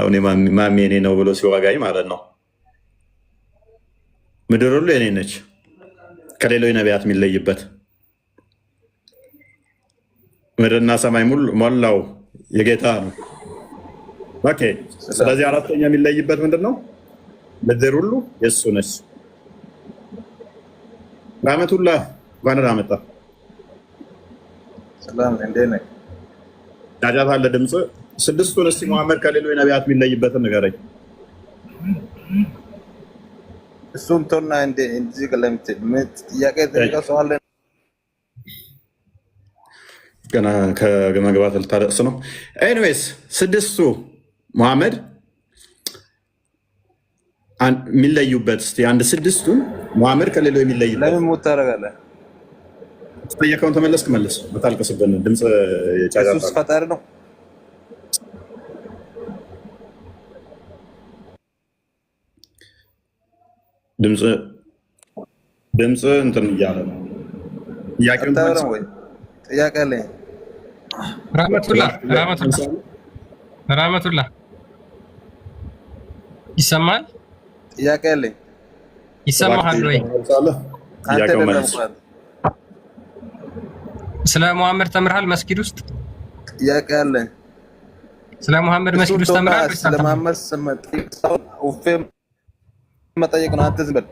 እኔ ማሜ የኔ ነው ብሎ ሲዋጋኝ ማለት ነው። ምድር ሁሉ የኔ ነች ከሌሎች ነቢያት የሚለይበት ምድርና ሰማይ ሞላው የጌታ ነው። ኦኬ። ስለዚህ አራተኛ የሚለይበት ምንድን ነው? ምድር ሁሉ የእሱ ነች። ረህመቱላህ እንኳን መጣ። ሰላም እንዴት ነህ? ጫጫታ አለ ድምፅ። ስድስቱን እስቲ መሐመድ ከሌሎች ነቢያት የሚለይበትን ንገረኝ። እሱም ቶና እንደዚህ ቀለምት ጥያቄ ጠይቀው ሰው አለ ገና ከመግባት ልታደርስ ነው። ኤኒዌይስ ስድስቱ መሐመድ የሚለዩበት እስቲ አንድ ስድስቱን መሐመድ ከሌሎች የሚለይበት። ለምን ሞት ታደርጋለህ? ጠየቀውን ተመለስክ መልስ። በታልቀስብን ድምፅ ጫጫታ። ኢየሱስ ፈጣሪ ነው። ድምፅ እንትን እያለ ነው። ጥያቄውን አታወራም ወይ? ጥያቄ አለኝ። ረህመቱላህ ይሰማል? ጥያቄ አለኝ። ይሰማሃል ወይ? ጥያቄው መልስ። ስለ መሐመድ ተምርሃል መስጊድ ውስጥ? ጥያቄ አለኝ። ስለ መሐመድ መስጊድ ውስጥ ተምርሃል? ስለ መሐመድ መጠየቅ ነው። አንተ ዝም በል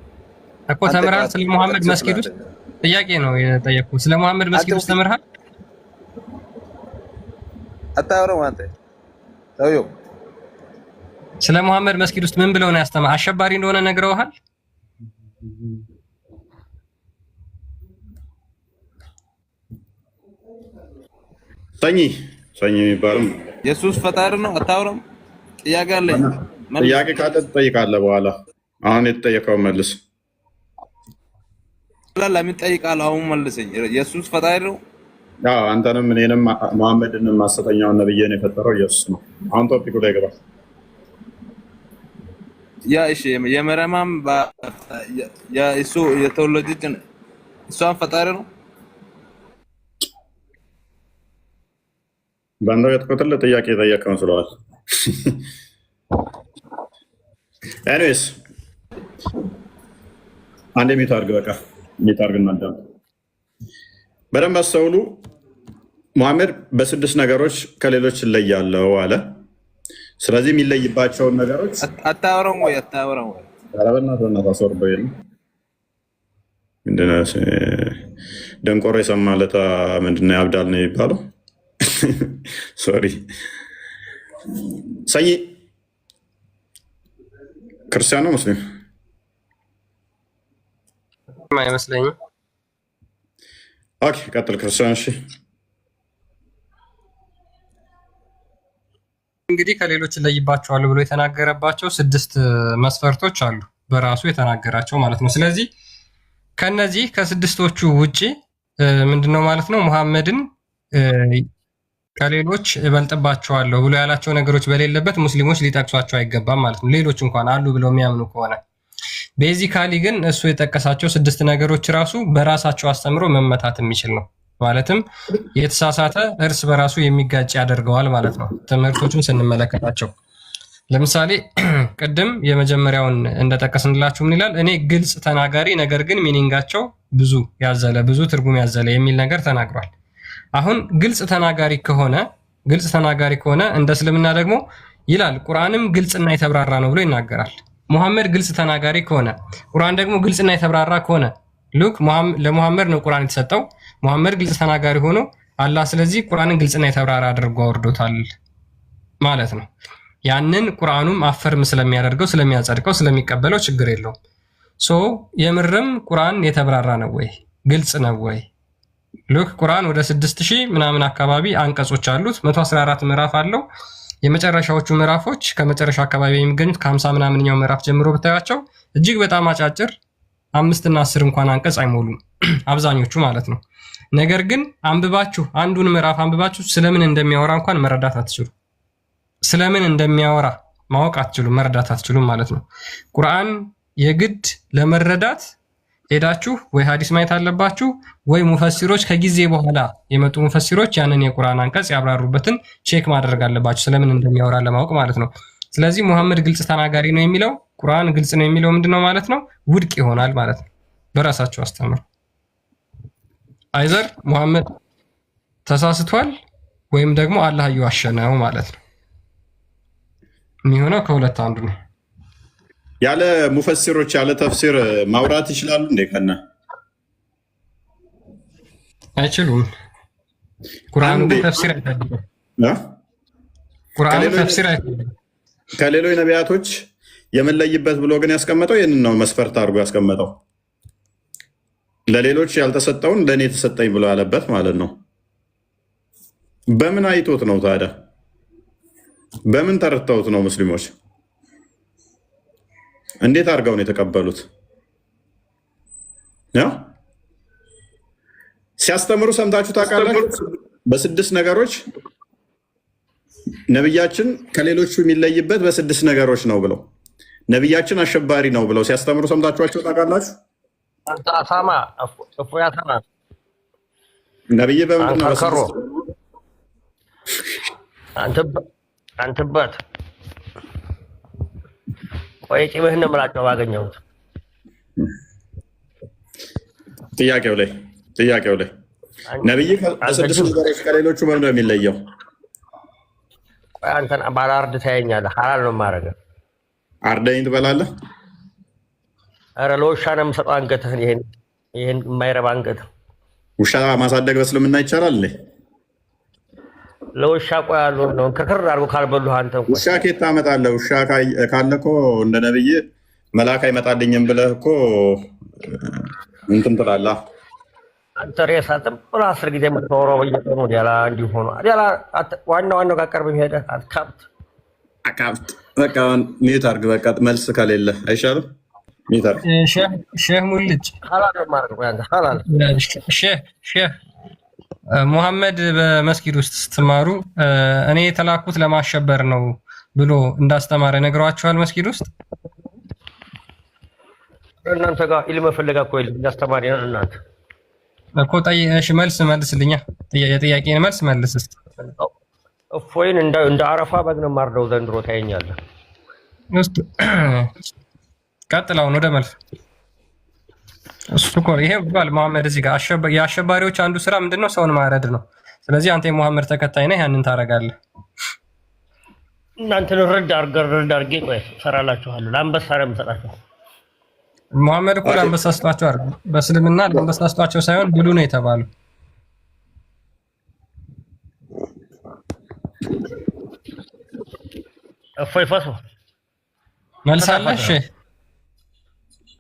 እኮ ተምርሃል? ስለ መሐመድ መስጊድ ውስጥ ጥያቄ ነው የጠየቅኩህ። ስለ መሐመድ መስጊድ ውስጥ ተምርሃል? አታወራም አንተ ሰውዬው። ስለ መሐመድ መስጊድ ውስጥ ምን ብለው ነው ያስተማረው? አሸባሪ እንደሆነ ነግረውሃል? ሰኝ የሚባለው ኢየሱስ ፈጣሪ ነው። አታወራም? ጥያቄ አለኝ። ጥያቄ ካለ ትጠይቃለህ በኋላ። አሁን የተጠየቀው መልስ። ለምን ጠይቃለህ? አሁን መልሰኝ። ኢየሱስ ፈጣሪ ነው። አዎ አንተንም እኔንም መሐመድንም ማሰተኛውን ነብይን የፈጠረው ኢየሱስ ነው። አሁን ቶፒኩ ላይ ገባ። ያ እሺ የመረማም ያ እሱ የተወለደች እሷን ፈጣሪ ነው። ባንዳው የተቆጠለ ጥያቄ የጠየቀው ስለዋል። ኤኒዌይስ አንዴ ሚት አድርግ፣ በቃ ሚት አድርግ እና አዳም በደንብ አስተውሉ። መሐመድ በስድስት ነገሮች ከሌሎች እለያለሁ አለ። ስለዚህ የሚለይባቸውን ነገሮች አታወራም ወይ? አታወራም ወይ? በእናትህ አስወርደው የለም ምንድን ነው ደንቆሮ የሰማለታ ምንድን ነው ያብዳል ነው የሚባለው። ሶሪ ሰኝ ክርስቲያን ነው ሙስሊም አይመስለኝም። ኦኬ ቀጥል ክርስቲያን። እሺ እንግዲህ ከሌሎች እለይባቸዋለሁ ብሎ የተናገረባቸው ስድስት መስፈርቶች አሉ በራሱ የተናገራቸው ማለት ነው። ስለዚህ ከነዚህ ከስድስቶቹ ውጪ ምንድነው ማለት ነው መሐመድን ከሌሎች እበልጥባቸዋለሁ ብሎ ያላቸው ነገሮች በሌለበት ሙስሊሞች ሊጠቅሷቸው አይገባም ማለት ነው። ሌሎች እንኳን አሉ ብለው የሚያምኑ ከሆነ ቤዚካሊ ግን እሱ የጠቀሳቸው ስድስት ነገሮች ራሱ በራሳቸው አስተምሮ መመታት የሚችል ነው። ማለትም የተሳሳተ እርስ በራሱ የሚጋጭ ያደርገዋል ማለት ነው። ትምህርቶቹን ስንመለከታቸው ለምሳሌ ቅድም የመጀመሪያውን እንደጠቀስንላችሁ ምን ይላል? እኔ ግልጽ ተናጋሪ ነገር ግን ሚኒንጋቸው ብዙ ትርጉም ያዘለ የሚል ነገር ተናግሯል። አሁን ግልጽ ተናጋሪ ከሆነ እንደ እስልምና ደግሞ ይላል ቁርአንም ግልጽና የተብራራ ነው ብሎ ይናገራል። ሙሐመድ ግልጽ ተናጋሪ ከሆነ ቁርአን ደግሞ ግልጽና የተብራራ ከሆነ ለሙሐመድ ነው ቁርአን የተሰጠው። ሙሐመድ ግልጽ ተናጋሪ ሆኖ አላህ ስለዚህ ቁርአንን ግልጽና የተብራራ አድርጎ አውርዶታል ማለት ነው። ያንን ቁርአኑም አፈርም ስለሚያደርገው ስለሚያጸድቀው ስለሚቀበለው ችግር የለውም። የምርም ቁርአን የተብራራ ነው ወይ ግልጽ ነው ወይ? ቁርአን ወደ 6000 ምናምን አካባቢ አንቀጾች አሉት። 114 ምዕራፍ አለው። የመጨረሻዎቹ ምዕራፎች ከመጨረሻ አካባቢ የሚገኙት ከ50 ምናምንኛው ምዕራፍ ጀምሮ ብታያቸው እጅግ በጣም አጫጭር 5 እና 10 እንኳን አንቀጽ አይሞሉም አብዛኞቹ ማለት ነው። ነገር ግን አንብባችሁ አንዱን ምዕራፍ አንብባችሁ ስለምን እንደሚያወራ እንኳን መረዳት አትችሉ። ስለምን እንደሚያወራ ማወቅ አትችሉ፣ መረዳት አትችሉም ማለት ነው። ቁርአን የግድ ለመረዳት ሄዳችሁ ወይ ሐዲስ ማየት አለባችሁ ወይ ሙፈሲሮች ከጊዜ በኋላ የመጡ ሙፈሲሮች ያንን የቁርአን አንቀጽ ያብራሩበትን ቼክ ማድረግ አለባችሁ ስለምን እንደሚያወራ ለማወቅ ማለት ነው። ስለዚህ ሙሐመድ ግልጽ ተናጋሪ ነው የሚለው ቁርአን ግልጽ ነው የሚለው ምንድነው ማለት ነው? ውድቅ ይሆናል ማለት ነው በራሳቸው አስተምሮ። አይዘር ሙሐመድ ተሳስቷል ወይም ደግሞ አላህ እየዋሸ ነው ማለት ነው። የሚሆነው ከሁለት አንዱ ነው። ያለ ሙፈሲሮች ያለ ተፍሲር ማውራት ይችላሉ እንዴ? ከና አይችሉም። ቁርአኑ ተፍሲር አይፈልግም። ቁርአኑ ተፍሲር አይፈልግም። ከሌሎች ነቢያቶች የምንለይበት ብሎ ግን ያስቀመጠው ይህንን ነው መስፈርት አድርጎ ያስቀመጠው። ለሌሎች ያልተሰጠውን ለእኔ የተሰጠኝ ብሎ ያለበት ማለት ነው። በምን አይቶት ነው ታዲያ? በምን ተረድተውት ነው? ሙስሊሞች እንዴት አድርገው ነው የተቀበሉት? ሲያስተምሩ ሰምታችሁ ታውቃላችሁ? በስድስት ነገሮች ነቢያችን ከሌሎቹ የሚለይበት በስድስት ነገሮች ነው ብለው ነቢያችን አሸባሪ ነው ብለው ሲያስተምሩ ሰምታችኋቸው ታውቃላችሁ? ነቢይ በምንድን ነው አንተበት ቆይ ጭምህን ነው የምላቸው ባገኘሁት ጥያቄው ላይ ነቢይ ከስድስት ነገሮች ከሌሎቹ በምንድን ነው የሚለየው? ቆይ አንተን ባላርድ ታየኛለህ። ሐላል ነው የማደርገው። አርደኝ ትበላለህ? ኧረ ለውሻ ነው የምሰጠው አንገትህን። ይሄን የማይረባ አንገት ውሻ ማሳደግ በእስልምና ይቻላል እንዴ? ለውሻ ቆይ ያለው ነው ከክር አድርጎ ካልበሉህ አንተ ውሻ ከየት ታመጣለህ? ውሻ ካለ እኮ እንደ ነብይ መልአክ አይመጣልኝም ብለህ እኮ እንትን ትላለህ። አንተ ሬሳ ጥብቅ 10 ጊዜ የምታወራው በየቀኑ ዲያላ እንዲሁ ሆኖ ዲያላ ዋናው ጋር ቀርብ የሚሄደህ አካብት በቃ ሚዩት አድርግ። በቃ መልስ ከሌለ አይሻልም? ሚዩት አድርግ። ሼህ ሙልጭ ሼህ ሙሐመድ በመስጊድ ውስጥ ስትማሩ እኔ የተላኩት ለማሸበር ነው ብሎ እንዳስተማረ ነግሯቸዋል። መስጊድ ውስጥ እናንተ ጋር ኢልም ፈለጋ እኮ እንዳስተማሪ ነው እናንተ እኮ እሺ፣ መልስልኛ። የጥያቄን መልስ መልስ እስኪ። እፎይን እንደ አረፋ በግ ነው የማርደው ዘንድሮ ታየኛለህ። ቀጥላውን ወደ መልስ እሱ እኮ ይሄ ብሏል መሐመድ እዚህ ጋር የአሸባሪዎች አንዱ ስራ ምንድነው? ሰውን ማረድ ነው። ስለዚህ አንተ የሙሐመድ ተከታይ ነህ፣ ያንን ታደርጋለህ። እናንተን ረድ አድርጌ ቆይ እሰራላችኋለሁ። ለአንበሳ ነው የምሰጣቸው። ሙሐመድ እኮ ለአንበሳ ስጧቸው አይደል? በእስልምና ለአንበሳ ስጧቸው ሳይሆን ብሉ ነው የተባለው። እፎይ ፈሱ መልስ አለ። እሺ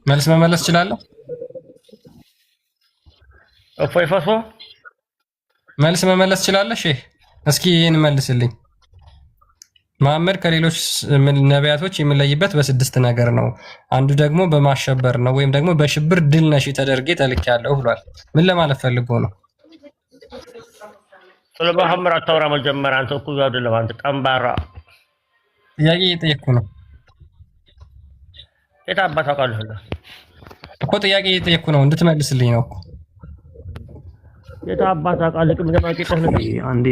መልስ መመለስ ትችላለህ? እፎይ ፈሱ መልስ መመለስ ትችላለህ? እሺ እስኪ ይህን መልስልኝ። መሐመድ ከሌሎች ነቢያቶች የሚለይበት በስድስት ነገር ነው። አንዱ ደግሞ በማሸበር ነው፣ ወይም ደግሞ በሽብር ድል ነሺ ተደርጌ ተልኬያለሁ ብሏል። ምን ለማለት ፈልጎ ነው? ስለ መሐመድ አታውራ መጀመሪያ። አንተ እኮ አይደለም አንተ ቀምባራ። ጥያቄ እየጠየቅኩ ነው። የት አባት አውቃለሁ እኮ ጥያቄ እየጠየቅኩ ነው፣ እንድትመልስልኝ ነው እኮ። የት አባት አውቃለሁ? ቅም ዘማቂተህ ነው አንዴ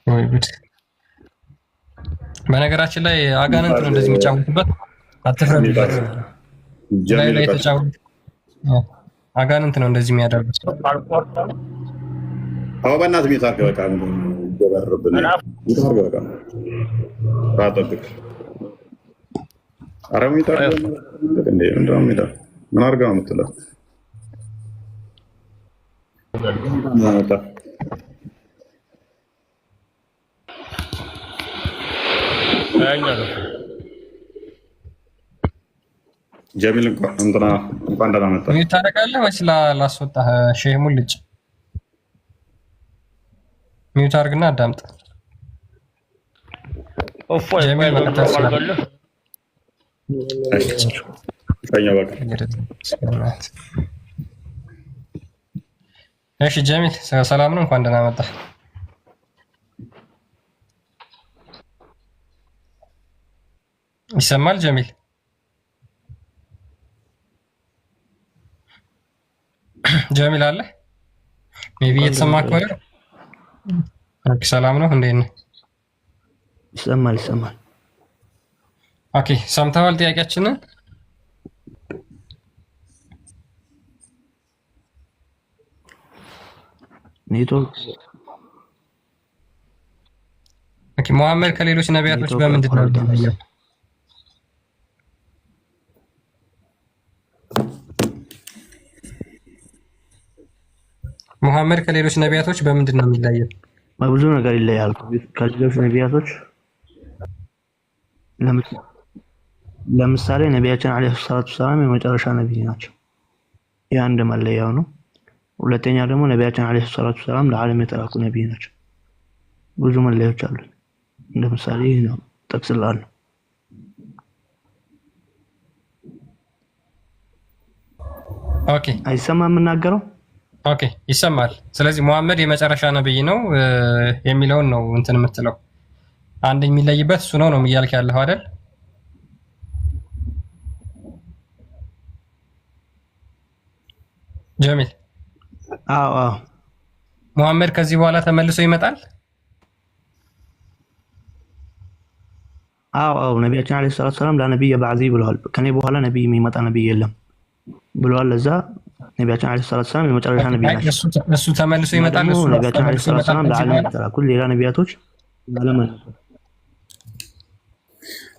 ወይ ጉድ! በነገራችን ላይ አጋንንት ነው እንደዚህ የሚጫወቱበት። አትፍረዱበት። ላይ ተጫወቱ። አጋንንት ነው እንደዚህ የሚያደርጉት። አዎ በእናትህ ሚዩት አድርገህ በቃ እንደበረብን ሚዩት አድርገህ በቃ ታጠብቅ። ኧረ ሚዩት አድርገህ እንዴ! እንደው ምን አድርገህ ነው የምትለው? ጀሚል እንኳን ደህና መጣህ። ሚዩት ታደርጋለህ ወይስ ላስወጣህ? ሼህ ሙልጭ ሚዩት አድርግና አዳምጥ። እሺ ጀሚል ሰላም ነው? እንኳን ደህና መጣህ። ይሰማል ጀሚል? ጀሚል አለ? ሜቢ የተሰማ ከሆነ ሰላም ነው። እንዴት ነህ? ይሰማል ይሰማል። ኦኬ ሰምተዋል ጥያቄያችንን? ኔትወርክ ኦኬ መሐመድ ከሌሎች ነቢያቶች በምንድን ነው የሚለየው? መሐመድ ከሌሎች ነቢያቶች በምንድን ነው የሚለየው? በብዙ ነገር ይለያል ከሌሎች ነቢያቶች። ለምሳሌ ነቢያችን አለይሂ ሰላቱ ሰላም የመጨረሻ ነብይ ናቸው። ያ እንደ መለያው ነው። ሁለተኛ ደግሞ ነቢያችን አለይሂ ሰላቱ ሰላም ለዓለም የተላኩ ነብይ ናቸው። ብዙ መለያዎች አሉ። እንደ ምሳሌ ነው ጠቅስላለሁ። ኦኬ አይሰማም የምናገረው? ኦኬ ይሰማል። ስለዚህ መሐመድ የመጨረሻ ነብይ ነው የሚለውን ነው እንትን የምትለው አንድ የሚለይበት እሱ ነው እያልክ ያለው አይደል? ጀሚል አዎ መሐመድ ከዚህ በኋላ ተመልሶ ይመጣል? አዎ ነቢያችን አለይሂ ሰላቱ ሰላም ለነብይ ባዕዚ ብለዋል። ከኔ በኋላ ነብይ የሚመጣ ነብይ የለም ብለዋል። ለዛ ነቢያችን አለይሂ ሰላቱ ሰላም የመጨረሻ ነብይ ናቸው። እሱ ተመልሶ ይመጣል። እሱ ነቢያችን አለይሂ ሰላቱ ሰላም ለዓለም የተላኩ ሌላ ነቢያቶች ለዓለም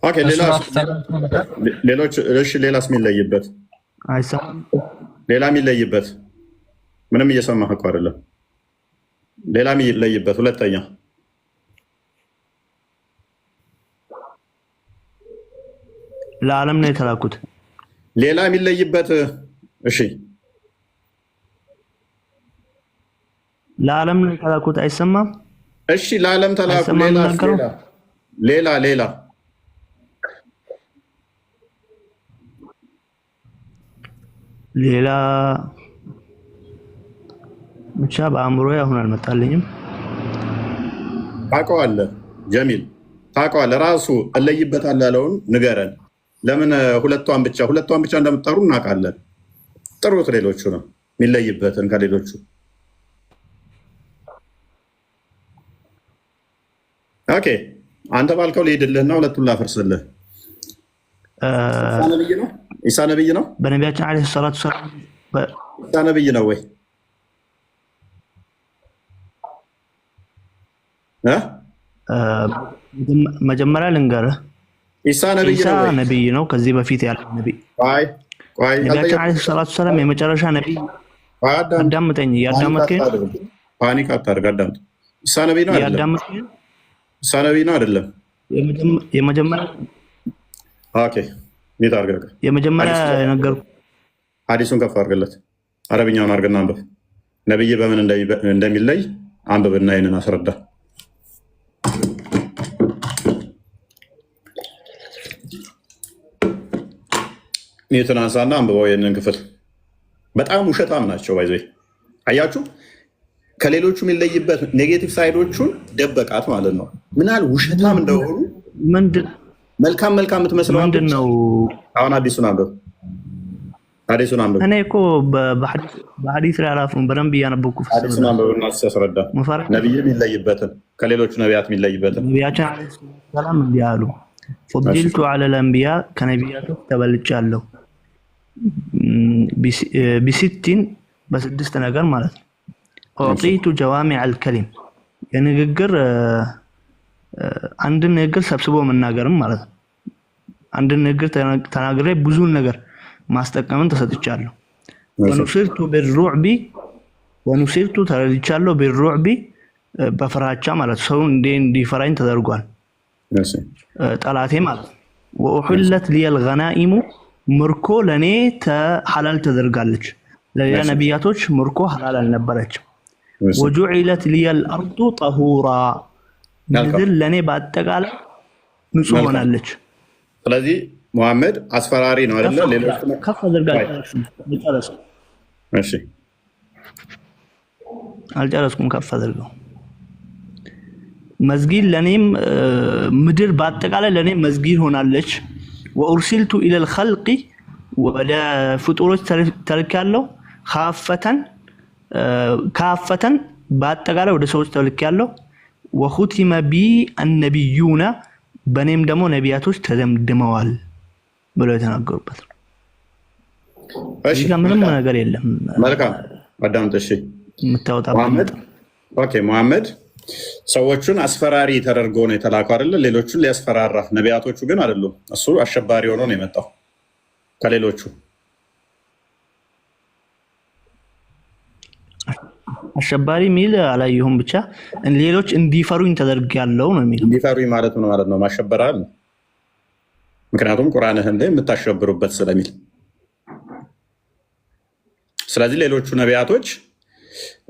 ኦኬ ሌላስ የሚለይበት አይሰማም? ሌላ የሚለይበት ምንም እየሰማህ እኮ አይደለም። ሌላ የሚለይበት ሁለተኛ ለዓለም ነው የተላኩት። ሌላ የሚለይበት እሺ ለዓለም ነው የተላኩት። አይሰማም? እሺ ለዓለም ተላኩ። ሌላ ብቻ በአእምሮ አሁን አልመጣልኝም። ታውቀዋለህ ጀሚል ታውቀዋለህ። ራሱ እለይበታለሁ ያለውን ንገረን። ለምን ሁለቷን ብቻ እንደምትጠሩ እናውቃለን። ጥሩት ሌሎቹ ነው የሚለይበትን ከሌሎቹ። ኦኬ አንተ ባልከው ልሄድልህና ሁለቱን ላፈርስልህ። ኢሳ ነብይ ነው። በነቢያችን አለይሂ ሰላቱ ሰላም ኢሳ ነብይ ነው ወይ? መጀመሪያ ልንገርህ፣ ኢሳ ነብይ ነው። ከዚህ በፊት ያለው ነብይ ነቢያችን አለይሂ ሰላቱ ሰላም የመጨረሻ ነብይ። አዳምጠኝ፣ እያዳመጥከኝ ፓኒክ አታድርግ። አዳምጥ። ኢሳ ነብይ ነው አይደለም? ኢሳ ነብይ ነው አይደለም? የመጀመሪያ ኦኬ ኔት አድርገህ የመጀመሪያ የነገርኩህ ሐዲሱን ከፍ አድርግለት። አረብኛውን አድርግና አንብብ። ነብይ በምን እንደሚለይ አንብብና ይሄንን አስረዳ። ኔትን አንሳና አንብበው ይሄንን ክፍል። በጣም ውሸታም ናቸው። ባይዘ አያችሁ፣ ከሌሎቹ የሚለይበት ኔጌቲቭ ሳይዶቹን ደበቃት ማለት ነው። ምን ያህል ውሸታም እንደሆኑ መልካም የምትመስለው ምንድን ነው? አሁን አዲሱን አንብብ። እኔ እኮ በሐዲስ ላይ አላፍሩም። በደንብ እያነበብኩ አዲሱን አንብብና ሲያስረዳ ነብይ የሚለይበትን ከሌሎቹ ነቢያት የሚለይበትን ነቢያችን አለይሂ ሰላም እንዲህ አሉ፣ ፉዲልቱ ዐለል አንቢያ ከነቢያቶች ተበልጫለሁ፣ ቢሲቲን በስድስት ነገር ማለት ነው። ኡዕጢቱ ጀዋሚዕ አልከሊም የንግግር አንድን ንግግር ሰብስቦ መናገርም ማለት ነው። አንድን ንግግር ተናግሬ ብዙን ነገር ማስጠቀምን ተሰጥቻለሁ። ወኑሲርቱ ተረድቻለሁ ቢሩዕቢ በፍራቻ ማለት ሰው እንዲፈራኝ ተደርጓል። ጠላቴ ማለት ነው። ወኡሕለት ሊየል ገናኢሙ ምርኮ ለእኔ ሐላል ተደርጋለች። ለሌላ ነቢያቶች ምርኮ ሐላል አልነበረችም። ወጁዒለት ሊየል አርዱ ጠሁራ ምድር ለእኔ በአጠቃላይ ንጹህ ሆናለች። ስለዚህ ሙሐመድ አስፈራሪ ነው አይደለ? ሌሎች ከፍ አድርጋለሁ። አልጨረስኩም። ከፍ አድርገው መዝጊድ ለኔም ምድር በአጠቃላይ ለኔ መዝጊድ ሆናለች። ወኡርሲልቱ ኢለል ኸልቂ ወደ ፍጡሮች ተልኬያለሁ። ካፈተን በአጠቃላይ ወደ ሰዎች ተልኬያለሁ። ወኹቲመ ቢ አነቢዩና በኔም ደግሞ ነቢያቶች ተደምድመዋል ብለው የተናገሩበት ነው። እሺ ምንም ነገር የለም። መልካም አዳምጥ። እሺ የምታወጣበት ሙሐመድ ሰዎቹን አስፈራሪ ተደርጎ ነው የተላከው አይደለ? ሌሎቹን ሊያስፈራራ፣ ነቢያቶቹ ግን አይደሉም። እሱ አሸባሪ ሆኖ ነው የመጣው ከሌሎቹ። አሸባሪ ሚል አላየሁም። ብቻ ሌሎች እንዲፈሩኝ ተደርጊያለሁ ነው የሚለው። እንዲፈሩኝ ማለት ነው ማለት ነው ማሸበራል። ምክንያቱም ቁርአንህን ላይ የምታሸብሩበት ስለሚል። ስለዚህ ሌሎቹ ነቢያቶች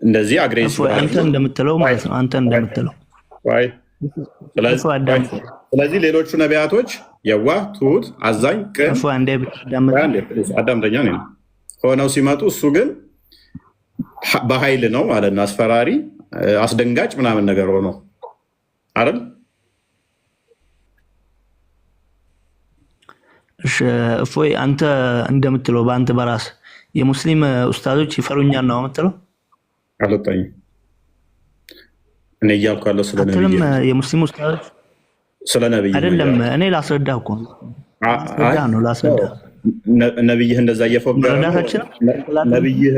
እንደዚህ አግሬሲቭ አንተ እንደምትለው ማለት ነው። አንተ እንደምትለው ስለዚህ ሌሎቹ ነቢያቶች የዋህ፣ ትሁት፣ አዛኝ፣ ቅን አዳምጠኛ ነው ሆነው ሲመጡ እሱ ግን በኃይል ነው ማለት ነው። አስፈራሪ፣ አስደንጋጭ ምናምን ነገር ሆኖ አይደል? እሺ እፎይ አንተ እንደምትለው በአንተ በራስ የሙስሊም ኡስታዞች ይፈሩኛል ነው የምትለው? አልወጣኝም እኔ እያልኩ ያለው ስለ ነብይ የሙስሊም ኡስታዞች ስለ ነብይ አይደለም። እኔ ላስረዳህ እኮ ነው ላስረዳህ። ነብይህ እንደዛ እየፎገረ ነብይህ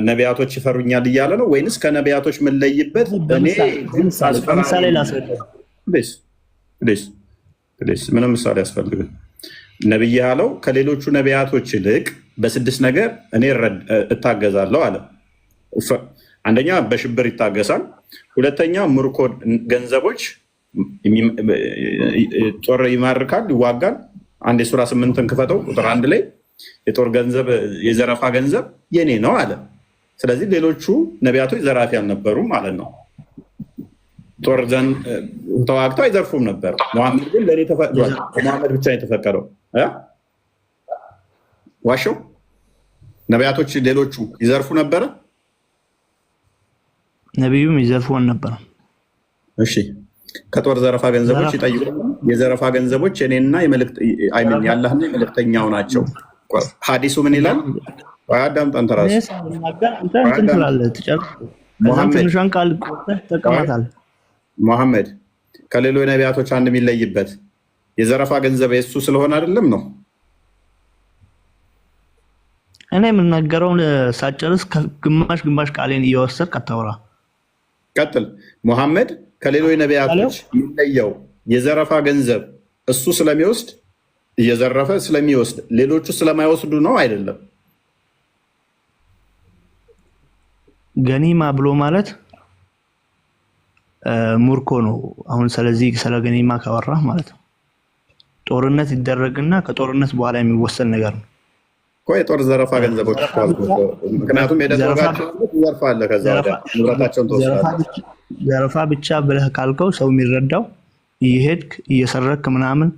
ነቢያቶች ይፈሩኛል እያለ ነው ወይንስ ከነቢያቶች የምንለይበት? እኔ ምሳሌ ላስረዳህ። ምንም ምሳሌ ያስፈልግም። ነብይ ያለው ከሌሎቹ ነቢያቶች ይልቅ በስድስት ነገር እኔ እታገዛለሁ አለ። አንደኛ በሽብር ይታገሳል። ሁለተኛ ምርኮ ገንዘቦች ጦር ይማርካል፣ ይዋጋል። አንድ የሱራ 8ን ክፈተው ቁጥር 1 ላይ የጦር ገንዘብ የዘረፋ ገንዘብ የኔ ነው አለ። ስለዚህ ሌሎቹ ነቢያቶች ዘራፊ አልነበሩም ማለት ነው። ጦር ተዋግተው አይዘርፉም ነበር። መሐመድ ግን ለእኔ ተፈቅዷል። መሐመድ ብቻ የተፈቀደው ዋሸው። ነቢያቶች ሌሎቹ ይዘርፉ ነበረ፣ ነቢዩም ይዘርፉ አልነበረም። እሺ ከጦር ዘረፋ ገንዘቦች ይጠይቁ። የዘረፋ ገንዘቦች የኔና ያላህና የመልእክተኛው ናቸው። ሐዲሱ ምን ይላል? አዳምጥ አንተ ራስህ ሙሐመድ ከሌሎች ነቢያቶች አንድ የሚለይበት የዘረፋ ገንዘብ የሱ ስለሆነ አይደለም ነው። እኔ የምናገረውን ሳጨርስ ግማሽ ቃሌን እየወሰድክ አታውራ። ቀጥል። ሙሐመድ ከሌሎች ነቢያቶች የሚለየው የዘረፋ ገንዘብ እሱ ስለሚወስድ እየዘረፈ ስለሚወስድ ሌሎቹ ስለማይወስዱ ነው አይደለም? ገኒማ ብሎ ማለት ሙርኮ ነው። አሁን ስለዚህ ስለ ገኒማ ካወራ ማለት ነው ጦርነት ይደረግና ከጦርነት በኋላ የሚወሰድ ነገር ነው። የጦር ዘረፋ ገንዘቦች ምክንያቱም የደረጋቸው ይዘርፋል፣ ከዛ ወዲያ ንብረታቸውን ተወስዳለህ። ዘረፋ ብቻ ብለህ ካልከው ሰው የሚረዳው እየሄድክ እየሰረክ ምናምን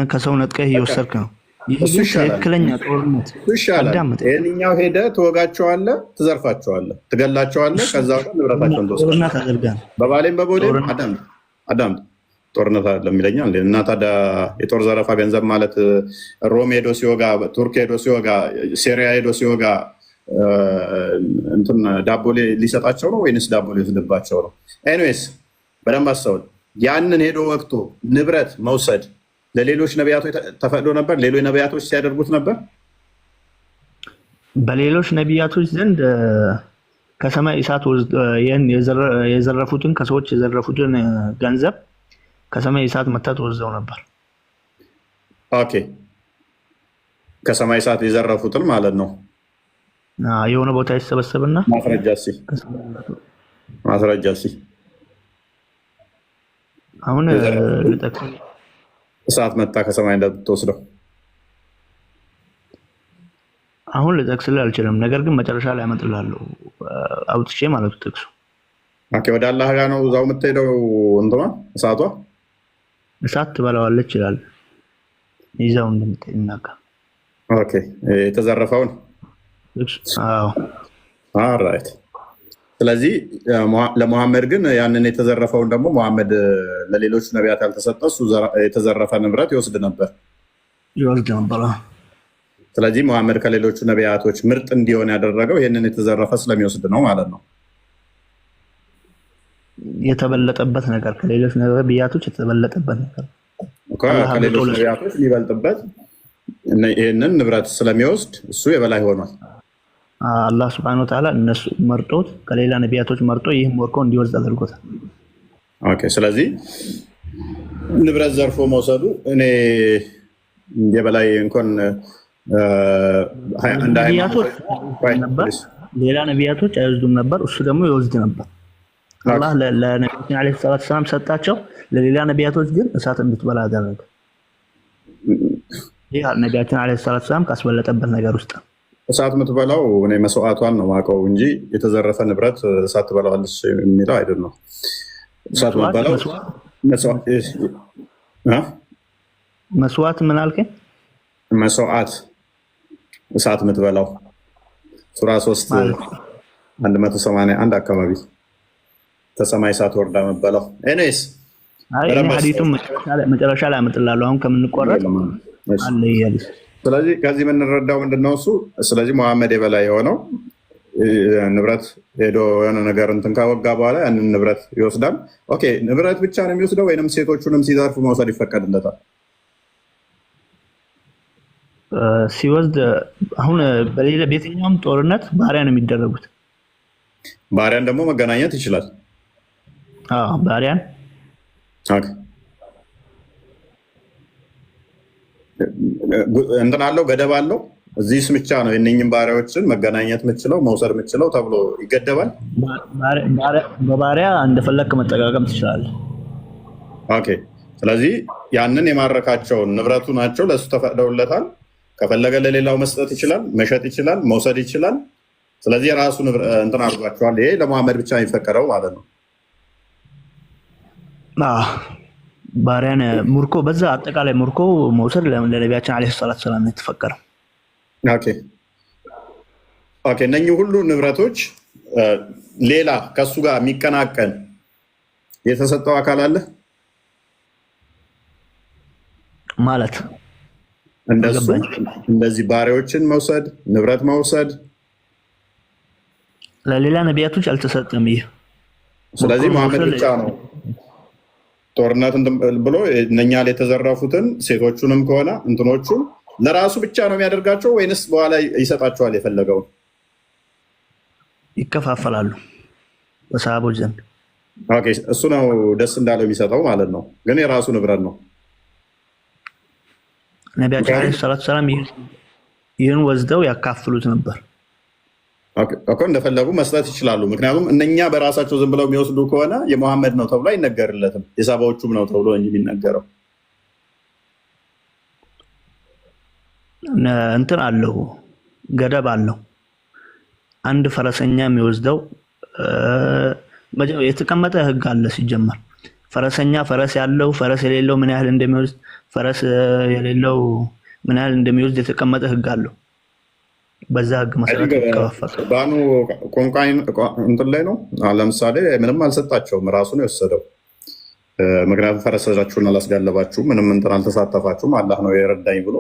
ከሰው ነጥቀህ እየወሰድክ ነው። ይህ ትክክለኛ ጦርነት ይሻላል። ይህንኛው ሄደህ ትወጋቸዋለህ፣ ትዘርፋቸዋለህ፣ ትገላቸዋለህ። ከዛ ወዲያ ንብረታቸውን ተወስዳለህ። በባሌም በቦሌም አዳምጥ ጦርነት አይደለም ይለኛል እና ታዲያ የጦር ዘረፋ ገንዘብ ማለት ሮም ሄዶ ሲወጋ፣ ቱርክ ሄዶ ሲወጋ፣ ሲሪያ ሄዶ ሲወጋ እንትን ዳቦ ሊሰጣቸው ነው ወይንስ ዳቦ ሊወስድባቸው ነው? ኤኒዌይስ በደንብ አስተውል። ያንን ሄዶ ወቅቶ ንብረት መውሰድ ለሌሎች ነቢያቶች ተፈቅዶ ነበር? ሌሎች ነቢያቶች ሲያደርጉት ነበር? በሌሎች ነቢያቶች ዘንድ ከሰማይ እሳት የዘረፉትን ከሰዎች የዘረፉትን ገንዘብ ከሰማይ እሳት መታ ተወስደው ነበር። ኦኬ ከሰማይ እሳት የዘረፉትን ማለት ነው። የሆነ ቦታ ይሰበሰብና ማስረጃ አሁን እሳት መታ ከሰማይ እንደምትወስደው አሁን ልጠቅስልህ አልችልም። ነገር ግን መጨረሻ ላይ አመጣልሃለሁ አውጥቼ ማለት ነው ጥቅሱ። ኦኬ ወደ አላህ ጋር ነው እዛው የምትሄደው እንትማ እሳት ትበላዋለች ይላል ይዛው እንደምትናጋ። ኦኬ የተዘረፈውን ኦልራይት። ስለዚህ ለሙሐመድ ግን ያንን የተዘረፈውን ደግሞ ሙሐመድ ለሌሎች ነቢያት ያልተሰጠ እሱ የተዘረፈ ንብረት ይወስድ ነበር። ስለዚህ ሙሐመድ ከሌሎቹ ነቢያቶች ምርጥ እንዲሆን ያደረገው ይህንን የተዘረፈ ስለሚወስድ ነው ማለት ነው። የተበለጠበት ነገር ከሌሎች ነቢያቶች የተበለጠበት ነገር ከሌሎች ነቢያቶች የሚበልጥበት ይህንን ንብረት ስለሚወስድ እሱ የበላይ ሆኗል። አላህ ሱብሓነሁ ወተዓላ እነሱ መርጦት ከሌላ ነቢያቶች መርጦ ይህም ወርቆ እንዲወስድ አድርጎታል። ኦኬ። ስለዚህ ንብረት ዘርፎ መውሰዱ እኔ የበላይ እንኳን ሌላ ነቢያቶች አይወስዱም ነበር፣ እሱ ደግሞ ይወስድ ነበር። አላህ ለነቢያችን ዓለይሂ ሰላቱ ሰላም ሰጣቸው፣ ለሌላ ነቢያቶች ግን እሳት እንድትበላ አደረገ። ይህ ነቢያችን ዓለይሂ ሰላቱ ሰላም ካስበለጠበት ነገር ውስጥ እሳት የምትበላው እኔ መስዋዕቷን ነው የማውቀው እንጂ የተዘረፈ ንብረት እሳት ትበላዋለች የሚለው አይደለም። እሳት የምትበላው መስዋዕት ምን አልከኝ? መስዋዕት እሳት የምትበላው ሱራ 3:181 አካባቢ ከሰማይ እሳት ወርዳ የምትበላው። ኤኒዌይስ ሐዲቱን መጨረሻ ላይ አመጣላለሁ አሁን ከምንቆረጥ አለ ይያለሽ። ስለዚህ ከዚህ የምንረዳው ምንድነው እሱ ስለዚህ መሐመድ የበላይ የሆነው ንብረት ሄዶ የሆነ ነገር እንትን ካወጋ በኋላ ያንን ንብረት ይወስዳል። ኦኬ፣ ንብረት ብቻ ነው የሚወስደው ወይንም ሴቶቹንም ሲዘርፍ መውሰድ ይፈቀድለታል? ሲወስድ አሁን በሌላ በየትኛውም ጦርነት ባሪያ ነው የሚደረጉት። ባሪያን ደግሞ መገናኘት ይችላል። ባሪያን እንትን አለው፣ ገደብ አለው። እዚህ ብቻ ነው የእነኝህን ባሪያዎችን መገናኘት የምችለው መውሰድ የምችለው ተብሎ ይገደባል። በባሪያ እንደፈለክ መጠቃቀም ትችላለህ። ኦኬ። ስለዚህ ያንን የማረካቸውን ንብረቱ ናቸው፣ ለእሱ ተፈቅደውለታል። ከፈለገ ለሌላው መስጠት ይችላል፣ መሸጥ ይችላል፣ መውሰድ ይችላል። ስለዚህ የራሱ እንትን አድርጓቸዋል። ይሄ ለመሐመድ ብቻ የሚፈቀደው ማለት ነው። ባሪያን ሙርኮ በዛ አጠቃላይ ሙርኮ መውሰድ ለነቢያችን ዓለይሂ ሰላቱ ሰላም ነው የተፈቀደው። ኦኬ። እነኚህ ሁሉ ንብረቶች ሌላ ከሱ ጋር የሚቀናቀን የተሰጠው አካል አለ ማለት እንደዚህ ባሪያዎችን መውሰድ ንብረት መውሰድ ለሌላ ነቢያቶች አልተሰጠም። ይሄ ስለዚህ መሐመድ ብቻ ነው ጦርነት ብሎ እነኛ ላይ የተዘረፉትን ሴቶቹንም ከሆነ እንትኖቹን ለራሱ ብቻ ነው የሚያደርጋቸው ወይንስ በኋላ ይሰጣቸዋል? የፈለገውን ይከፋፈላሉ በሰሃቦች ዘንድ። ኦኬ፣ እሱ ነው ደስ እንዳለው የሚሰጠው ማለት ነው። ግን የራሱ ንብረት ነው። ነቢያችን ዓለይሂ ሰላቱ ሰላም ይህን ወስደው ያካፍሉት ነበር እኮ። እንደፈለጉ መስጠት ይችላሉ። ምክንያቱም እነኛ በራሳቸው ዝም ብለው የሚወስዱ ከሆነ የመሐመድ ነው ተብሎ አይነገርለትም። የሳባዎቹም ነው ተብሎ እንጂ የሚነገረው እንትን አለው፣ ገደብ አለው። አንድ ፈረሰኛ የሚወስደው የተቀመጠ ህግ አለ። ሲጀመር ፈረሰኛ ፈረስ ያለው ፈረስ የሌለው ምን ያህል እንደሚወስድ ፈረስ የሌለው ምን ያህል እንደሚወስድ የተቀመጠ ህግ አለው። በዛ ህግ መሰረት ይከፋፈላል። ባኑ ቆንቋይ እንትን ላይ ነው። ለምሳሌ ምንም አልሰጣቸውም፣ ራሱ ነው የወሰደው። ምክንያቱም ፈረሳችሁን አላስጋለባችሁም፣ ምንም እንትን አልተሳተፋችሁም፣ አላህ ነው የረዳኝ ብሎ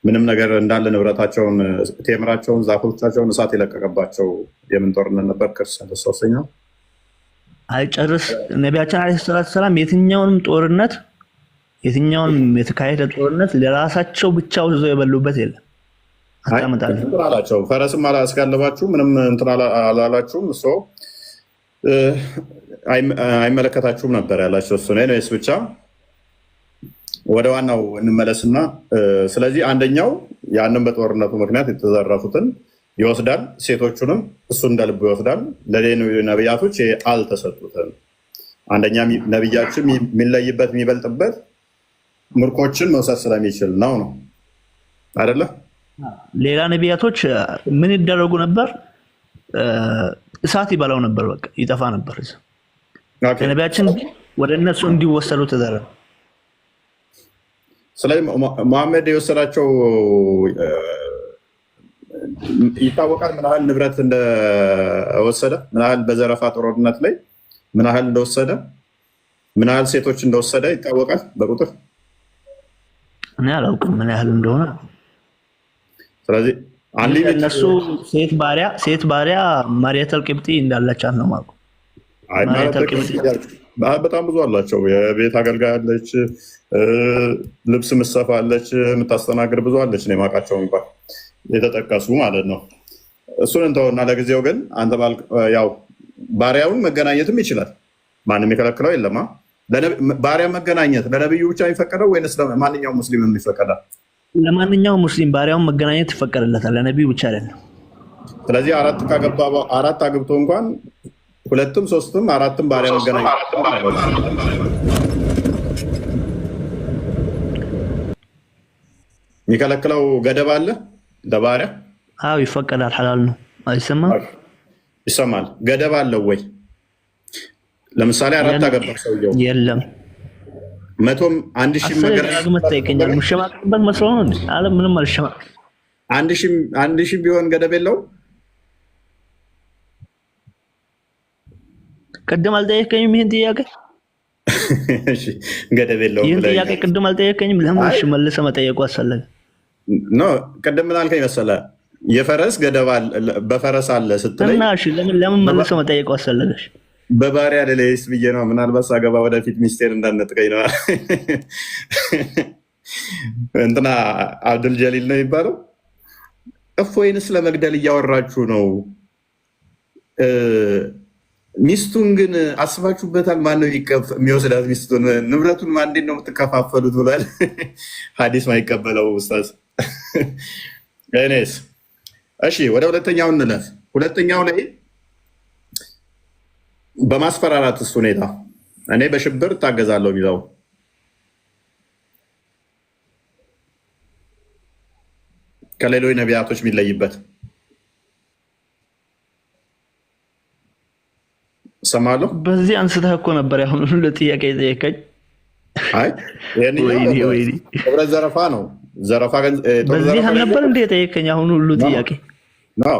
ምንም ነገር እንዳለ ንብረታቸውን፣ ቴምራቸውን፣ ዛፎቻቸውን እሳት የለቀቀባቸው የምን ጦርነት ነበር? ክርስቲያን ተሰውሰኛው አይጨርስ ነቢያችን ዓለይሂ ሰላቱ ሰላም የትኛውንም ጦርነት የትኛውንም የተካሄደ ጦርነት ለራሳቸው ብቻ ወስደው የበሉበት የለም። አላቸው ፈረስም አላስጋለባችሁም፣ ምንም እንትን አላላችሁም፣ እሱ አይመለከታችሁም ነበር ያላቸው እሱ ነው። ብቻ ወደ ዋናው እንመለስና ስለዚህ አንደኛው ያንን በጦርነቱ ምክንያት የተዘረፉትን ይወስዳል፣ ሴቶቹንም እሱ እንደልቡ ይወስዳል። ለሌሎች ነቢያቶች አልተሰጡትም። አንደኛ ነቢያችን የሚለይበት የሚበልጥበት ምርኮችን መውሰድ ስለሚችል ነው አይደለ? ሌላ ነቢያቶች ምን ይደረጉ ነበር? እሳት ይበላው ነበር፣ በቃ ይጠፋ ነበር። ነቢያችን ወደ እነሱ እንዲወሰዱ ተደረገ። ስለዚህ መሐመድ የወሰዳቸው ይታወቃል። ምን ያህል ንብረት እንደወሰደ፣ ምን ያህል በዘረፋ ጦርነት ላይ ምን ያህል እንደወሰደ፣ ምን ያህል ሴቶች እንደወሰደ ይታወቃል በቁጥር። እኔ አላውቅም ምን ያህል እንደሆነ። ስለዚህ እነሱ ሴት ባሪያ ማርያተል ቂብጢ እንዳለቻት ነው የማውቀው። በጣም ብዙ አላቸው። የቤት አገልጋይ አለች፣ ልብስ ምሰፋ አለች፣ የምታስተናግድ ብዙ አለች። ነው የማውቃቸው እንኳን የተጠቀሱ ማለት ነው። እሱን እንተውና ለጊዜው ግን አንተ ያው ባሪያውን መገናኘትም ይችላል። ማንም የከለክለው የለማ። ባሪያ መገናኘት ለነብዩ ብቻ የሚፈቀደው ወይንስ ለማንኛውም ሙስሊም ይፈቀዳል? ለማንኛውም ሙስሊም ባሪያውን መገናኘት ይፈቀድለታል፣ ለነብዩ ብቻ አይደለም። ስለዚህ አራት አግብቶ እንኳን 2ም 3ም 4ም ባሪያ መገናኘት የሚከለክለው ገደብ አለ ለባሪያ? አዎ ይፈቀዳል፣ ሐላል ነው። አይሰማም? ይሰማል። ገደብ አለው ወይ? ለምሳሌ 4 አገባ ሰውየው የለም 100ም 1000 መገናኘት ጠይቀኛል። ሙሸማቅበት መስሎ ነው እንዴ? አለ ምንም አልሸማቅ 1000 ቢሆን ገደብ የለውም? ቅድም አልጠየቀኝም ይሄን ጥያቄ? እሺ ገደብ የለውም። ይሄን ጥያቄ ቅድም አልጠየቀኝም። ለምን እሺ መልሰህ መጠየቁ አስፈለገ? ኖ ቅድም ምን አልከኝ መሰለህ? የፈረስ ገደብ በፈረስ አለ ስትለኝ እና እሺ ለምን መልሰህ መጠየቁ አስፈለገሽ? በባሪያ ለሌስ ብዬ ነው። ምናልባት ሳገባ ወደፊት ሚስቴር እንዳነጥቀኝ ነው። እንትና አብዱል ጀሊል ነው የሚባለው። እፎይንስ ለመግደል እያወራችሁ ነው። ሚስቱን ግን አስባችሁበታል? ማን ነው የሚወስዳት ሚስቱን? ንብረቱን እንዴት ነው የምትከፋፈሉት ብሏል። ሀዲስ ማይቀበለው ኡስታዝ። እኔስ እሺ ወደ ሁለተኛው እንለፍ። ሁለተኛው ላይ በማስፈራራትስ ሁኔታ እኔ በሽብር እታገዛለሁ የሚለው ከሌሎች ነቢያቶች የሚለይበት ሰማለሁ። በዚህ አንስተህ እኮ ነበር ያሁን ሁሉ ጥያቄ ጠየቀኝ። አይ ህብረት ዘረፋ ነው። ዘረፋ በዚህ አልነበር እንደ ጠየቀኝ አሁን ሁሉ ጥያቄ ነው።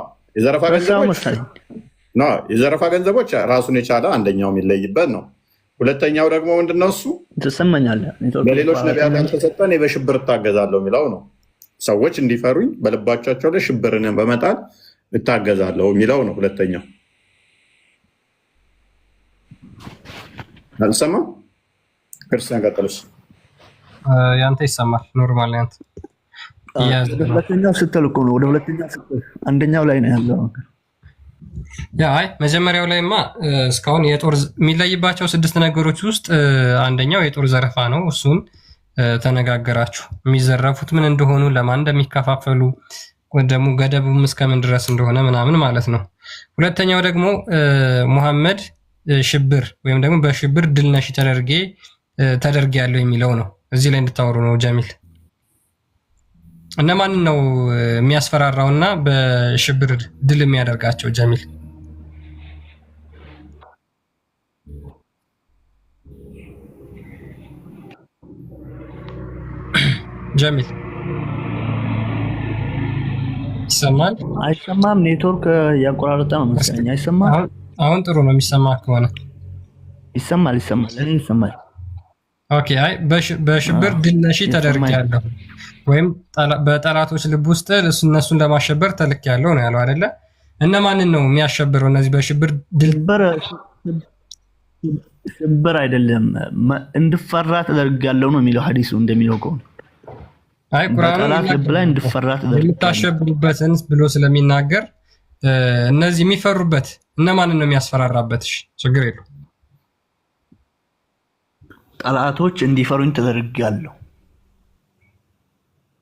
የዘረፋ ገንዘቦች ራሱን የቻለ አንደኛው የሚለይበት ነው። ሁለተኛው ደግሞ ምንድነው? እሱ ትሰማኛለህ፣ በሌሎች ነቢያት ያልተሰጠን በሽብር እታገዛለሁ የሚለው ነው። ሰዎች እንዲፈሩኝ በልባቸው ላይ ሽብርን በመጣል እታገዛለሁ የሚለው ነው። ሁለተኛው አልሰማም። ክርስቲያን ቀጥልሽ። ያንተ ይሰማል። ኖርማል ያንተ ሁለተኛው ስትል እኮ ነው። ወደ ሁለተኛው ስትል አንደኛው ላይ ነው ያለው። አይ መጀመሪያው ላይማ እስካሁን የጦር የሚለይባቸው 6 ነገሮች ውስጥ አንደኛው የጦር ዘረፋ ነው። እሱን ተነጋገራችሁ። የሚዘረፉት ምን እንደሆኑ፣ ለማን እንደሚከፋፈሉ፣ ደግሞ ገደቡም እስከምን ድረስ እንደሆነ ምናምን ማለት ነው። ሁለተኛው ደግሞ ሙሐመድ ሽብር ወይም ደግሞ በሽብር ድል ነሽ ተደርጌያለሁ የሚለው ነው። እዚህ ላይ እንድታወሩ ነው ጀሚል። እነማንን ነው የሚያስፈራራውና በሽብር ድል የሚያደርጋቸው ጀሚል? ጀሚል ይሰማል? አይሰማም? ኔትወርክ ያቆራረጠ ነው መሰለኝ። አይሰማም? አሁን ጥሩ ነው የሚሰማ ከሆነ ይሰማል። እኔ ይሰማል። ኦኬ። አይ በሽብር ድል ነሽ ተደርጌያለሁ ወይም በጠላቶች ልብ ውስጥ እነሱን ለማሸበር ተልኬያለሁ ነው ያለው አይደለ? እነማንን ነው የሚያሸብረው? እነዚህ በሽብር ድል ሽብር አይደለም እንድፈራ ተደርጋለሁ ነው የሚለው ሐዲሱ እንደሚለው ከሆነ። አይ ቁርአኑ ልብ ላይ እንድፈራ ተደርጋለሁ የምታሸብሩበትን ብሎ ስለሚናገር እነዚህ የሚፈሩበት እነማንን ነው የሚያስፈራራበት? እሺ ችግር የለው። ጠላቶች እንዲፈሩኝ ተደርጋለሁ።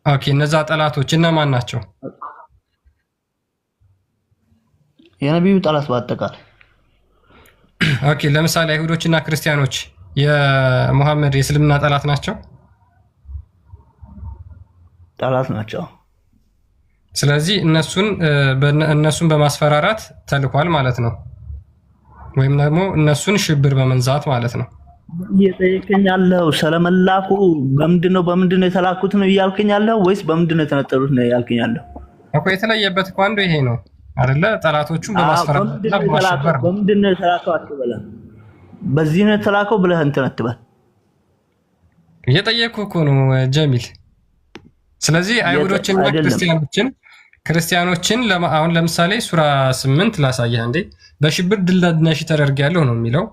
ኦኬ። እነዛ ጠላቶች እነማን ናቸው? የነቢዩ ጠላት በአጠቃላይ። ኦኬ። ለምሳሌ አይሁዶችና ክርስቲያኖች የሙሐመድ የእስልምና ጠላት ናቸው? ጠላት ናቸው። ስለዚህ እነሱን በማስፈራራት ተልኳል ማለት ነው። ወይም ደግሞ እነሱን ሽብር በመንዛት ማለት ነው። እየጠየቀኝ ያለው ስለመላኩ በምንድን ነው የተላኩት ነው እያልከኝ ያለው ወይስ በምንድን ነው የተነጠሉት ነው እያልከኝ ያለው? እኮ የተለየበት እኮ አንዱ ይሄ ነው አይደለ? ጠላቶቹን በማስፈራራት በምንድን ነው የተላከው አትበለም። በዚህ ነው የተላከው ብለህ እንትን አትበል። እየጠየኩህ እኮ ነው ጀሚል። ስለዚህ አይሁዶችንና ክርስቲያኖችን ክርስቲያኖችን አሁን ለምሳሌ ሱራ 8 ላሳየህ እንዴ። በሽብር ድል ነሺ ተደርጊያለሁ ነው የሚለው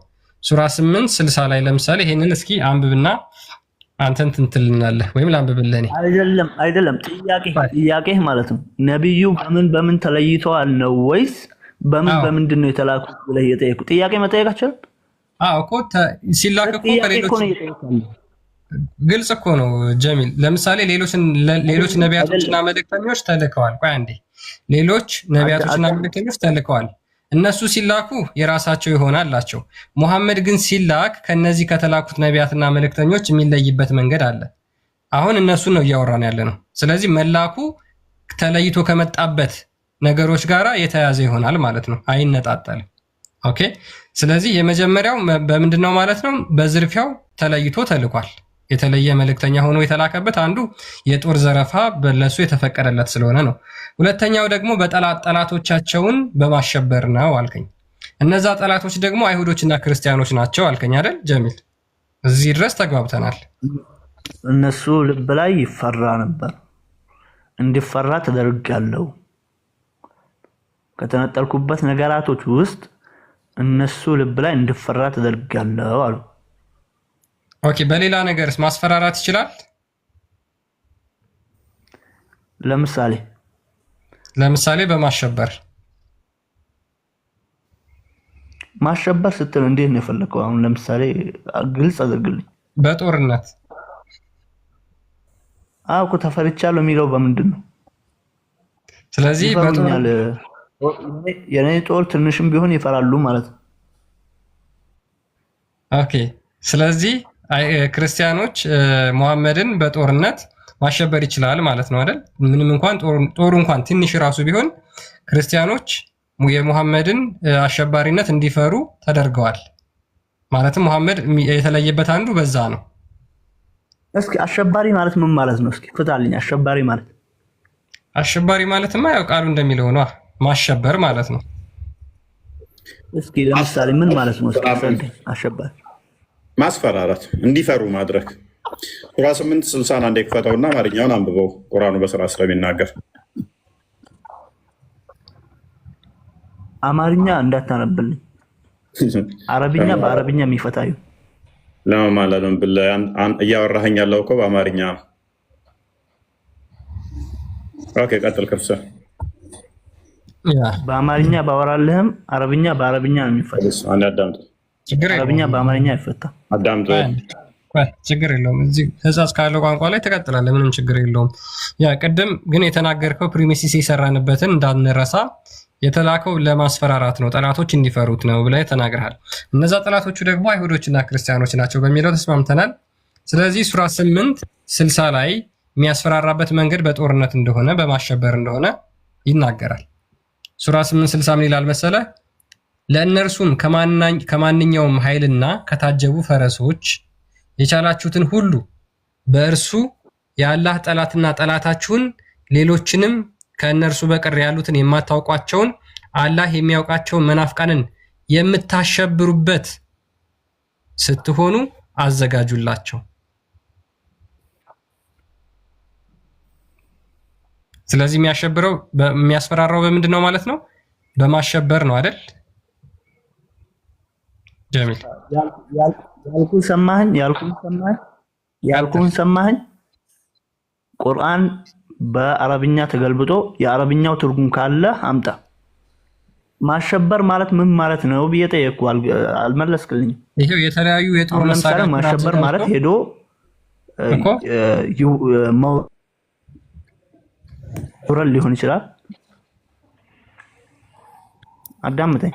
ሱራ 8 60 ላይ ለምሳሌ ይሄንን እስኪ አንብብና አንተን ትንትልናለህ ወይም ላንብብልህ። እኔ አይደለም ጥያቄ ማለት ነው ነብዩ በምን ተለይተዋል ነው ወይስ በምንድን ነው የተላኩት ብለህ የጠየቁ ጥያቄ መጠየቃቸው? አዎ እኮ ሲላክ እኮ ከሌሎች ግልጽ እኮ ነው ጀሚል። ለምሳሌ ሌሎች ነቢያቶችና መልእክተኞች ተልከዋል። ቆይ አንዴ፣ ሌሎች ነቢያቶችና መልእክተኞች ተልከዋል። እነሱ ሲላኩ የራሳቸው ይሆናል አላቸው። ሙሐመድ ግን ሲላክ ከነዚህ ከተላኩት ነቢያትና መልእክተኞች የሚለይበት መንገድ አለ። አሁን እነሱን ነው እያወራን ያለ ነው። ስለዚህ መላኩ ተለይቶ ከመጣበት ነገሮች ጋር የተያዘ ይሆናል ማለት ነው፣ አይነጣጠልም። ኦኬ። ስለዚህ የመጀመሪያው በምንድነው ማለት ነው? በዝርፊያው ተለይቶ ተልኳል። የተለየ መልእክተኛ ሆኖ የተላከበት አንዱ የጦር ዘረፋ በለሱ የተፈቀደለት ስለሆነ ነው። ሁለተኛው ደግሞ ጠላቶቻቸውን በማሸበር ነው አልከኝ። እነዛ ጠላቶች ደግሞ አይሁዶችና ክርስቲያኖች ናቸው አልከኝ አይደል ጀሚል? እዚህ ድረስ ተግባብተናል። እነሱ ልብ ላይ ይፈራ ነበር፣ እንዲፈራ ተደርጋለሁ። ከተነጠልኩበት ነገራቶች ውስጥ እነሱ ልብ ላይ እንዲፈራ ተደርጋለሁ አሉ። ኦኬ። በሌላ ነገርስ ማስፈራራት ይችላል? ለምሳሌ በማሸበር ማሸበር ስትል እንዴት ነው የፈለከው? አሁን ለምሳሌ ግልጽ አድርግልኝ። በጦርነት እኮ ተፈርቻለሁ የሚለው በምንድን ነው? ስለዚህ የኔ ጦር ትንሽም ቢሆን ይፈራሉ ማለት ነው። ኦኬ። ስለዚህ ክርስቲያኖች ሙሐመድን በጦርነት ማሸበር ይችላል ማለት ነው አይደል? ምንም እንኳን ጦሩ እንኳን ትንሽ ራሱ ቢሆን ክርስቲያኖች የሙሐመድን አሸባሪነት እንዲፈሩ ተደርገዋል። ማለትም ሙሐመድ የተለየበት አንዱ በዛ ነው። እስኪ አሸባሪ ማለት ምን ማለት ነው? እስኪ ፍታልኝ። አሸባሪ ማለትማ ያው ቃሉ እንደሚለው ነው፣ ማሸበር ማለት ነው። እስኪ ለምሳሌ ምን ማለት ነው? እስኪ አሸባሪ ማስፈራራት፣ እንዲፈሩ ማድረግ። ሱራ 8 60 አንዴ ክፈተውና አማርኛውን አንብበው፣ ቁርአኑ በስራ ስለሚናገር። አማርኛ እንዳታነብልኝ፣ አረብኛ በአረብኛ የሚፈታዩ ለማማለለም ብለህ እያወራኸኝ ያለው እኮ በአማርኛ። ኦኬ ቀጥል። ክርስቲያን በአማርኛ ባወራልህም አረብኛ በአረብኛ ነው የሚፈታው። አንዴ አዳምጥ። አረብኛ በአማርኛ አይፈታም። አዳምጥ። ችግር የለውም። እዚህ ህጻጽ ካለው ቋንቋ ላይ ትቀጥላለህ፣ ምንም ችግር የለውም። ያ ቅድም ግን የተናገርከው ፕሪሚሲስ የሰራንበትን እንዳንረሳ የተላከው ለማስፈራራት ነው፣ ጠላቶች እንዲፈሩት ነው ብለህ ተናግረሃል። እነዛ ጠላቶቹ ደግሞ አይሁዶችና ክርስቲያኖች ናቸው በሚለው ተስማምተናል። ስለዚህ ሱራ 8 60 ላይ የሚያስፈራራበት መንገድ በጦርነት እንደሆነ በማሸበር እንደሆነ ይናገራል። ሱራ 8 60 ምን ይላል መሰለ? ለእነርሱም ከማንኛውም ኃይልና ከታጀቡ ፈረሶች የቻላችሁትን ሁሉ በእርሱ የአላህ ጠላትና ጠላታችሁን ሌሎችንም ከእነርሱ በቀር ያሉትን የማታውቋቸውን አላህ የሚያውቃቸውን መናፍቃንን የምታሸብሩበት ስትሆኑ አዘጋጁላቸው። ስለዚህ የሚያስፈራራው በምንድን ነው ማለት ነው? በማሸበር ነው አይደል ጀሚል? ያልኩን ሰማኸኝ? ቁርአን በአረብኛ ተገልብጦ የአረብኛው ትርጉም ካለ አምጣ። ማሸበር ማለት ምን ማለት ነው ብዬ ጠየቅኩ፣ አልመለስክልኝም። ይሄው የተለያዩ የጦር መሳሪያ ማሸበር ማለት ሄዶ መውረድ ሊሆን ይችላል። አዳምጠኝ።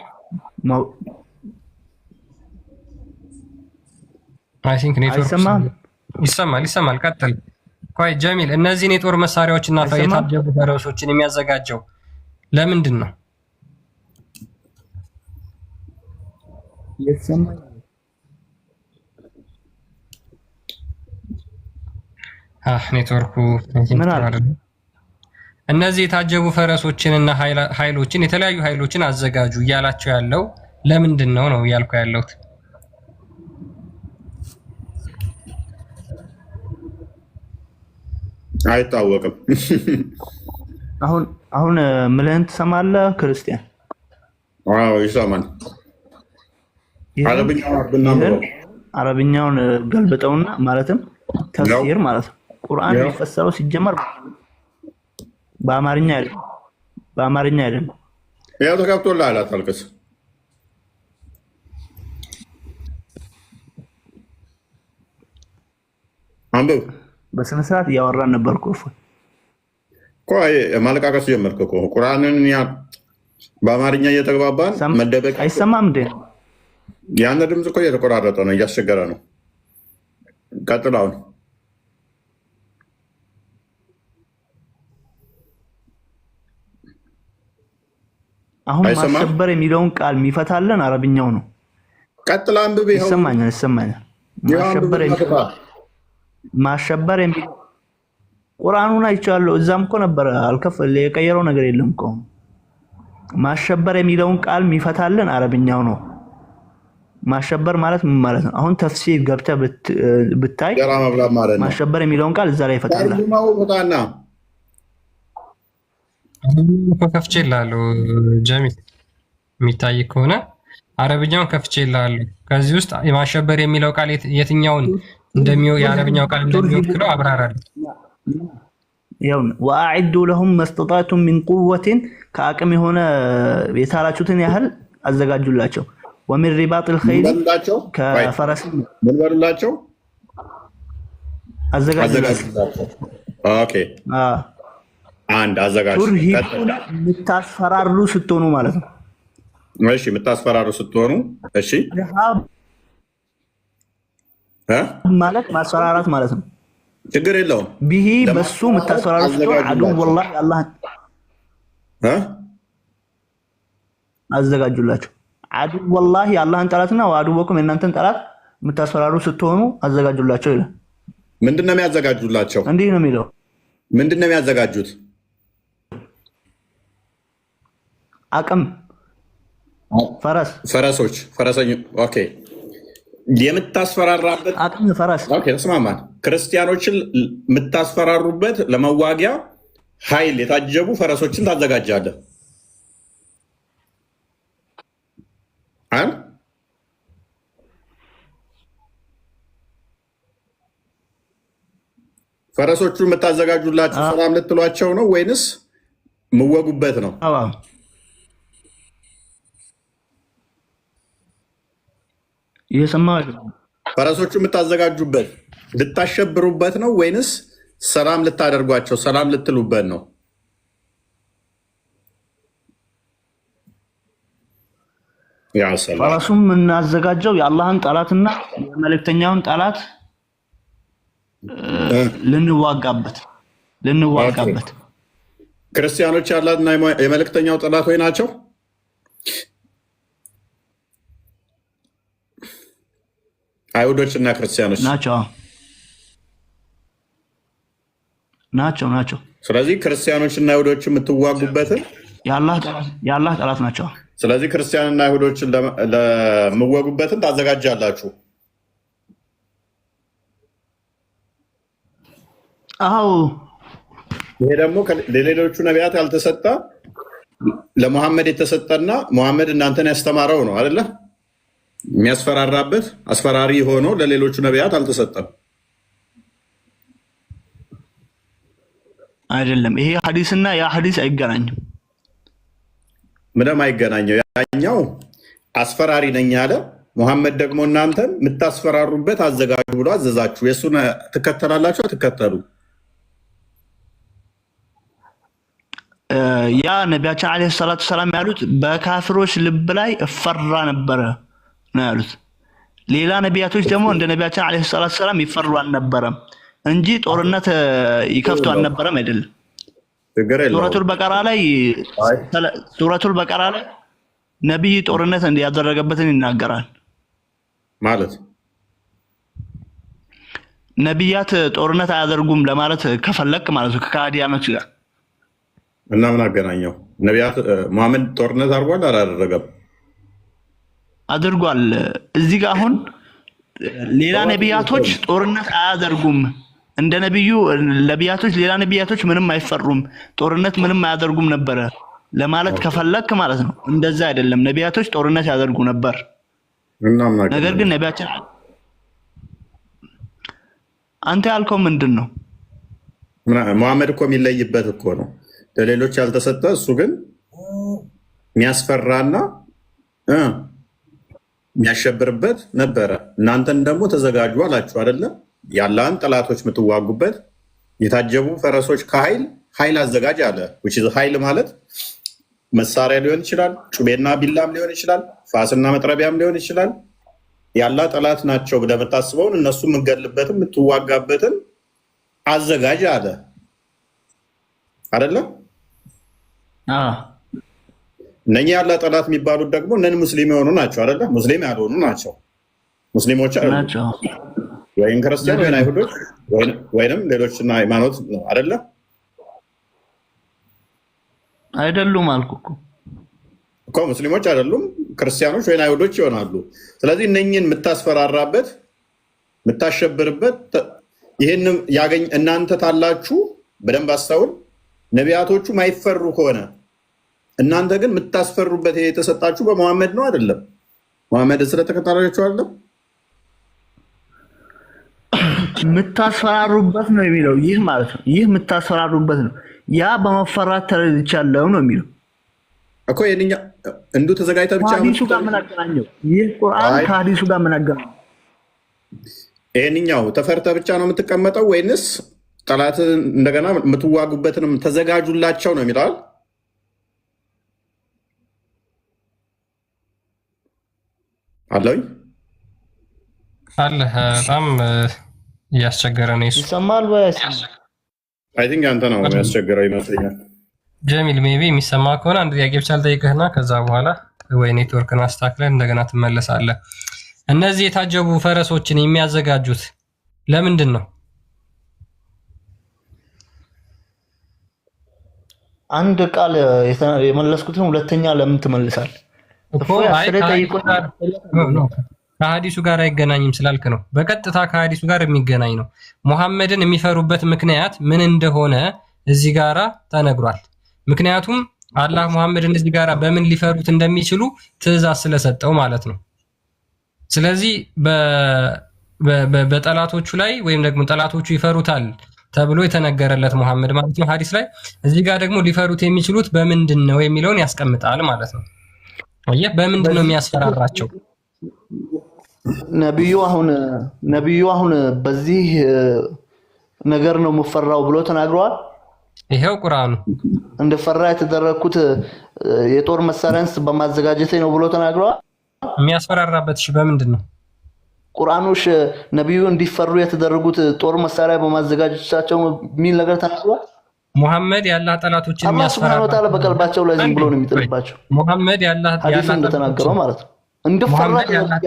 አይ ቲንክ ኔትወርክ ይሰማል። ቀጥል። ቆይ ጀሚል፣ እነዚህን የጦር መሳሪያዎችና የታጀቡ ፈረሶችን የሚያዘጋጀው ለምንድን ነው? ኔትወርኩ እነዚህ የታጀቡ ፈረሶችንና ኃይሎችን የተለያዩ ኃይሎችን አዘጋጁ እያላቸው ያለው ለምንድን ነው ነው እያልኩ ያለሁት። አይታወቅም። አሁን ምልህን ትሰማለህ ክርስቲያን? አዎ ይሰማል። አረብኛውን ገልብጠውና ማለትም ተፍሲር ማለት ነው። ቁርአን የሚፈሰረው ሲጀመር በአማርኛ አይደለም። ያው ተከፍቶልሃል፣ አታልቅስ። አንብብ። በስነ ስርዓት እያወራን ነበርኩ እኮ ማለቃቀስ ጀመርክ እኮ። ቁርአንን በአማርኛ እየተግባባን መደበቅ አይሰማም እንዴ? ያን ድምፅ እኮ እየተቆራረጠ ነው፣ እያስቸገረ ነው። ቀጥል። አሁን ማሸበር የሚለውን ቃል የሚፈታልን አረብኛው ነው። ቀጥል፣ አንብብ። ይሰማኛል። ማሸበር የሚለው ቁርአኑን አይቻለሁ። እዛም እኮ ነበረ የቀየረው ነገር የለም እኮ። ማሸበር የሚለውን ቃል የሚፈታልን አረብኛው ነው። ማሸበር ማለት ምን ማለት ነው? አሁን ተፍሲር ገብተህ ብታይ ማሸበር የሚለውን ቃል እዛ ላይ ይፈታል። ከፍቼ እልሃለሁ ጀሚል፣ የሚታይ ከሆነ አረብኛውን ከፍቼ እልሃለሁ። ከዚህ ውስጥ ማሸበር የሚለው ቃል የትኛውን የአረብኛው ቃል እንደሚወክለው አብራራለሁ። ወአዒዱ ለሁም መስተጣዕቱም ሚን ቁወትን፣ ከአቅም የሆነ የቻላችሁትን ያህል አዘጋጁላቸው። ወሚን ሪባጢል ኸይል፣ ከፈረስ በሉላቸው አዘጋጁላቸው። ኦኬ አንድ አዘጋጅ። የምታስፈራሩ ስትሆኑ ማለት ነው። እሺ የምታስፈራሩ ስትሆኑ፣ እሺ ማለት ማስፈራራት ማለት ነው። ችግር የለውም። ቢሂ በሱ የምታስፈራሩ ስትሆኑ አዱው ወላሂ አላህ አዘጋጁላቸው። አዱው ወላሂ አላህን ጠላትና ወአዱወኩም የእናንተን ጠላት የምታስፈራሩ ስትሆኑ አዘጋጁላቸው ይላል። ምንድን ነው የሚያዘጋጁላቸው? እንዲህ ነው የሚለው። ምንድን ነው የሚያዘጋጁት? አቅም፣ ፈረሶች፣ ፈረሰኞች። ኦኬ የምታስፈራራበት አቅም፣ ፈረስ። ኦኬ ተስማማን። ክርስቲያኖችን የምታስፈራሩበት ለመዋጊያ ኃይል የታጀቡ ፈረሶችን ታዘጋጃለህ አይደል? ፈረሶቹ የምታዘጋጁላቸው ሰላም ልትሏቸው ነው ወይንስ የምወጉበት ነው? ፈረሶቹ የምታዘጋጁበት ልታሸብሩበት ነው ወይንስ ሰላም ልታደርጓቸው ሰላም ልትሉበት ነው? ፈረሱም የምናዘጋጀው የአላህን ጠላትና የመልእክተኛውን ጠላት ልንዋጋበት። ክርስቲያኖች ያላትና የመልእክተኛው ጠላት ወይ ናቸው? አይሁዶች እና ክርስቲያኖች ናቸው። ስለዚህ ክርስቲያኖች እና አይሁዶች የምትዋጉበትን የአላህ ጠላት ናቸው። ስለዚህ ክርስቲያንና አይሁዶችን ለምወጉበትን ታዘጋጃላችሁ። አዎ ይሄ ደግሞ ለሌሎቹ ነቢያት ያልተሰጠ ለሙሐመድ የተሰጠና ሙሐመድ እናንተን ያስተማረው ነው አይደለ? የሚያስፈራራበት አስፈራሪ ሆኖ ለሌሎቹ ነቢያት አልተሰጠም አይደለም። ይሄ ሐዲስና ያ ሐዲስ አይገናኝም። ምንም አይገናኘው። ያኛው አስፈራሪ ነኝ አለ። ሙሐመድ ደግሞ እናንተን የምታስፈራሩበት አዘጋጁ ብሎ አዘዛችሁ። የእሱን ትከተላላችሁ አትከተሉ? ያ ነቢያችን ዓለይሂ ሰላቱ ሰላም ያሉት በካፍሮች ልብ ላይ እፈራ ነበረ ነው ያሉት። ሌላ ነቢያቶች ደግሞ እንደ ነቢያችን ዓለይሂ ሰላቱ ሰላም ይፈሩ አልነበረም እንጂ ጦርነት ይከፍቱ አልነበረም አይደለም። ሱረቱል በቀራ ላይ ነቢይ ጦርነት እንዲያደረገበትን ይናገራል። ማለት ነቢያት ጦርነት አያደርጉም ለማለት ከፈለክ ማለት ነው ከካዲያኖች ጋር እና ምን አገናኘው? ነቢያት ሙሐመድ ጦርነት አድርጓል አላደረገም? አድርጓል። እዚህ ጋር አሁን ሌላ ነቢያቶች ጦርነት አያደርጉም እንደ ነቢያቶች ሌላ ነቢያቶች ምንም አይፈሩም፣ ጦርነት ምንም አያደርጉም ነበረ ለማለት ከፈለክ ማለት ነው። እንደዛ አይደለም። ነቢያቶች ጦርነት ያደርጉ ነበር። ነገር ግን ነቢያችን አንተ ያልከው ምንድን ነው? መሐመድ እኮ የሚለይበት እኮ ነው ለሌሎች ያልተሰጠ፣ እሱ ግን የሚያስፈራና የሚያሸብርበት ነበረ። እናንተን ደግሞ ተዘጋጁ አላችሁ አይደለም? ያላን ጠላቶች የምትዋጉበት የታጀቡ ፈረሶች ኃይል አዘጋጅ አለ። ኃይል ማለት መሳሪያ ሊሆን ይችላል፣ ጩቤና ቢላም ሊሆን ይችላል፣ ፋስና መጥረቢያም ሊሆን ይችላል። ያላ ጠላት ናቸው ብለህ የምታስበውን እነሱ የምትገልበትም የምትዋጋበትን አዘጋጅ አለ አይደለም? እነኛ ያላ ጠላት የሚባሉት ደግሞ እነን ሙስሊም የሆኑ ናቸው አይደለ? ሙስሊም ያልሆኑ ናቸው። ሙስሊሞች ናቸው ወይም ክርስቲያን ወይም አይሁዶች ወይም ሌሎችና ሃይማኖት ነው አይደለ? አይደሉም አልኩ እኮ ሙስሊሞች አይደሉም፣ ክርስቲያኖች ወይም አይሁዶች ይሆናሉ። ስለዚህ እነኝን የምታስፈራራበት የምታሸብርበት ይህን ያገኝ እናንተ ታላችሁ። በደንብ አስተውል። ነቢያቶቹ ማይፈሩ ከሆነ እናንተ ግን የምታስፈሩበት የተሰጣችሁ በመሐመድ ነው አይደለም? መሐመድ ስለተከታተላችሁ አይደለም? የምታስፈራሩበት ነው የሚለው ይህ ማለት ነው። ይህ የምታስፈራሩበት ነው። ያ በመፈራት ተረድቻለሁ ነው የሚለው እኮ። ይሄንኛ እንዱ ተዘጋጅታ ብቻ ሐዲሱ ጋር ምን አገናኘው? ይህ ቁርአን ከሐዲሱ ጋር ምን አገናኘው? ይሄንኛው ተፈርተ ብቻ ነው የምትቀመጠው ወይንስ ጠላት እንደገና የምትዋጉበትንም ተዘጋጁላቸው ነው የሚለው? አለኝ አለ። በጣም እያስቸገረ ነው። ይሰማል ወይስ? አይ ቲንክ አንተ ነው ያስቸገረው ይመስለኛል። ጀሚል ሜቢ የሚሰማ ከሆነ አንድ ጥያቄ ብቻ ልጠይቅህና ከዛ በኋላ ወይ ኔትወርክን አስተካክለን እንደገና ትመለሳለህ። እነዚህ የታጀቡ ፈረሶችን የሚያዘጋጁት ለምንድን ነው? አንድ ቃል የመለስኩትን ሁለተኛ ለምን ትመልሳል? ከሐዲሱ ጋር አይገናኝም ስላልክ ነው። በቀጥታ ከሐዲሱ ጋር የሚገናኝ ነው። ሙሐመድን የሚፈሩበት ምክንያት ምን እንደሆነ እዚህ ጋራ ተነግሯል። ምክንያቱም አላህ ሙሐመድን እዚህ ጋራ በምን ሊፈሩት እንደሚችሉ ትዕዛዝ ስለሰጠው ማለት ነው። ስለዚህ በጠላቶቹ ላይ ወይም ደግሞ ጠላቶቹ ይፈሩታል ተብሎ የተነገረለት ሙሐመድ ማለት ነው ሐዲስ ላይ። እዚህ ጋር ደግሞ ሊፈሩት የሚችሉት በምንድን ነው የሚለውን ያስቀምጣል ማለት ነው። ይህ በምንድን ነው የሚያስፈራራቸው? ነብዩ አሁን በዚህ ነገር ነው የምፈራው ብሎ ተናግረዋል። ይሄው ቁርአኑ እንደፈራ የተደረኩት የጦር መሳሪያንስ በማዘጋጀቴ ነው ብሎ ተናግረዋል። የሚያስፈራራበት እሺ በምንድን ነው? ቁርአኑሽ ነብዩ እንዲፈሩ የተደረጉት ጦር መሳሪያ በማዘጋጀታቸው የሚል ነገር ተናግረዋል። ሙሐመድ ያላህ ጠላቶችን የሚያስፈራራ ነው በቀልባቸው ላይ ዝም ብሎ ነው የሚጥልባቸው። ሙሐመድ ያላህ እንደተናገረው ማለት ነው። እንደፈራ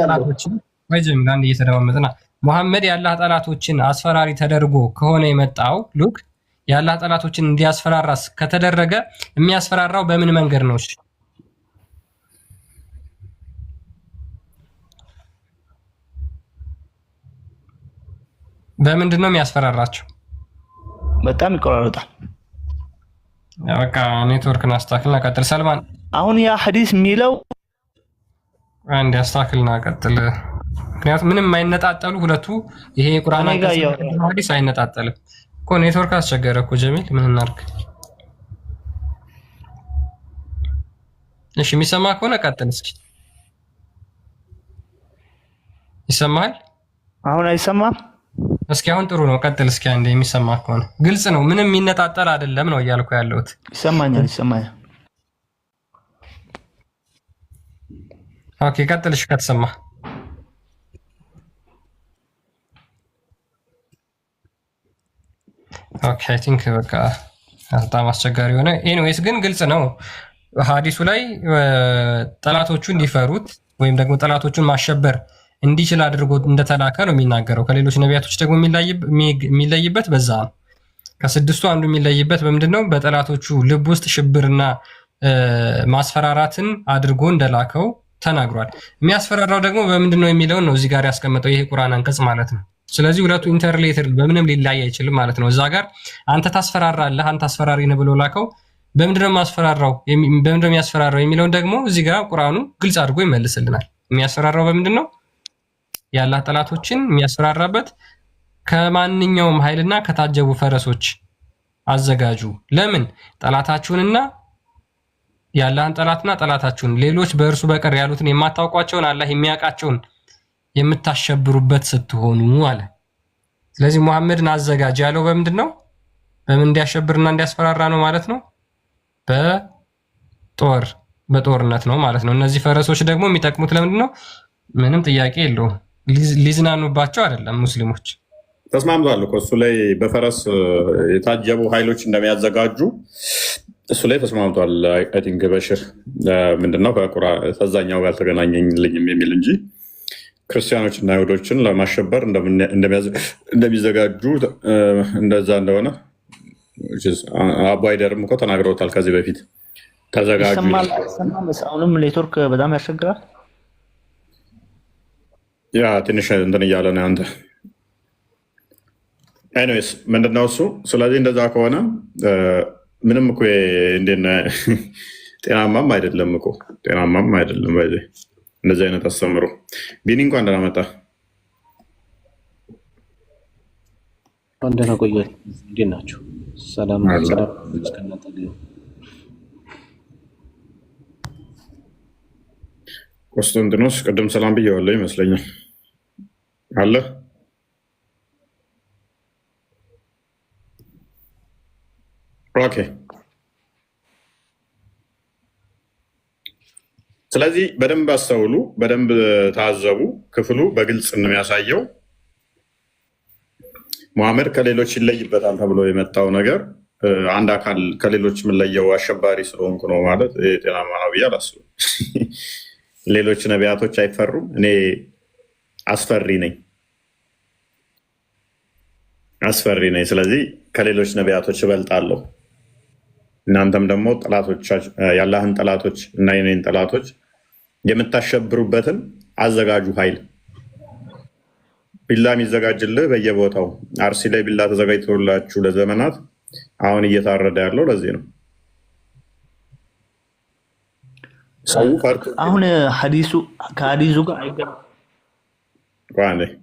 ጠላቶችን ወይም ጋር እየተደማመጥና ሙሐመድ ያላህ ጠላቶችን አስፈራሪ ተደርጎ ከሆነ የመጣው ሉክ ያላህ ጠላቶችን እንዲያስፈራራስ ከተደረገ የሚያስፈራራው በምን መንገድ ነው? እሺ በምንድን ነው የሚያስፈራራቸው? በጣም ይቆራረጣል። በቃ ኔትወርክን አስተካክልና ቀጥል። ሰልማን አሁን ያ ሐዲስ የሚለው አንድ አስተካክልና ቀጥል። ምክንያቱም ምንም የማይነጣጠሉ ሁለቱ ይሄ ቁርአን ሐዲስ አይነጣጠልም እኮ። ኔትወርክ አስቸገረ እኮ ጀሚል፣ ምን እናድርግ? እሺ የሚሰማ ከሆነ ቀጥል እስኪ። ይሰማል? አሁን አይሰማም? እስኪ አሁን ጥሩ ነው። ቀጥል እስኪ አንዴ የሚሰማ ከሆነ ግልጽ ነው። ምንም የሚነጣጠል አይደለም ነው እያልኩ ያለሁት። ይሰማኛል። ኦኬ ቀጥልሽ ከተሰማ። ኦኬ አይ ቲንክ በቃ በጣም አስቸጋሪ ሆነ። ኤኒዌይስ ግን ግልጽ ነው ሐዲሱ ላይ ጠላቶቹ እንዲፈሩት ወይም ደግሞ ጠላቶቹን ማሸበር እንዲችል አድርጎ እንደተላከ ነው የሚናገረው። ከሌሎች ነቢያቶች ደግሞ የሚለይበት በዛ ነው። ከስድስቱ አንዱ የሚለይበት በምንድነው? በጠላቶቹ ልብ ውስጥ ሽብርና ማስፈራራትን አድርጎ እንደላከው ተናግሯል። የሚያስፈራራው ደግሞ በምንድነው የሚለውን ነው እዚህ ጋር ያስቀመጠው ይሄ ቁርአን አንቀጽ ማለት ነው። ስለዚህ ሁለቱ ኢንተርሌትድ በምንም ሊለያይ አይችልም ማለት ነው። እዛ ጋር አንተ ታስፈራራለህ፣ አንተ አስፈራሪ ነህ ብሎ ላከው። በምንድነው ማስፈራራው? በምንድነው የሚያስፈራራው የሚለውን ደግሞ እዚህ ጋር ቁርአኑ ግልጽ አድርጎ ይመልስልናል። የሚያስፈራራው በምንድነው? የአላህ ጠላቶችን የሚያስፈራራበት ከማንኛውም ኃይልና ከታጀቡ ፈረሶች አዘጋጁ። ለምን? ጠላታችሁንና የአላህን ጠላትና ጠላታችሁን ሌሎች በእርሱ በቀር ያሉትን የማታውቋቸውን አላህ የሚያውቃቸውን የምታሸብሩበት ስትሆኑ አለ። ስለዚህ ሙሐመድን አዘጋጅ ያለው በምንድን ነው? በምን እንዲያሸብርና እንዲያስፈራራ ነው ማለት ነው? በጦርነት ነው ማለት ነው። እነዚህ ፈረሶች ደግሞ የሚጠቅሙት ለምንድን ነው? ምንም ጥያቄ የለውም። ሊዝናኑባቸው አይደለም። ሙስሊሞች ተስማምቷል እኮ እሱ ላይ በፈረስ የታጀቡ ኃይሎች እንደሚያዘጋጁ እሱ ላይ ተስማምቷል። አይ ቲንክ በሽር ምንድነው ከዛኛው ጋር ተገናኘልኝም የሚል እንጂ ክርስቲያኖች እና አይሁዶችን ለማሸበር እንደሚዘጋጁ እንደዛ እንደሆነ አቡ አይደርም እኮ ተናግረውታል ከዚህ በፊት ተዘጋጁ። አሁንም ኔትወርክ በጣም ያስቸግራል። ያ ትንሽ እንትን እያለ ነው አንተ። ኤኒዌይስ ምንድነው እሱ። ስለዚህ እንደዛ ከሆነ ምንም እኮ ጤናማም አይደለም እኮ ጤናማም አይደለም። በዚህ እንደዚህ አይነት አስተምሮ ቢኒ እንኳን ደህና መጣ። እንደና ቆየ። እንዴት ናችሁ? ሰላም ሰላም። ቆስጠንጢኖስ ቅድም ሰላም ብዬዋለሁ ይመስለኛል አለ። ኦኬ። ስለዚህ በደንብ አስተውሉ፣ በደንብ ታዘቡ። ክፍሉ በግልጽ ነው የሚያሳየው ሙሐመድ ከሌሎች ይለይበታል ተብሎ የመጣው ነገር አንድ አካል ከሌሎች የምንለየው አሸባሪ ስለሆንኩ ነው ማለት ጤናማ ነው ብዬ አላስብም። ሌሎች ነቢያቶች አይፈሩም፣ እኔ አስፈሪ ነኝ። ስለዚህ ከሌሎች ነቢያቶች እበልጣለሁ። እናንተም ደግሞ የአላህን ጠላቶች እና የኔን ጠላቶች የምታሸብሩበትን አዘጋጁ ኃይል። ቢላ የሚዘጋጅልህ በየቦታው አርሲ ላይ ቢላ ተዘጋጅቶላችሁ ለዘመናት አሁን እየታረደ ያለው ለዚህ ነው። አሁን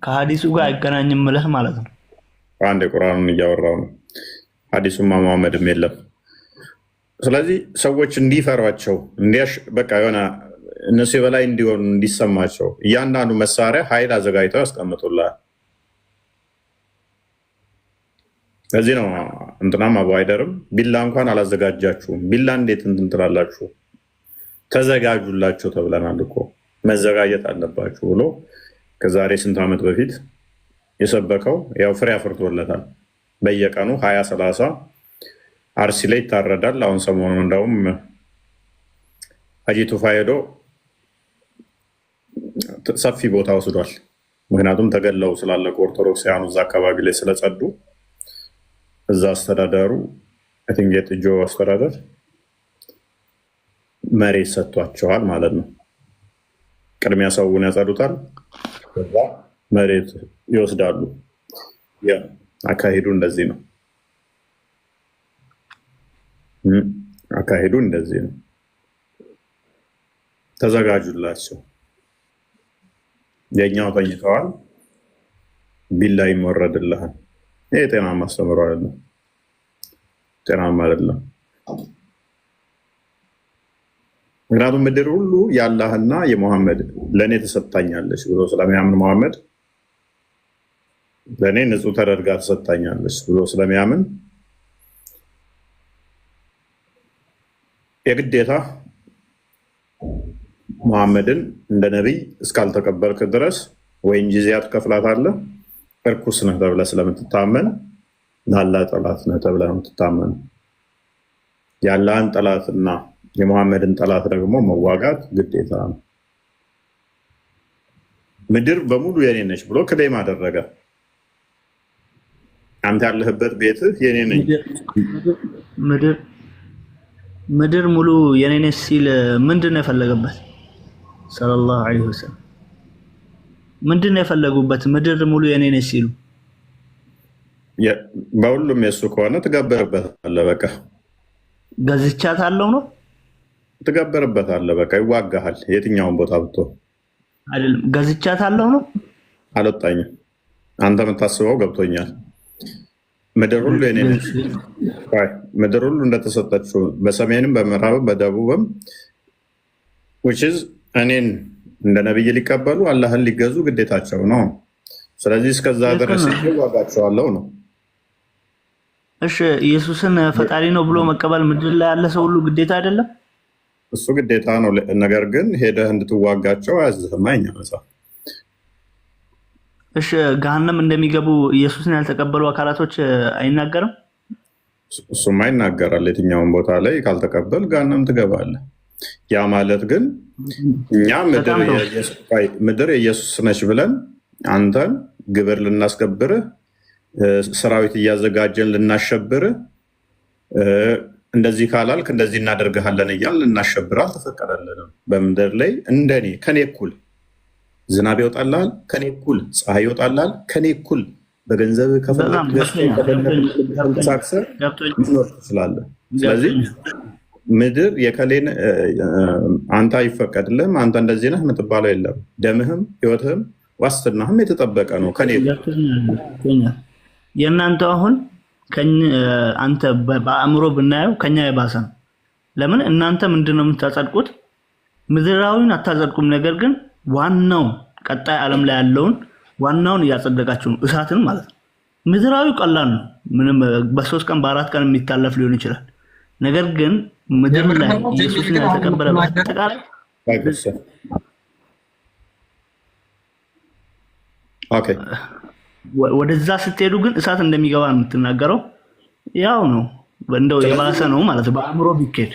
ከሀዲሱ ጋር አይገናኝም ብለህ ማለት ነው። አንድ ቁርአኑን እያወራው ነው። ሀዲሱማ መሐመድም የለም። ስለዚህ ሰዎች እንዲፈሯቸው በቃ የሆነ እነሱ የበላይ እንዲሆኑ እንዲሰማቸው እያንዳንዱ መሳሪያ ኃይል አዘጋጅተው ያስቀምጡላል። ለዚህ ነው እንትናም አቡ አይደርም ቢላ እንኳን አላዘጋጃችሁም፣ ቢላ እንዴት እንትን ትላላችሁ? ተዘጋጁላቸው ተብለናል እኮ መዘጋጀት አለባችሁ ብሎ ከዛሬ ስንት ዓመት በፊት የሰበከው ያው ፍሬ አፍርቶለታል። በየቀኑ 20-30 አርሲ ላይ ይታረዳል። አሁን ሰሞኑን እንደውም ሀጂ ቱፋ ሄዶ ሰፊ ቦታ ወስዷል። ምክንያቱም ተገለው ስላለቁ ኦርቶዶክሳውያኑ እዛ አካባቢ ላይ ስለጸዱ እዛ አስተዳደሩ የጥጆ አስተዳደር መሬት ሰጥቷቸዋል ማለት ነው። ቅድሚያ ሰውን ያጸዱታል፣ ከዛ መሬት ይወስዳሉ። አካሄዱ እንደዚህ ነው። ተዘጋጁላቸው። የኛው ተኝተዋል፣ ቢላ ይወረድልሃል። ይሄ ጤናማ አስተምሮ አይደለም፣ ጤናማ አይደለም። ምክንያቱም ምድር ሁሉ የአላህና የሙሐመድ ለእኔ ተሰጥታኛለች ብሎ ስለሚያምን ሙሐመድ ለእኔ ንጹህ ተደርጋ ተሰጥታኛለች ብሎ ስለሚያምን የግዴታ ሙሐመድን እንደ ነቢይ እስካልተቀበልክ ድረስ ወይም ጂዚያ ትከፍላታለህ፣ እርኩስ ነህ ተብለህ ስለምትታመን ለአላህ ጠላት ነህ ተብለህ የምትታመን። የአላህን ጠላትና የሙሐመድን ጠላት ደግሞ መዋጋት ግዴታ ነው። ምድር በሙሉ የኔ ነች ብሎ ክሌም አደረገ። አንተ ያለህበት ቤትህ የኔ ነች። ምድር ሙሉ የኔ ነች ሲል ምንድን ነው የፈለገበት? ሰለላሁ ዐለይሂ ወሰለም ምንድነው የፈለጉበት? ምድር ሙሉ የኔ ነች ሲሉ በሁሉም የሱ ከሆነ ትገብርበታለህ። በቃ ገዝቻታለሁ ነው ትገብርበታለህ። በቃ ይዋጋሃል። የትኛውን ቦታ ብትሆን አይደለም ገዝቻታለሁ ነው። አልወጣኝም። አንተ የምታስበው ገብቶኛል። ምድር ሁሉ የኔ ነች። ምድር ሁሉ እንደተሰጠችው በሰሜንም በምዕራብም በደቡብም እኔን እንደ ነብይ ሊቀበሉ አላህን ሊገዙ ግዴታቸው ነው። ስለዚህ እስከዛ ድረስ ዋጋቸዋለሁ ነው። እሺ ኢየሱስን ፈጣሪ ነው ብሎ መቀበል ምድር ላይ ያለ ሰው ሁሉ ግዴታ አይደለም? እሱ ግዴታ ነው። ነገር ግን ሄደህ እንድትዋጋቸው አያዝህም። መጽሐፍ እሺ ገሃነም እንደሚገቡ ኢየሱስን ያልተቀበሉ አካላቶች አይናገርም? እሱማ ይናገራል። የትኛውን ቦታ ላይ ካልተቀበል ገሃነም ትገባለህ። ያ ማለት ግን እኛ ምድር የኢየሱስ ነች ብለን አንተን ግብር ልናስገብርህ፣ ሰራዊት እያዘጋጀን ልናሸብርህ፣ እንደዚህ ካላልክ እንደዚህ እናደርግሃለን እያልን ልናሸብርህ አልተፈቀደልንም። በምድር ላይ እንደኔ ከኔ እኩል ዝናብ ይወጣልሃል፣ ከኔ እኩል ፀሐይ ይወጣልሃል፣ ከኔ እኩል በገንዘብ ከፈለግሳክሰር መኖር ትችላለህ። ስለዚህ ምድር የከሌን አንተ አይፈቀድልህም፣ አንተ እንደዚህ ነህ የምትባለው የለም። ደምህም ህይወትህም ዋስትናህም የተጠበቀ ነው። ከኔ የእናንተ አሁን አንተ በአእምሮ ብናየው ከኛ የባሰ ነው። ለምን እናንተ ምንድነው የምታጸድቁት? ምድራዊን አታጸድቁም። ነገር ግን ዋናው ቀጣይ ዓለም ላይ ያለውን ዋናውን እያጸደቃችሁ ነው፣ እሳትን ማለት ነው። ምድራዊ ቀላል ነው፣ ምንም በ3 ቀን በ4 ቀን የሚታለፍ ሊሆን ይችላል። ነገር ግን ምድር ላይ ኢየሱስን ያልተቀበለ በአጠቃላይ ወደዛ ስትሄዱ ግን እሳት እንደሚገባ ነው የምትናገረው። ያው ነው እንደው የባሰ ነው ማለት በአእምሮ ቢኬድ።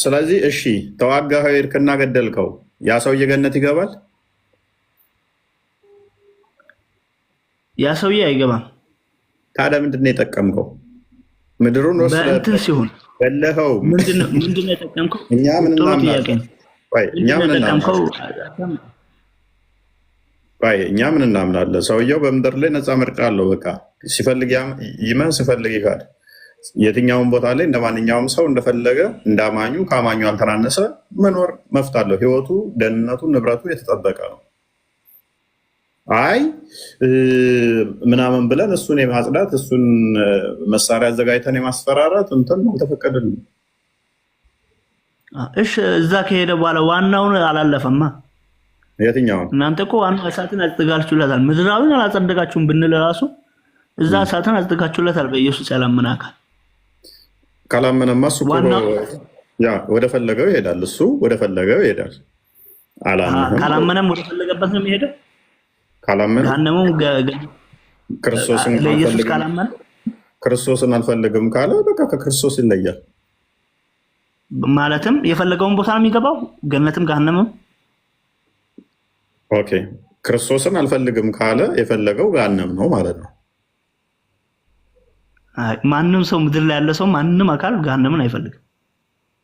ስለዚህ እሺ ተዋጋኸው፣ ሄድክና ገደልከው፣ ያ ሰውዬ ገነት ይገባል? ያ ሰውዬ አይገባም። ታዲያ ምንድነው የጠቀምከው? ምድሩን በእንትን ሲሆን በለኸው ምንድነው የጠቀምከው? እኛ ምን እናምናለን? ሰውየው በምድር ላይ ነፃ ምርጫ አለው። በቃ ሲፈልግ ይመን፣ ሲፈልግ ይካድ። የትኛውን ቦታ ላይ እንደ ማንኛውም ሰው እንደፈለገ እንዳማኙ ከአማኙ አልተናነሰ መኖር መፍት አለው። ህይወቱ፣ ደህንነቱ፣ ንብረቱ የተጠበቀ ነው። አይ ምናምን ብለን እሱን የማጽዳት እሱን መሳሪያ አዘጋጅተን የማስፈራራት እንትን አልተፈቀደልንም። እሺ እዛ ከሄደ በኋላ ዋናውን አላለፈማ። የትኛውን? እናንተ እኮ ዋናው እሳትን አጽድቃችሁለታል። ምድራዊን አላጸደቃችሁም ብንል ራሱ እዛ እሳትን አጽድቃችሁለታል። በኢየሱስ ያላመነ አካል ካላመነማ እሱ ወደ ፈለገው ይሄዳል። እሱ ወደ ፈለገው ይሄዳል። ካላመነም ወደ ፈለገበት ነው የሚሄደው። ካላመነ ክርስቶስን አልፈልግም ካለ በቃ ከክርስቶስ ይለያል። ማለትም የፈለገውን ቦታ ነው የሚገባው፣ ገነትም ገሃነምም። ኦኬ ክርስቶስን አልፈልግም ካለ የፈለገው ገሃነም ነው ማለት ነው። ማንም ሰው ምድር ላይ ያለ ሰው ማንም አካል ገሃነምን አይፈልግም።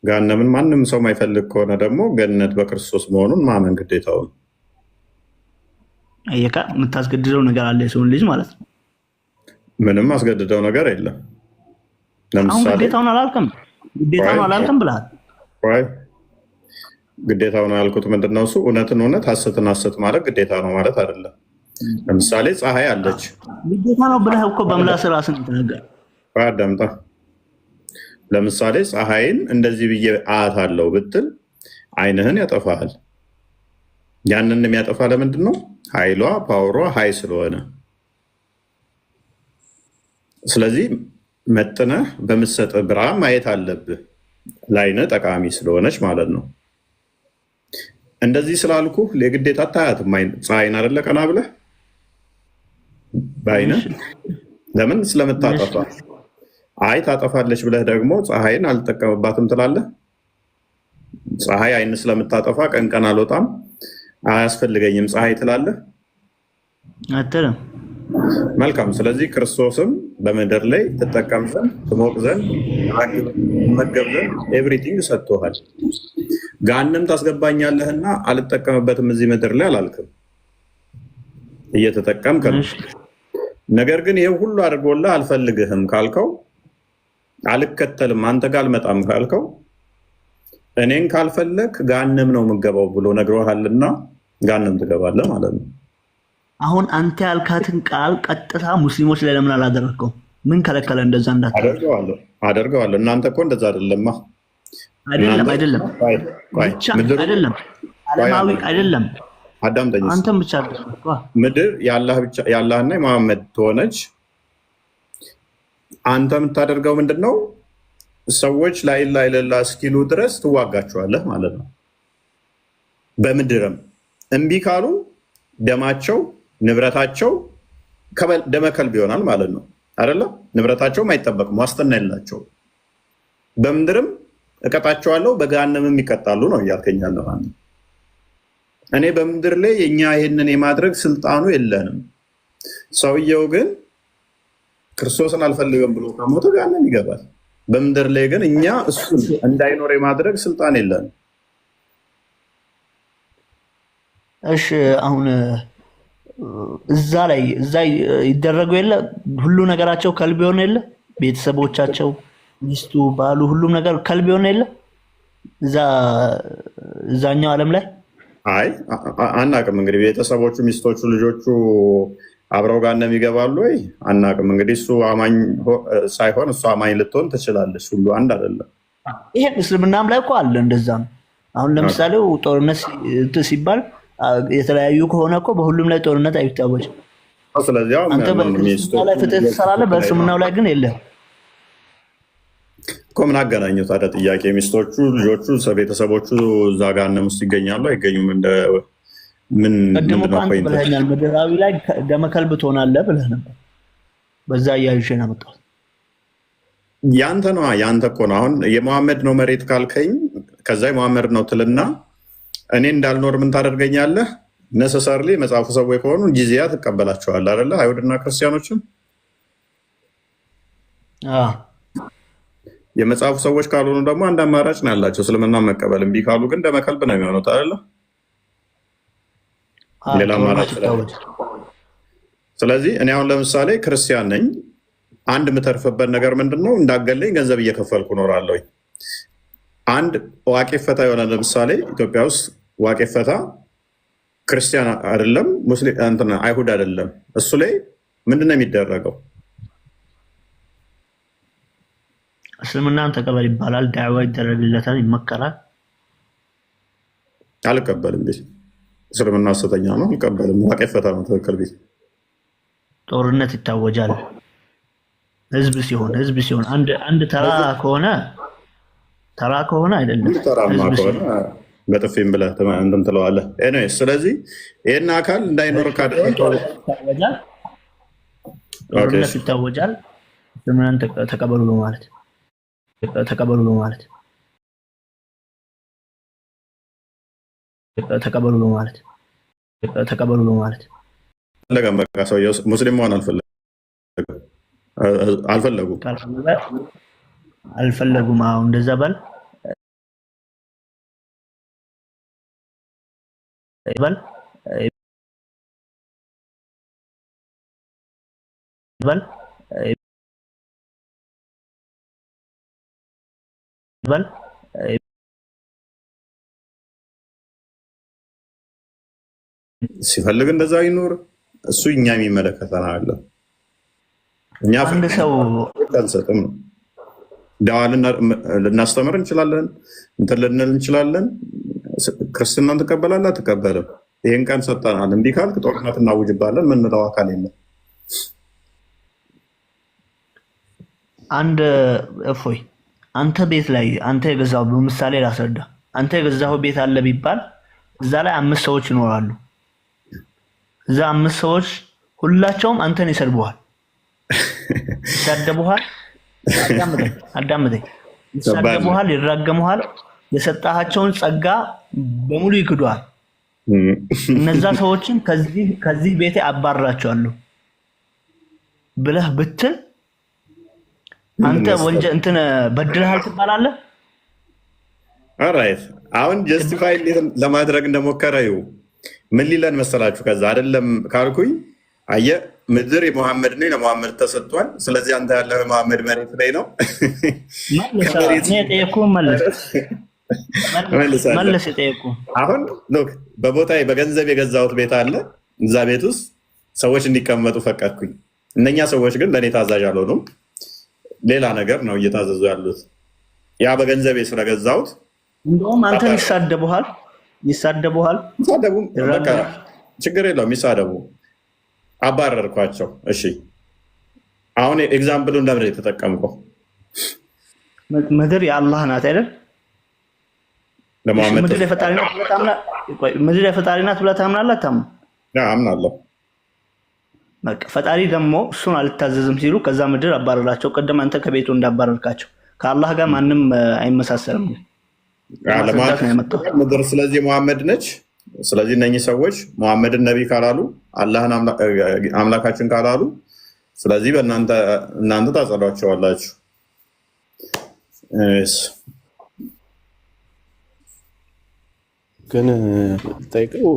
ገሃነምን ማንም ሰው ማይፈልግ ከሆነ ደግሞ ገነት በክርስቶስ መሆኑን ማመን ግዴታው ነው። አየካ የምታስገድደው ነገር አለ የሰውን ልጅ ማለት ነው። ምንም አስገድደው ነገር የለም። ለምሳሌ ግዴታውን አላልክም ብለሃል። ግዴታውን ያልኩት ምንድነው? እሱ እውነትን እውነት ሐሰትን ሐሰት ማለት ግዴታ ነው ማለት አይደለም። ለምሳሌ ፀሐይ አለች። ግዴታ ነው ብለህ እኮ በምላስ ራስን ተናገር። አዳምጣ። ለምሳሌ ፀሐይን እንደዚህ ብዬ አያታለሁ ብትል አይንህን ያጠፋሃል። ያንን የሚያጠፋ ለምንድን ነው? ኃይሏ ፓወሯ ሀይ ስለሆነ። ስለዚህ መጥነህ በምትሰጥ ብርሃን ማየት አለብህ፣ ለአይንህ ጠቃሚ ስለሆነች ማለት ነው። እንደዚህ ስላልኩ የግዴታ አታያትም ፀሐይን አይደለ ቀና ብለህ በአይንህ። ለምን? ስለምታጠፋ። አይ ታጠፋለች ብለህ ደግሞ ፀሐይን አልጠቀምባትም ትላለህ። ፀሐይ አይን ስለምታጠፋ ቀን ቀን አልወጣም አያስፈልገኝም ፀሐይ ትላለህ አትልም። መልካም። ስለዚህ ክርስቶስም በምድር ላይ ትጠቀም ዘንድ ትሞቅ ዘንድ ትመገብ ዘንድ ኤቭሪቲንግ ሰጥቶሃል። ገሃነም ታስገባኛለህና አልጠቀምበትም እዚህ ምድር ላይ አላልክም። እየተጠቀምክ ነው። ነገር ግን ይሄ ሁሉ አድርጎልህ አልፈልግህም ካልከው፣ አልከተልም አንተ ጋር አልመጣም ካልከው፣ እኔን ካልፈለክ ጋንም ነው የምገባው ብሎ ነግሮሃልና ጋንም ትገባለህ ማለት ነው። አሁን አንተ ያልካትን ቃል ቀጥታ ሙስሊሞች ላይ ለምን አላደረግከው? ምን ከለከለ? እንደዛ አደርገዋለሁ። እናንተ እኮ እንደዛ አይደለማ። አይደለም ብቻ አይደለም፣ ዓለማዊ አይደለም። አዳምጠኝ። አንተም ብቻ ምድር የአላህና የመሐመድ ትሆነች። አንተ የምታደርገው ምንድን ነው? ሰዎች ላኢላሃ ኢለላህ እስኪሉ ድረስ ትዋጋቸዋለህ ማለት ነው። በምድርም እምቢ ካሉ ደማቸው ንብረታቸው ደመከልብ ይሆናል ማለት ነው አይደለ? ንብረታቸውም አይጠበቅም፣ ዋስትና የላቸው። በምድርም እቀጣቸዋለሁ፣ በገሃነምም ይቀጣሉ ነው እያልከኛለሁ። እኔ በምድር ላይ የኛ ይሄንን የማድረግ ስልጣኑ የለንም። ሰውየው ግን ክርስቶስን አልፈልግም ብሎ ከሞተ ገሃነም ይገባል። በምድር ላይ ግን እኛ እሱን እንዳይኖር የማድረግ ስልጣን የለንም። እሺ አሁን እዛ ይደረጉ የለ ሁሉ ነገራቸው ከልብ የሆነ የለ ቤተሰቦቻቸው፣ ሚስቱ፣ ባሉ ሁሉም ነገር ከልብ የሆነ የለ እዛኛው ዓለም ላይ አይ አናቅም። እንግዲህ ቤተሰቦቹ፣ ሚስቶቹ፣ ልጆቹ አብረው ገሃነም ይገባሉ ወይ አናቅም። እንግዲህ እሱ አማኝ ሳይሆን እሱ አማኝ ልትሆን ትችላለች። ሁሉ አንድ አይደለም። ይሄ እስልምናም ላይ እኮ አለ እንደዛ ነው። አሁን ለምሳሌ ጦርነት ሲባል የተለያዩ ከሆነ እኮ በሁሉም ላይ ጦርነት አይታወጅም። ስለዚህ አንተ በክርስትና ላይ ፍትህ ትሰራለህ፣ በእስልምናው ላይ ግን የለም እኮ። ምን አገናኘው ታዲያ? ጥያቄ ሚስቶቹ፣ ልጆቹ፣ ቤተሰቦቹ እዛ ገሃነም ውስጥ ይገኛሉ አይገኙም? ብለኸኛል። ምድራዊ ላይ ደመከልብ ትሆናለህ ብለህ ነበር። በዛ እያይዤ ነው የመጣሁት። ያንተ ነዋ፣ ያንተ እኮ ነው። አሁን የመሐመድ ነው መሬት ካልከኝ ከዛ የመሐመድ ነው ትልና እኔ እንዳልኖር ምን ታደርገኛለህ? ነሰሰርሊ መጽሐፉ ሰዎች ከሆኑ ጂዚያ ትቀበላቸዋለህ አይደለ? አይሁድና ክርስቲያኖችም የመጽሐፉ ሰዎች ካልሆኑ ደግሞ አንድ አማራጭ ነው ያላቸው፣ እስልምና መቀበል። እምቢ ካሉ ግን ደመከልብ ነው የሚሆኑት አይደለ? ሌላ አማራጭ። ስለዚህ እኔ አሁን ለምሳሌ ክርስቲያን ነኝ። አንድ የምተርፍበት ነገር ምንድን ነው? እንዳገለኝ ገንዘብ እየከፈልኩ እኖራለሁ። አንድ ዋቄ ፈታ የሆነ ለምሳሌ ኢትዮጵያ ውስጥ ዋቄ ፈታ ክርስቲያን አይደለም፣ ሙስሊም አይሁድ አይደለም። እሱ ላይ ምንድነው የሚደረገው? እስልምናን ተቀበል ይባላል፣ ዳዕዋ ይደረግለታል፣ ይመከራል። አልቀበልም። ቤት እስልምና ሐሰተኛ ነው፣ አልቀበልም። ዋቄ ፈታ ነው ትክክል። ቤት ጦርነት ይታወጃል። ህዝብ ሲሆን አንድ ተራ ከሆነ አይደለም። ተራማ ከሆነ በጥፊም ብለህ እንትን ትለዋለህ። ኤኒዌይስ ስለዚህ ይህን አካል እንዳይኖር ጦርነት ይታወጃል። እስልምናን ተቀበሉ ማለት ፈለገም በቃ ሰውየው ሙስሊም መሆን አልፈለጉም። አሁን እንደዛ ባል ሲፈልግ እንደዛ ይኖር። እሱ እኛ የሚመለከተን አለ። እኛ አንድ ሰው አንሰጥም ነው። ዳዋ ልናስተምር እንችላለን፣ እንትን ልንል እንችላለን። ክርስትናን ትቀበላለህ አትቀበልም? ይህን ቀን ሰጠናል። እንዲህ ካልክ ጦርነት እናውጅባለን። ምንለው አካል የለም። አንድ እፎይ አንተ ቤት ላይ አንተ የገዛው በምሳሌ ላስረዳ። አንተ የገዛው ቤት አለ ቢባል እዛ ላይ 5 ሰዎች ይኖራሉ። እዛ 5 ሰዎች ሁላቸውም አንተን ይሰድቡሃል፣ ይሳደቡሃል። አዳምጠኝ። ይሳደቡሃል፣ ይራገሙሃል፣ የሰጣቸውን ጸጋ በሙሉ ይክዱሃል። እነዛ ሰዎችን ከዚህ ቤቴ አባርራቸዋለሁ ብለህ ብትል አንተ ወንጀል እንትን በድለሃል ትባላለህ። ኦራይት አሁን ጀስቲፋይ ለማድረግ እንደሞከረ ይኸው ምን ሊለን መሰላችሁ? ከዛ አይደለም ካልኩኝ አየ ምድር የመሐመድ ነው፣ ለመሐመድ ተሰጥቷል። ስለዚህ አንተ ያለህ መሐመድ መሬት ላይ ነው። አሁን በቦታ በገንዘብ የገዛሁት ቤት አለ። እዛ ቤት ውስጥ ሰዎች እንዲቀመጡ ፈቀድኩኝ። እነኛ ሰዎች ግን ለእኔ ታዛዥ አልሆኑም። ሌላ ነገር ነው እየታዘዙ ያሉት። ያ በገንዘቤ ስለገዛሁት እንደውም አንተን ይሳደቡሃል። ችግር የለውም ይሳደቡ። አባረርኳቸው። እሺ አሁን ኤግዛምፕሉን ለምን የተጠቀምከው? ምድር የአላህ ናት አይደል? ለሙሐመድ ምድር የፈጣሪ ናት ብለህ ታምናለህ? አምናለሁ። በቃ ፈጣሪ ደግሞ እሱን አልታዘዝም ሲሉ ከዛ ምድር አባረራቸው። ቀደም አንተ ከቤቱ እንዳባረርካቸው። ከአላህ ጋር ማንም አይመሳሰልም ምድር። ስለዚህ ሙሐመድ ነች። ስለዚህ እነኚህ ሰዎች ሙሐመድን ነቢ ካላሉ፣ አላህን አምላካችን ካላሉ፣ ስለዚህ እናንተ ታጸዷቸዋላችሁ። ግን ጠይቀው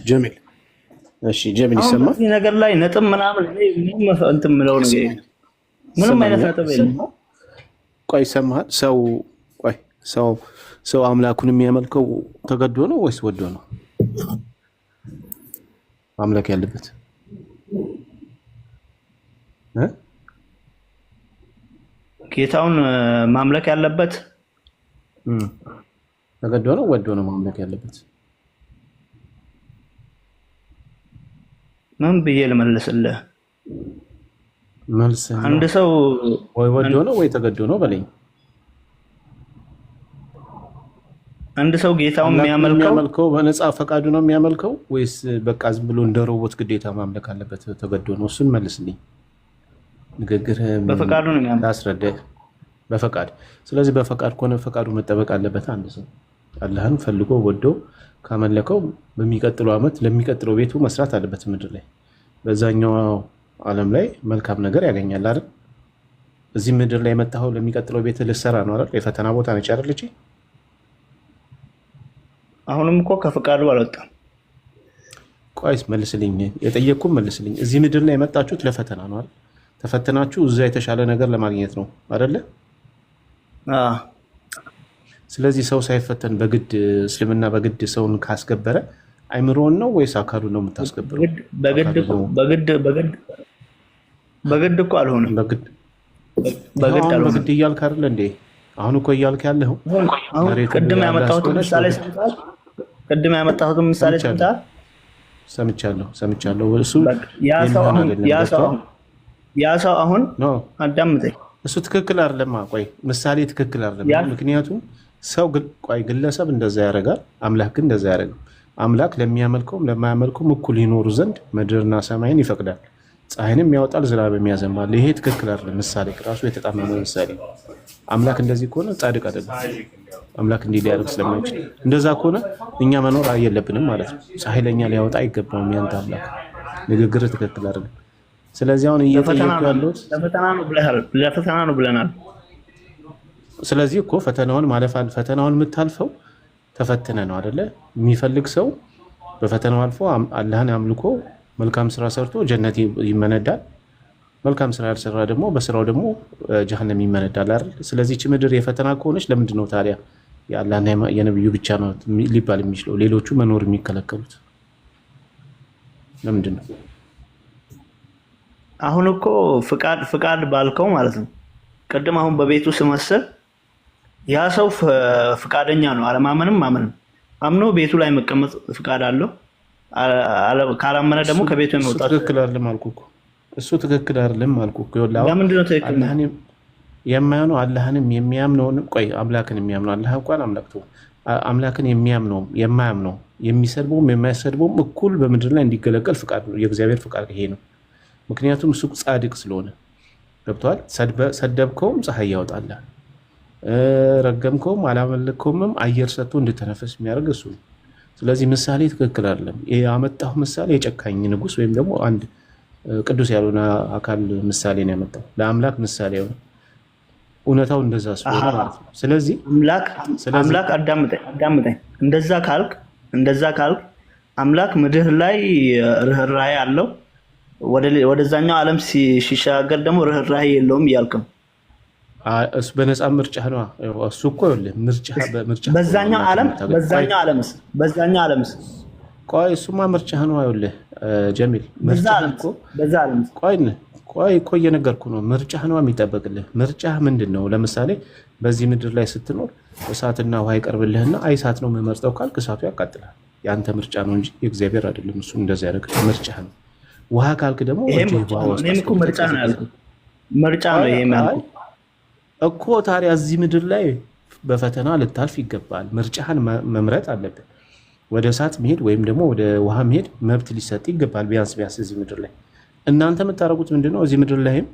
ጀሚል። እሺ ጀሚል ይሰማል። እዚህ ነገር ላይ ነጥብ ምናምን እንትን የምለው ነገር ምንም አይነት ነጥብ የለም። ቆይ ይሰማሃል? ሰው አምላኩን የሚያመልከው ተገዶ ነው ወይስ ወዶ ነው ማምለክ ያለበት? ጌታውን ማምለክ ያለበት ተገዶ ነው ወዶ ነው ማምለክ ያለበት? ምን ብዬ ልመልስልህ? መልስ አንድ ሰው ወይ ወዶ ነው ወይ ተገዶ ነው በለኝ። አንድ ሰው ጌታውን የሚያመልከው በነፃ ፈቃዱ ነው የሚያመልከው ወይስ በቃ ዝም ብሎ እንደ ሮቦት ግዴታ ማምለክ አለበት ተገዶ ነው? እሱን መልስልኝ። ንግግር በፈቃዱ ነው የሚያመልከው። አስረዳህ። በፈቃድ ስለዚህ በፈቃድ ከሆነ ፈቃዱ መጠበቅ አለበት። አንድ ሰው አላህን ፈልጎ ወዶ ካመለከው በሚቀጥለው ዓመት ለሚቀጥለው ቤቱ መስራት አለበት ምድር ላይ። በዛኛው ዓለም ላይ መልካም ነገር ያገኛል አይደል? እዚህ ምድር ላይ የመጣው ለሚቀጥለው ቤት ልሰራ ነው አይደል? የፈተና ቦታ ነች አይደል? እቺ አሁንም እኮ ከፈቃዱ አልወጣም። ቆይስ መልስልኝ፣ የጠየቅኩህ መልስልኝ። እዚህ ምድር ላይ የመጣችሁት ለፈተና ነው አይደል? ተፈትናችሁ እዛ የተሻለ ነገር ለማግኘት ነው አይደለ? ስለዚህ ሰው ሳይፈተን በግድ እስልምና በግድ ሰውን ካስገበረ አይምሮን ነው ወይስ አካሉን ነው የምታስገበረው? በግድ እኮ አልሆነም። በግድ እያልክ አይደለ እንዴ? አሁን እኮ እያልክ ያለው ቅድም ያመጣሁትን ምሳሌ ሰምቻለሁ። እሱ ያ ሰው አሁን አዳምጠኝ። እሱ ትክክል አይደለም። ቆይ ምሳሌ ትክክል አይደለም። ምክንያቱም ሰው ግለሰብ እንደዛ ያደርጋል፣ አምላክ ግን እንደዛ ያደርጋል። አምላክ ለሚያመልከውም ለማያመልከውም እኩል ይኖሩ ዘንድ ምድርና ሰማይን ይፈቅዳል፣ ፀሐይንም ያወጣል፣ ዝናብም ያዘንባል። ይሄ ትክክል አይደለም። ምሳሌ ራሱ የተጣመመ ምሳሌ። አምላክ እንደዚህ ከሆነ ጻድቅ አይደለም። አምላክ እንዲህ ሊያደርግ ስለማይችል እንደዛ ከሆነ እኛ መኖር የለብንም ማለት ነው። ፀሐይ ለእኛ ሊያወጣ አይገባም። ያንተ አምላክ ንግግር ትክክል አይደለም። ስለዚህ አሁን እየጠየቁ ያሉት ለፈተና ነው ብለናል። ስለዚህ እኮ ፈተናውን ፈተናውን የምታልፈው ተፈትነ ነው አይደለ? የሚፈልግ ሰው በፈተናው አልፎ አላህን አምልኮ መልካም ስራ ሰርቶ ጀነት ይመነዳል። መልካም ስራ ያልሰራ ደግሞ በስራው ደግሞ ጀሃነም ይመነዳል አይደል? ስለዚህ እቺ ምድር የፈተና ከሆነች ለምንድን ነው ታዲያ የአላህና የነብዩ ብቻ ነው ሊባል የሚችለው? ሌሎቹ መኖር የሚከለከሉት ለምንድን ነው? አሁን እኮ ፍቃድ ባልከው ማለት ነው። ቅድም አሁን በቤቱ ስመስል ያ ሰው ፍቃደኛ ነው፣ አለማመንም ማመንም አምኖ ቤቱ ላይ መቀመጥ ፍቃድ አለው። ካላመነ ደግሞ ከቤቱ የመውጣት ትክክል አይደለም አልኩህ እኮ። እሱ ትክክል አይደለም አልኩህ እኮ። ለምንድን ነው ትክክል የማያምነው? አላህንም የሚያምነውን አምላክን የሚያምነው አላህ እንኳን አምላክን የሚያምነው የማያምነው የሚሰድበውም የማይሰድበውም እኩል በምድር ላይ እንዲገለገል ፍቃድ ነው። የእግዚአብሔር ፍቃድ ይሄ ነው። ምክንያቱም እሱ ጻድቅ ስለሆነ ገብቷል። ሰደብከውም ፀሐይ ያወጣልህ፣ ረገምከውም አላመለከውም አየር ሰጥቶ እንድተነፈስ የሚያደርግ እሱ ነው። ስለዚህ ምሳሌ ትክክል አይደለም። ያመጣው ምሳሌ የጨካኝ ንጉስ ወይም ደግሞ አንድ ቅዱስ ያልሆነ አካል ምሳሌ ነው ያመጣው። ለአምላክ ምሳሌ ሆነ እውነታው እንደዛ ስለሆነ ማለት ነው። ስለዚህ አምላክ አዳምጠኝ። እንደዛ ካልክ አምላክ ምድር ላይ ርህራሄ አለው፣ ወደዛኛው ዓለም ሲሻገር ደግሞ ርህራሄ የለውም እያልክ ነው። እሱ በነፃ ምርጫ ነው። እሱ እኮ ይኸውልህ ምርጫ በዛኛው ዓለምስ ቆይ እሱማ ምርጫህ ነው። ይኸውልህ ጀሚል ቆይ እየነገርኩህ ነው። ምርጫህ ነው የሚጠበቅልህ። ምርጫህ ምንድን ነው? ለምሳሌ በዚህ ምድር ላይ ስትኖር እሳትና ውሃ ይቀርብልህና አይ እሳት ነው የምመርጠው ካልክ እሳቱ ያቃጥላል። የአንተ ምርጫ ነው እንጂ የእግዚአብሔር አይደለም። እሱ እንደዚያ ያደረግህ ምርጫህ ነው። ውሃ ካልክ ደግሞ ምርጫ ነው እኮ። ታዲያ እዚህ ምድር ላይ በፈተና ልታልፍ ይገባል። ምርጫህን መምረጥ አለብን። ወደ እሳት መሄድ ወይም ደግሞ ወደ ውሃ መሄድ መብት ሊሰጥ ይገባል። ቢያንስ እዚህ ምድር ላይ እናንተ የምታደርጉት ምንድነው? እዚህ ምድር ላይም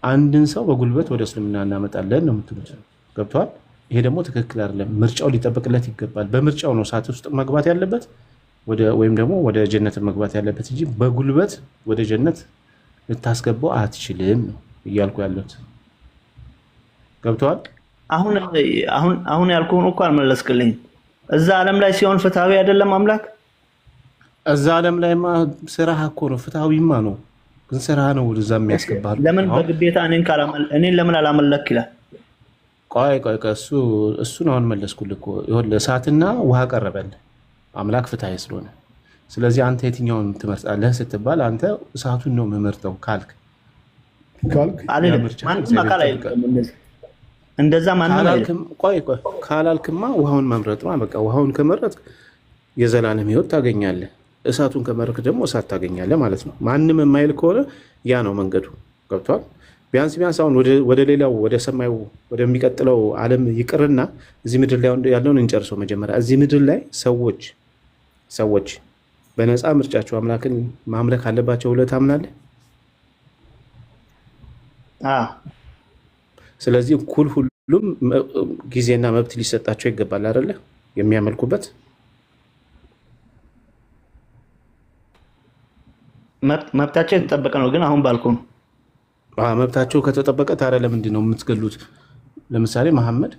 አንድን ሰው በጉልበት ወደ እስልምና እናመጣለን ነው የምትሉት። ገብቷል? ይሄ ደግሞ ትክክል አይደለም። ምርጫው ሊጠበቅለት ይገባል። በምርጫው ነው እሳት ውስጥ መግባት ያለበት ወይም ደግሞ ወደ ጀነት መግባት ያለበት እንጂ በጉልበት ወደ ጀነት ልታስገባው አትችልም ነው እያልኩ ያለሁት። ገብቷል? አሁን ያልኩህን እኮ አልመለስክልኝ። እዛ ዓለም ላይ ሲሆን ፍትሃዊ አይደለም አምላክ። እዛ ዓለም ላይማ ስራህ እኮ ነው፣ ፍትሃዊማ ነው፣ ግን ስራህ ነው ወደዛ የሚያስገባህ። ለምን በግዴታ እኔን ለምን አላመለክ ይላል? ቆይ እሱን አሁን መለስኩልህ እኮ። ይኸውልህ እሳትና ውሃ ቀረበልህ አምላክ ፍትሃዊ ስለሆነ። ስለዚህ አንተ የትኛውን ትመርጣለህ ስትባል አንተ እሳቱን ነው የምመርጠው ካልክ እንደዛ ማንም ካላልክማ ውሃውን መምረጥ ነው በቃ። ውሃውን ከመረጥክ የዘላለም ህይወት ታገኛለህ፣ እሳቱን ከመረጥክ ደግሞ እሳት ታገኛለህ ማለት ነው። ማንም የማይል ከሆነ ያ ነው መንገዱ። ገብቷል? ቢያንስ አሁን ወደ ሌላው ወደ ሰማዩ ወደሚቀጥለው ዓለም ይቅርና እዚህ ምድር ላይ ያለውን እንጨርሰው መጀመሪያ። እዚህ ምድር ላይ ሰዎች በነፃ ምርጫቸው አምላክን ማምለክ አለባቸው ብለህ ታምናለህ? ስለዚህ እኩል ሁሉም ጊዜና መብት ሊሰጣቸው ይገባል አይደለ? የሚያመልኩበት መብታቸው የተጠበቀ ነው። ግን አሁን ባልኩ ነው መብታቸው ከተጠበቀ ታዲያ ለምንድን ነው የምትገሉት? ለምሳሌ መሐመድ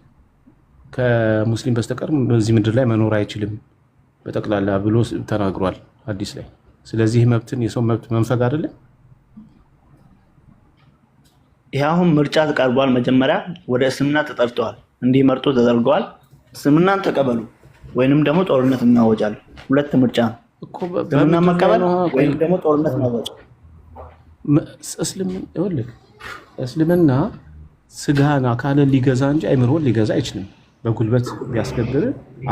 ከሙስሊም በስተቀር በዚህ ምድር ላይ መኖር አይችልም በጠቅላላ ብሎ ተናግሯል ሐዲስ ላይ። ስለዚህ የሰው መብት መንፈግ አይደለም? ይህ አሁን ምርጫ ተቀርቧል። መጀመሪያ ወደ እስልምና ተጠርተዋል፣ እንዲመርጡ ተደርገዋል። እስልምናን ተቀበሉ ወይንም ደግሞ ጦርነት እናወጃለን። ሁለት ምርጫ ነው፣ እስልምና መቀበል ወይም ደግሞ ጦርነት ማወጅ። እስልምና ስጋን አካልን ሊገዛ እንጂ አይምሮን ሊገዛ አይችልም። በጉልበት ቢያስገብር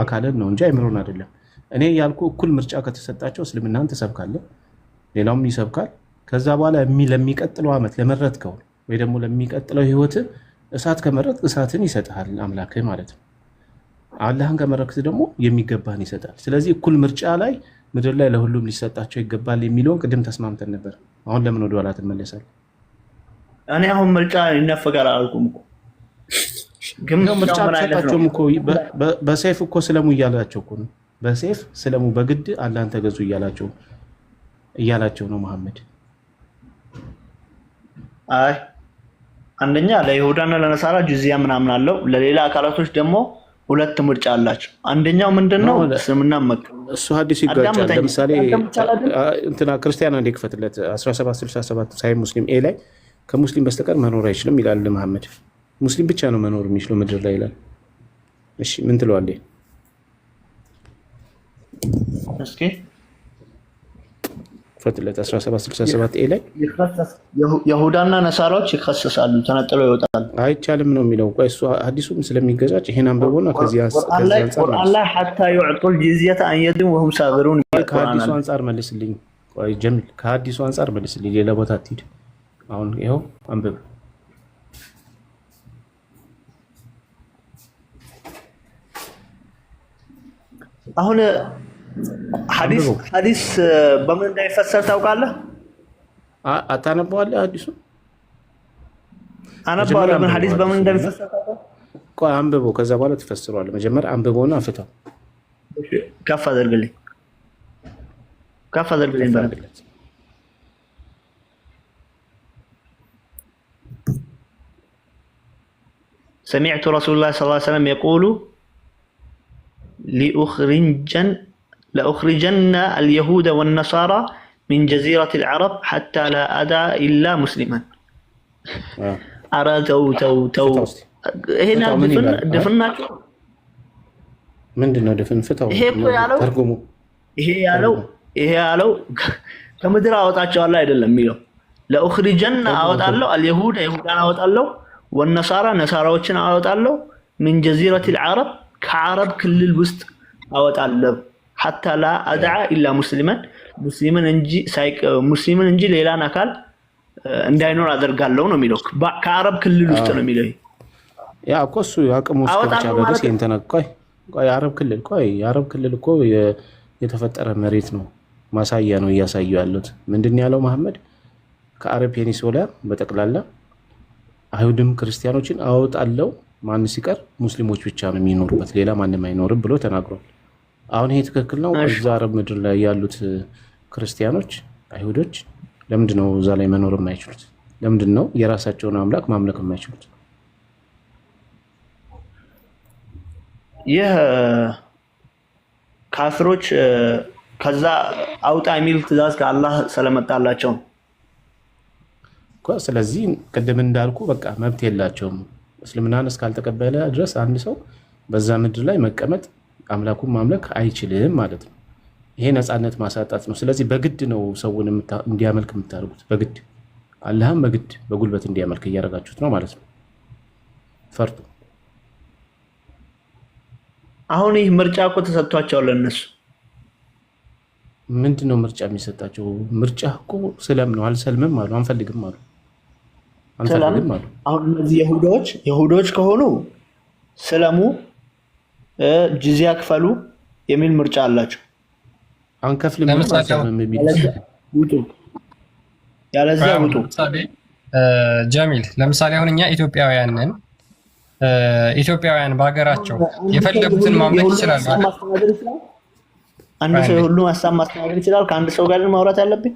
አካልን ነው እንጂ አይምሮን አይደለም። እኔ ያልኩ እኩል ምርጫ ከተሰጣቸው እስልምናን ትሰብካለህ፣ ሌላውም ይሰብካል። ከዛ በኋላ ለሚቀጥለው ዓመት ለመረጥከው ወይ ደግሞ ለሚቀጥለው ህይወት እሳት ከመረጥ እሳትን ይሰጣል አምላክህ ማለት ነው። አላህን ከመረጥክ ደግሞ የሚገባህን ይሰጣል። ስለዚህ እኩል ምርጫ ላይ ምድር ላይ ለሁሉም ሊሰጣቸው ይገባል የሚለውን ቅድም ተስማምተን ነበር። አሁን ለምን ወደ ኋላ ትመለሳለህ? እኔ አሁን ምርጫ ይነፈጋል አላልኩም እኮ። ግን ምርጫ ተሰጣቸውም እኮ በሰይፍ እኮ ስለሙ እያላቸው እኮ ነው። በሰይፍ ስለሙ በግድ አላህን ተገዙ እያላቸው ነው መሐመድ። አይ አንደኛ ለይሁዳና ለነሳራ ጁዚያ ምናምን አለው። ለሌላ አካላቶች ደግሞ ሁለት ምርጫ አላቸው። አንደኛው ምንድነው? እስልምና እሱ ሐዲስ ይጋጫል። ለምሳሌ እንትና ክርስቲያን አንዴ ክፈትለት 1767 ሳይ ሙስሊም ኤ ላይ ከሙስሊም በስተቀር መኖር አይችልም ይላል መሐመድ። ሙስሊም ብቻ ነው መኖር የሚችለው ምድር ላይ ይላል። እሺ ምን ትለዋለህ? እስኪ ፈትለት 1767 ኤ ላይ ይሁዳና ነሳራዎች ይከሰሳሉ፣ ተነጥለው ይወጣሉ። አይቻልም ነው የሚለው። ቆይ እሱ ሐዲሱም ስለሚገዛጭ ይሄን አንብቦና ከዚህ ቁርአን ላይ حتى يعطوا الجزية عن يد وهم صاغرون ከሐዲሱ አንፃር መልስልኝ። ቆይ ጀሚል ከሐዲሱ አንፃር መልስልኝ። ሌላ ቦታ አትሂድ። አሁን ይኸው አንብብ። አሁን ሐዲስ በምን እንደሚፈሰር ታውቃለህ? አታነበዋለህ? ሐዲሱ አነባለሁ፣ ግን ሐዲስ በምን እንደሚፈሰር ታውቃለህ? ቆይ አንብበው፣ ከዛ በኋላ ትፈስረዋለህ። መጀመሪያ አንብበውና ፍታው። ከፍ አድርግልኝ። سمعت رسول الله صلى الله عليه وسلم يقول لأخرجن اليهود والنصارى من جزيرة العرب حتى لا أدع إلا مسلما. أرى تو هنا دفنا من دنا دفن فتاو ترجموا ይሄ ያለው ከምድር አወጣቸዋለሁ አይደለም የሚለው ለኡኽሪጀን አወጣለሁ አልይሁድ ይሁዳን አወጣለሁ ወነሳራ ነሳራዎችን አወጣለሁ من جزيرة العرب ከአረብ ክልል ውስጥ አወጣለሁ حتى لا أدعى إلا ሙስሊምን እንጂ ሌላን አካል እንዳይኖር አደርጋለሁ ነው የሚለው ከአረብ ክልል ውስጥ ነው የሚለው ያ እኮ እሱ ያቀሙ ስከቻለ ደስ እንተነቆይ የአረብ ክልል እኮ የተፈጠረ መሬት ነው ማሳያ ነው እያሳዩ ያሉት ምንድነው ያለው መሐመድ ከአረብ ፔኒንሱላ በጠቅላላ አይሁድም ክርስቲያኖችን አወጣለው ማን ሲቀር ሙስሊሞች ብቻ ነው የሚኖሩበት ሌላ ማንንም አይኖርም ብሎ ተናግሯል አሁን ይሄ ትክክል ነው እዛ አረብ ምድር ላይ ያሉት ክርስቲያኖች አይሁዶች ለምንድነው እዛ ላይ መኖር የማይችሉት ለምንድነው የራሳቸውን አምላክ ማምለክ የማይችሉት ካፍሮች ከዛ አውጣ የሚል ትእዛዝ ከአላህ ስለመጣላቸው ስለዚህ ቅድም እንዳልኩ በቃ መብት የላቸውም እስልምናን እስካልተቀበለ ድረስ አንድ ሰው በዛ ምድር ላይ መቀመጥ አምላኩን ማምለክ አይችልም ማለት ነው ይሄ ነፃነት ማሳጣት ነው ስለዚህ በግድ ነው ሰውን እንዲያመልክ የምታደርጉት በግድ አላህም በግድ በጉልበት እንዲያመልክ እያደረጋችሁት ነው ማለት ነው ፈርጡ አሁን ይህ ምርጫ እኮ ተሰጥቷቸው ለነሱ ምንድነው ምርጫ የሚሰጣቸው ምርጫ እኮ ሰላም ነው አልሰልምም አሉ አንፈልግም አሉ አሁን እነዚህ ይሁዶች ከሆኑ ሰላሙ ጂዚያ ክፈሉ የሚል ምርጫ አላቸው አንከፍልም ውጡ ያለዚያ ውጡ ጀሚል ለምሳሌ አሁን እኛ ኢትዮጵያውያን በሀገራቸው የፈለጉትን ማምለክ ይችላሉ አንድ ሰው ሁሉ ሀሳብ ማስተናገድ ይችላል ከአንድ ሰው ጋር ማውራት ያለብኝ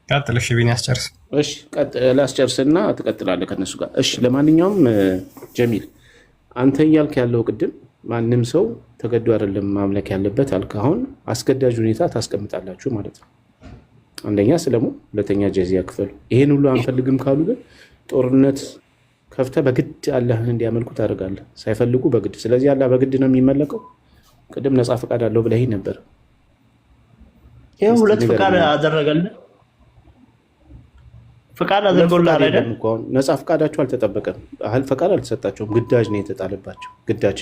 ቀጥል እሺ ቢኒ አስጨርስ እሺ ላስጨርስና ትቀጥላለህ ከነሱ ጋር እሺ ለማንኛውም ጀሚል አንተ እያልክ ያለው ቅድም ማንንም ሰው ተገዶ አይደለም ማምለክ ያለበት አልክ አሁን አስገዳጅ ሁኔታ ታስቀምጣላችሁ ማለት ነው አንደኛ ስለሙ ሁለተኛ ጂዚያ ክፈሉ ይሄን ሁሉ አንፈልግም ካሉ ግን ጦርነት ከፍተ በግድ አላህን እንዲያመልኩ ታደርጋለህ ሳይፈልጉ በግድ ስለዚህ አላህ በግድ ነው የሚመለከው ቅድም ነፃ ፈቃድ አለው ብለህ ነበር ይሄ ሁለት ፈቃድ አደረገልን ፈቃድ አድርጎልሃል አይደል ነፃ ፈቃዳቸው አልተጠበቀም አህል ፈቃድ አልተሰጣቸውም ግዳጅ ነው የተጣለባቸው ግዳጅ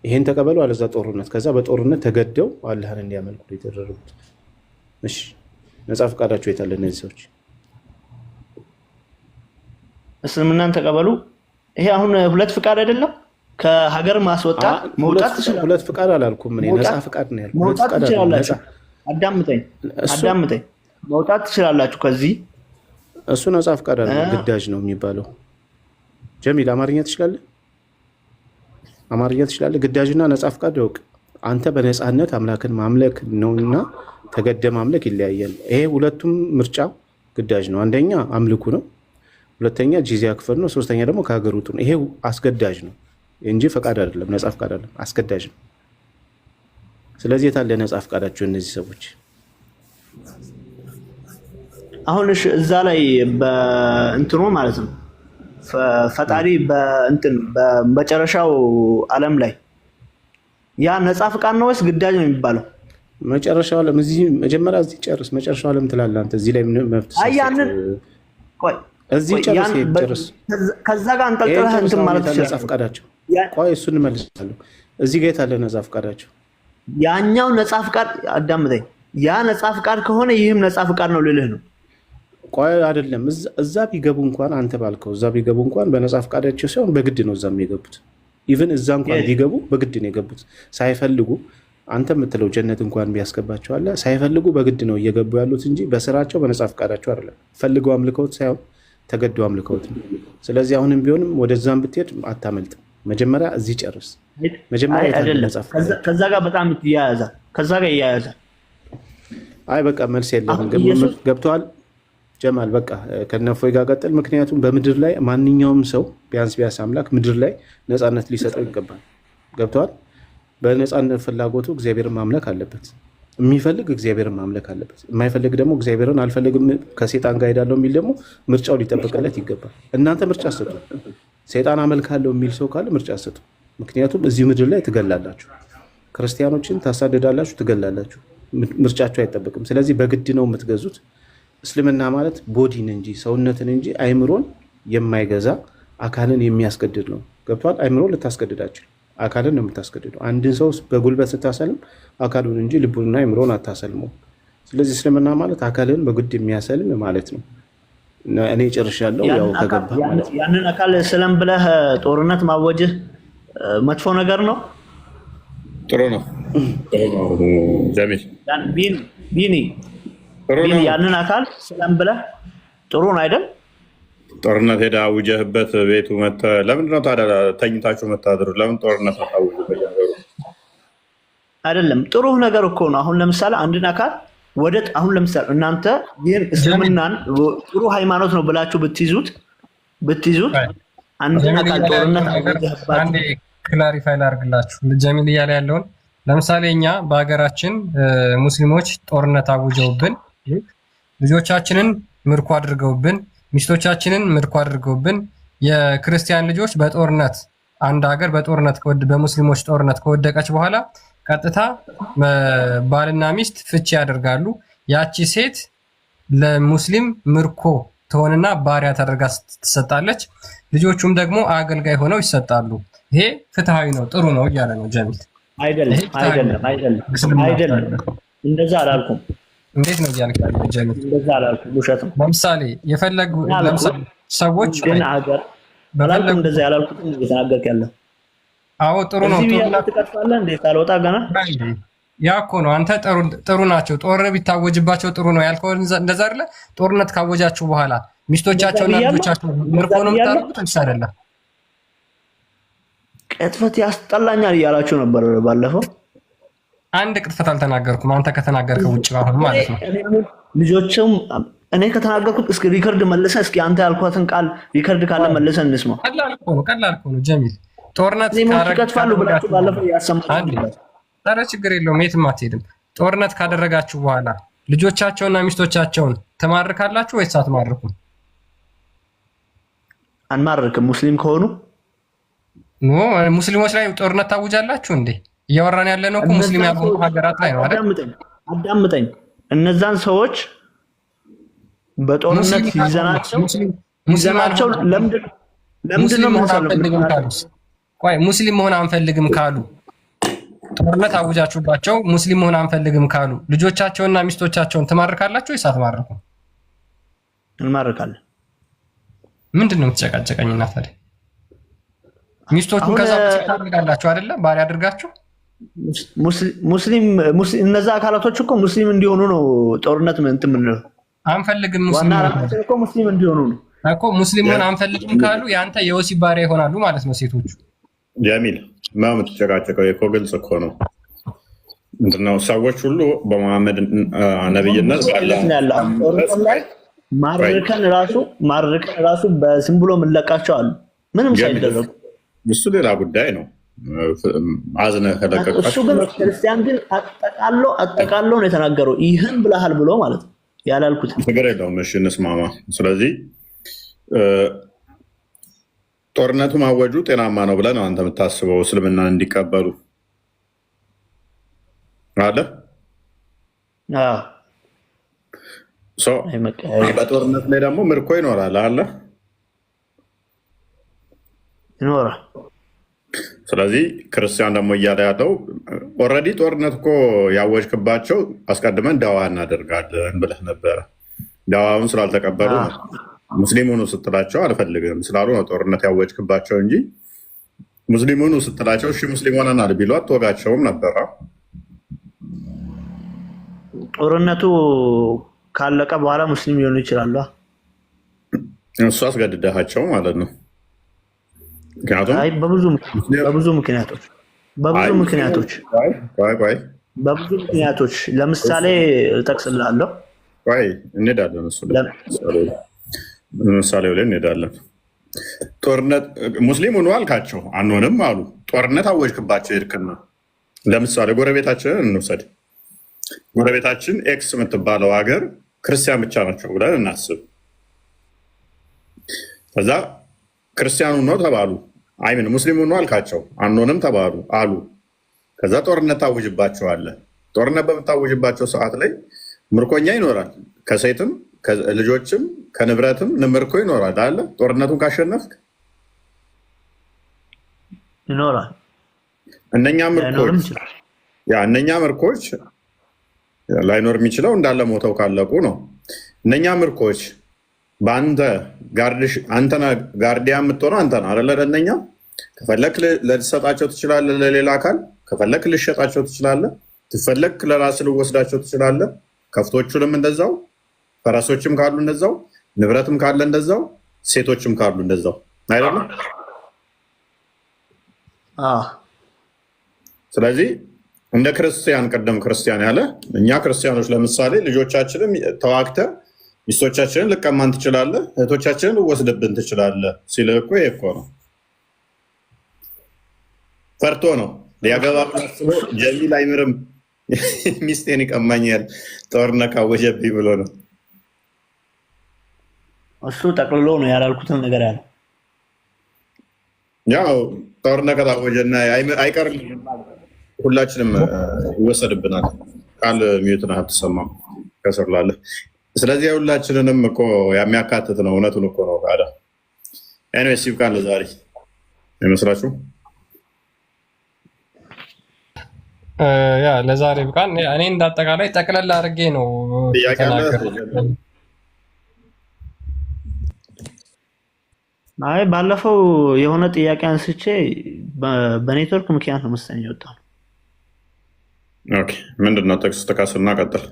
ይሄን ተቀበሉ አለዛ ጦርነት ከዛ በጦርነት ተገደው አላህን እንዲያመልኩ የተደረጉት እሺ ነፃ ፈቃዳቸው የታለ እነዚህ ሰዎች እስልምናን ተቀበሉ ይሄ አሁን ሁለት ፈቃድ አይደለም ከሀገር ማስወጣት መውጣት ይችላል ሁለት ፈቃድ አላልኩም እኔ ነፃ ፈቃድ ነው ያልኩት መውጣት ትችላላችሁ አዳምጠኝ መውጣት ትችላላችሁ ከዚህ እሱ ነፃ ፈቃድ አይደለም ግዳጅ ነው የሚባለው ጀሚል አማርኛ ትችላለህ ግዳጅና ነፃ ፈቃድ ያውቅ አንተ በነፃነት አምላክን ማምለክ ነውና ተገደ ማምለክ ይለያያል ይሄ ሁለቱም ምርጫ ግዳጅ ነው አንደኛ አምልኩ ነው ሁለተኛ ጂዚያ ክፈል ነው ሶስተኛ ደግሞ ከሀገር ውጡ ነው ይሄ አስገዳጅ ነው እንጂ ፈቃድ አይደለም ነፃ ፈቃድ አይደለም አስገዳጅ ነው ስለዚህ የታለ ነፃ ፈቃዳቸው እነዚህ ሰዎች አሁን እዛ ላይ በእንትኑ ማለት ነው ፈጣሪ በመጨረሻው ዓለም ላይ ያ ነፃ ፈቃድ ነው ወይስ ግዳጅ ነው የሚባለው መጨረሻው ዓለም እዚህ መጀመሪያ እዚህ ጨርስ መጨረሻው ዓለም ትላለህ አንተ እዚህ ላይ መብት አያንን ቆይ እዚህ ጨርስ ከዛ ጋር አንጠልጥለህ እንትን ማለት ነፃ ፈቃዳቸው ቆይ እሱን መልሳለሁ እዚህ ጋር የታለ ነፃ ፈቃዳቸው ያኛው ነፃ ፈቃድ አዳምጠኝ ያ ነፃ ፈቃድ ከሆነ ይህም ነፃ ፈቃድ ነው ልልህ ነው ቆይ አይደለም እዛ ቢገቡ እንኳን አንተ ባልከው እዛ ቢገቡ እንኳን በነፃ ፈቃዳቸው ሳይሆን በግድ ነው እዛም የገቡት ኢቭን እዛ እንኳን ቢገቡ በግድ ነው የገቡት ሳይፈልጉ አንተ የምትለው ጀነት እንኳን ቢያስገባቸው አለ ሳይፈልጉ በግድ ነው እየገቡ ያሉት እንጂ በስራቸው በነፃ ፈቃዳቸው አይደለም ፈልገው አምልከውት ሳይሆን ተገደው አምልከውት ነው ስለዚህ አሁንም ቢሆንም ወደዛም ብትሄድ አታመልጥም መጀመሪያ እዚህ ጨርስ መጀመሪያ ከዛ ጋር በጣም ይያያዛል አይ በቃ መልስ የለም ገብቷል ጀማል በቃ ከነፎይ ጋር ቀጥል። ምክንያቱም በምድር ላይ ማንኛውም ሰው ቢያንስ አምላክ ምድር ላይ ነፃነት ሊሰጠው ይገባል። ገብተዋል። በነፃነት ፍላጎቱ እግዚአብሔርን ማምለክ አለበት። የሚፈልግ እግዚአብሔርን ማምለክ አለበት። የማይፈልግ ደግሞ እግዚአብሔርን አልፈልግም ከሴጣን ጋር ሄዳለሁ የሚል ደግሞ ምርጫው ሊጠብቅለት ይገባል። እናንተ ምርጫ ስጡ። ሴጣን አመልካለሁ የሚል ሰው ካለ ምርጫ ስጡ። ምክንያቱም እዚህ ምድር ላይ ትገላላችሁ፣ ክርስቲያኖችን ታሳድዳላችሁ፣ ትገላላችሁ። ምርጫችሁ አይጠበቅም። ስለዚህ በግድ ነው የምትገዙት። እስልምና ማለት ቦዲን እንጂ ሰውነትን እንጂ አይምሮን የማይገዛ አካልን የሚያስገድድ ነው። ገብቷል። አይምሮን ልታስገድዳችሁ አካልን ነው የምታስገድደው። አንድን ሰው በጉልበት ስታሰልም አካሉን እንጂ ልቡንና አይምሮን አታሰልመው። ስለዚህ እስልምና ማለት አካልን በግድ የሚያሰልም ማለት ነው። እኔ ጨርሻለሁ። ያው ከገባ ያንን አካል ሰለም ብለህ ጦርነት ማወጅህ መጥፎ ነገር ነው? ጥሩ ነው። ጀሚል ቢኒ ያንን አካል ሰለም ብለህ ጥሩ ነው አይደል? ጦርነት ሄዳ አውጀህበት ቤቱ መተህ ለምንድነው ታዲያ ተኝታችሁ መታደሩ? ለምን ጦርነት አውጁ? አይደለም ጥሩ ነገር እኮ ነው። አሁን ለምሳሌ አንድን አካል አሁን ለምሳሌ እናንተ ይህን እስልምናን ጥሩ ሃይማኖት ነው ብላችሁ ብትይዙት አንድን አካል ጦርነት አንዴ ክላሪፋይ ላድርግላችሁ ጀሚል እያለ ያለውን። ለምሳሌ እኛ በሀገራችን ሙስሊሞች ጦርነት አውጀውብን ልጆቻችንን ምርኮ አድርገውብን ሚስቶቻችንን ምርኮ አድርገውብን የክርስቲያን ልጆች በጦርነት አንድ ሀገር በጦርነት በሙስሊሞች ጦርነት ከወደቀች በኋላ ቀጥታ ባልና ሚስት ፍቺ ያደርጋሉ። ያቺ ሴት ለሙስሊም ምርኮ ትሆንና ባሪያ ተደርጋ ትሰጣለች። ልጆቹም ደግሞ አገልጋይ ሆነው ይሰጣሉ። ይሄ ፍትሃዊ ነው፣ ጥሩ ነው እያለ ነው ጀሚል። አይደለም እንደዛ አላልኩም። እንዴት ነው እያልክ ያለው ጀሚል? እንደዛ አላልኩም፣ ውሸት ነው። ለምሳሌ የፈለጉ ሰዎች ግን ሀገር በላልኩም እንደዛ ያላልኩት እየተናገርክ ያለው። አዎ ጥሩ ነው። ጦርነት ትቀጥፋለህ እንዴ? ካልወጣ ገና ያ እኮ ነው። አንተ ጥሩ ናቸው ጦርነት ቢታወጅባቸው ጥሩ ነው ያልከው እንደዛ አይደለ? ጦርነት ካወጃችሁ በኋላ ሚስቶቻቸውና ልጆቻቸው ምርኮ ነው የምታደርጉት እንዴ? አይደለም ቅጥፈት ያስጠላኛል እያላችሁ ነበር ባለፈው። አንድ ቅጥፈት አልተናገርኩም። አንተ ከተናገርከው ውጭ አሁን ማለት ነው። ልጆችም እኔ ከተናገርኩት እስኪ ሪከርድ መልሰህ እስኪ አንተ ያልኳትን ቃል ሪከርድ ካለ መልሰህ እንስማው። ቀላል እኮ ነው ጀሚል። ጦርነት ካደረጋችሁ ብላችሁ ባለፈው ያሰማችሁ። ኧረ ችግር የለውም የትም አትሄድም። ጦርነት ካደረጋችሁ በኋላ ልጆቻቸውና ሚስቶቻቸውን ትማርካላችሁ ወይስ አትማርኩም? አንማርክም። ሙስሊም ከሆኑ ሙስሊሞች ላይ ጦርነት ታውጃላችሁ እንዴ? እያወራን ያለ ነው እኮ ሙስሊም ያልሆኑ ሀገራት ላይ ነው አይደል? አዳምጠኝ። እነዛን ሰዎች በጦርነት ይዘናቸው ለምንድን ነው የምንሰልም? ቆይ ሙስሊም መሆን አንፈልግም ካሉ ጦርነት አውጃችሁባቸው ሙስሊም መሆን አንፈልግም ካሉ ልጆቻቸውና ሚስቶቻቸውን ትማርካላችሁ ወይስ አትማርኩም? እንማርካለን። ምንድን ነው የምትጨቃጨቀኝ? እና ታዲያ ሚስቶቹን ከዛ ታደርጋላችሁ አይደለ? ባሪያ አድርጋችሁ ሙስሊም እነዛ አካላቶች እኮ ሙስሊም እንዲሆኑ ነው ጦርነት እንትን የምንለው። አንፈልግም ሙስሊም እንዲሆኑ ነው እኮ። ሙስሊም መሆን አንፈልግም ካሉ የአንተ የወሲብ ባሪያ ይሆናሉ ማለት ነው ሴቶቹ። ጀሚል ማ የምትጨቃጨቀው እኮ ግልጽ እኮ ነው። ምንድነው ሰዎች ሁሉ በመሐመድ ነብይነት ማርከን ራሱ በስም ብሎ የምንለቃቸው አሉ ምንም ሳይደረጉ። እሱ ሌላ ጉዳይ ነው። አዝነ ከለቀቀ እሱ ግን ክርስቲያን ግን አጠቃሎ ነው የተናገረው። ይህን ብለሃል ብሎ ማለት ነው ያላልኩት ነገር የለውም። እሺ እንስማማ። ስለዚህ ጦርነቱ ማወጁ ጤናማ ነው ብለህ ነው አንተ የምታስበው? እስልምናን እንዲቀበሉ አለ። በጦርነት ላይ ደግሞ ምርኮ ይኖራል አለ ይኖራል። ስለዚህ ክርስቲያን ደግሞ እያለ ያለው ኦልሬዲ ጦርነት እኮ ያወጅክባቸው አስቀድመን ዳዋ እናደርጋለን ብለህ ነበረ። ዳዋውን ስላልተቀበሉ ነው ሙስሊም ሁኑ ስትላቸው አልፈልግም ስላሉ ነው ጦርነት ያወጅክባቸው እንጂ ሙስሊም ሁኑ ስትላቸው እሺ ሙስሊም ሆነናል ቢሉ አትወጋቸውም ነበረ። ጦርነቱ ካለቀ በኋላ ሙስሊም ሊሆኑ ይችላሉ። እሱ አስገድደሃቸው ማለት ነው። ምክንያቱም በብዙ ምክንያቶች ለምሳሌ እጠቅስልሃለሁ። ቆይ እንሄዳለን። እሱ ምሳሌው ላይ እንሄዳለን። ጦርነት ሙስሊም ሆኖ አልካቸው አንሆንም አሉ። ጦርነት አወጅክባቸው ሄድክና፣ ለምሳሌ ጎረቤታችንን እንውሰድ። ጎረቤታችን ኤክስ የምትባለው ሀገር ክርስቲያን ብቻ ናቸው ብለን እናስብ። ከዛ ክርስቲያኑ ነው ተባሉ። አይምን ሙስሊሙ ነው አልካቸው አንሆንም ተባሉ አሉ። ከዛ ጦርነት ታውጅባቸዋለህ። ጦርነት በምታውጅባቸው ሰዓት ላይ ምርኮኛ ይኖራል። ከሴትም ልጆችም ከንብረትም ምርኮ ይኖራል አለ። ጦርነቱን ካሸነፍክ ይኖራል። እነኛ ምርኮች ላይኖር የሚችለው እንዳለ ሞተው ካለቁ ነው። እነኛ ምርኮች በአንተ ጋርዲያ የምትሆነው አንተ ነው አለ። ለእነኛ ከፈለክ ልትሰጣቸው ትችላለህ ለሌላ አካል፣ ከፈለክ ልሸጣቸው ትችላለህ፣ ትፈለክ ለራስ ልወስዳቸው ትችላለህ። ከፍቶቹንም እንደዛው፣ ፈረሶችም ካሉ እንደዛው፣ ንብረትም ካለ እንደዛው፣ ሴቶችም ካሉ እንደዛው አይደለም። ስለዚህ እንደ ክርስቲያን ቀደም ክርስቲያን ያለ እኛ ክርስቲያኖች ለምሳሌ ልጆቻችንም ተዋግተህ ሚስቶቻችንን ልቀማን ትችላለህ፣ እህቶቻችንን ልወስድብን ትችላለህ ሲልህ እኮ ይሄ እኮ ነው። ፈርቶ ነው ሊያገባ ብሎ ጀሚል አይምርም ሚስቴን ይቀማኛል ጦርነት ካወጀብኝ ብሎ ነው። እሱ ጠቅልሎ ነው ያላልኩትን ነገር ያለ። ያው ጦርነት ከታወጀና አይቀርም ሁላችንም ይወሰድብናል። ቃል ሚዩትን አትሰማም ከስር ላለ። ስለዚህ ሁላችንንም እኮ የሚያካትት ነው። እውነቱን እኮ ነው። ካዳ ኤኒዌይስ ይብቃን ለዛሬ አይመስላችሁም? ያ ለዛሬ ብቃን። እኔ እንዳጠቃላይ ጠቅለል አድርጌ ነው ተናገርኩት። አይ ባለፈው የሆነ ጥያቄ አንስቼ በኔትወርክ ምክንያት ነው መሰለኝ የወጣው። ኦኬ ምንድነው? ጥቅስ ጥቀስና ቀጥል።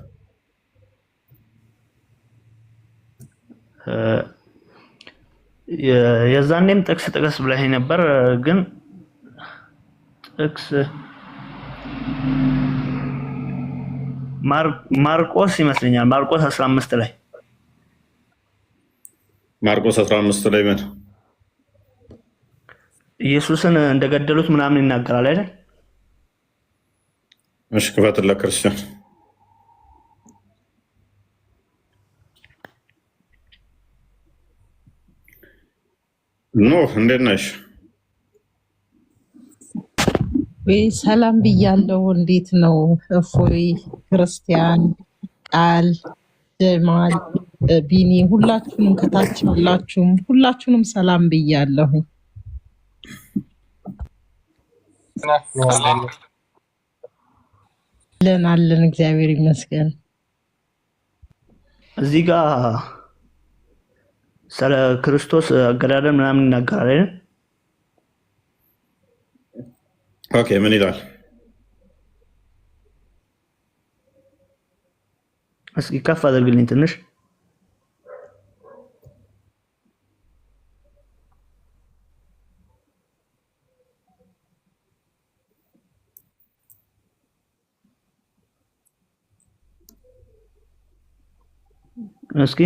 የዛኔም ጥቅስ ጥቀስ ብለኸኝ ነበር፣ ግን ጥቅስ ማርቆስ ይመስለኛል። ማርቆስ 15 ላይ ማርቆስ 15 ላይ ምን ኢየሱስን እንደገደሉት ምናምን ይናገራል አይደል? እሺ ክፈትለት ክርስቲያን። ኖህ እንዴት ነሽ? ወይ ሰላም ብያለሁ። እንዴት ነው? እፎይ፣ ክርስቲያን፣ ቃል፣ ጀማል፣ ቢኒ ሁላችሁንም ከታች ሁላችሁም ሁላችሁንም ሰላም ብያለሁ። አለን እግዚአብሔር ይመስገን። እዚህ ጋር ስለ ክርስቶስ አገዳደል ምናምን ይናገራል አይደል? ኦኬ ምን ይላል? እስኪ ከፍ አድርግልኝ ትንሽ። እስኪ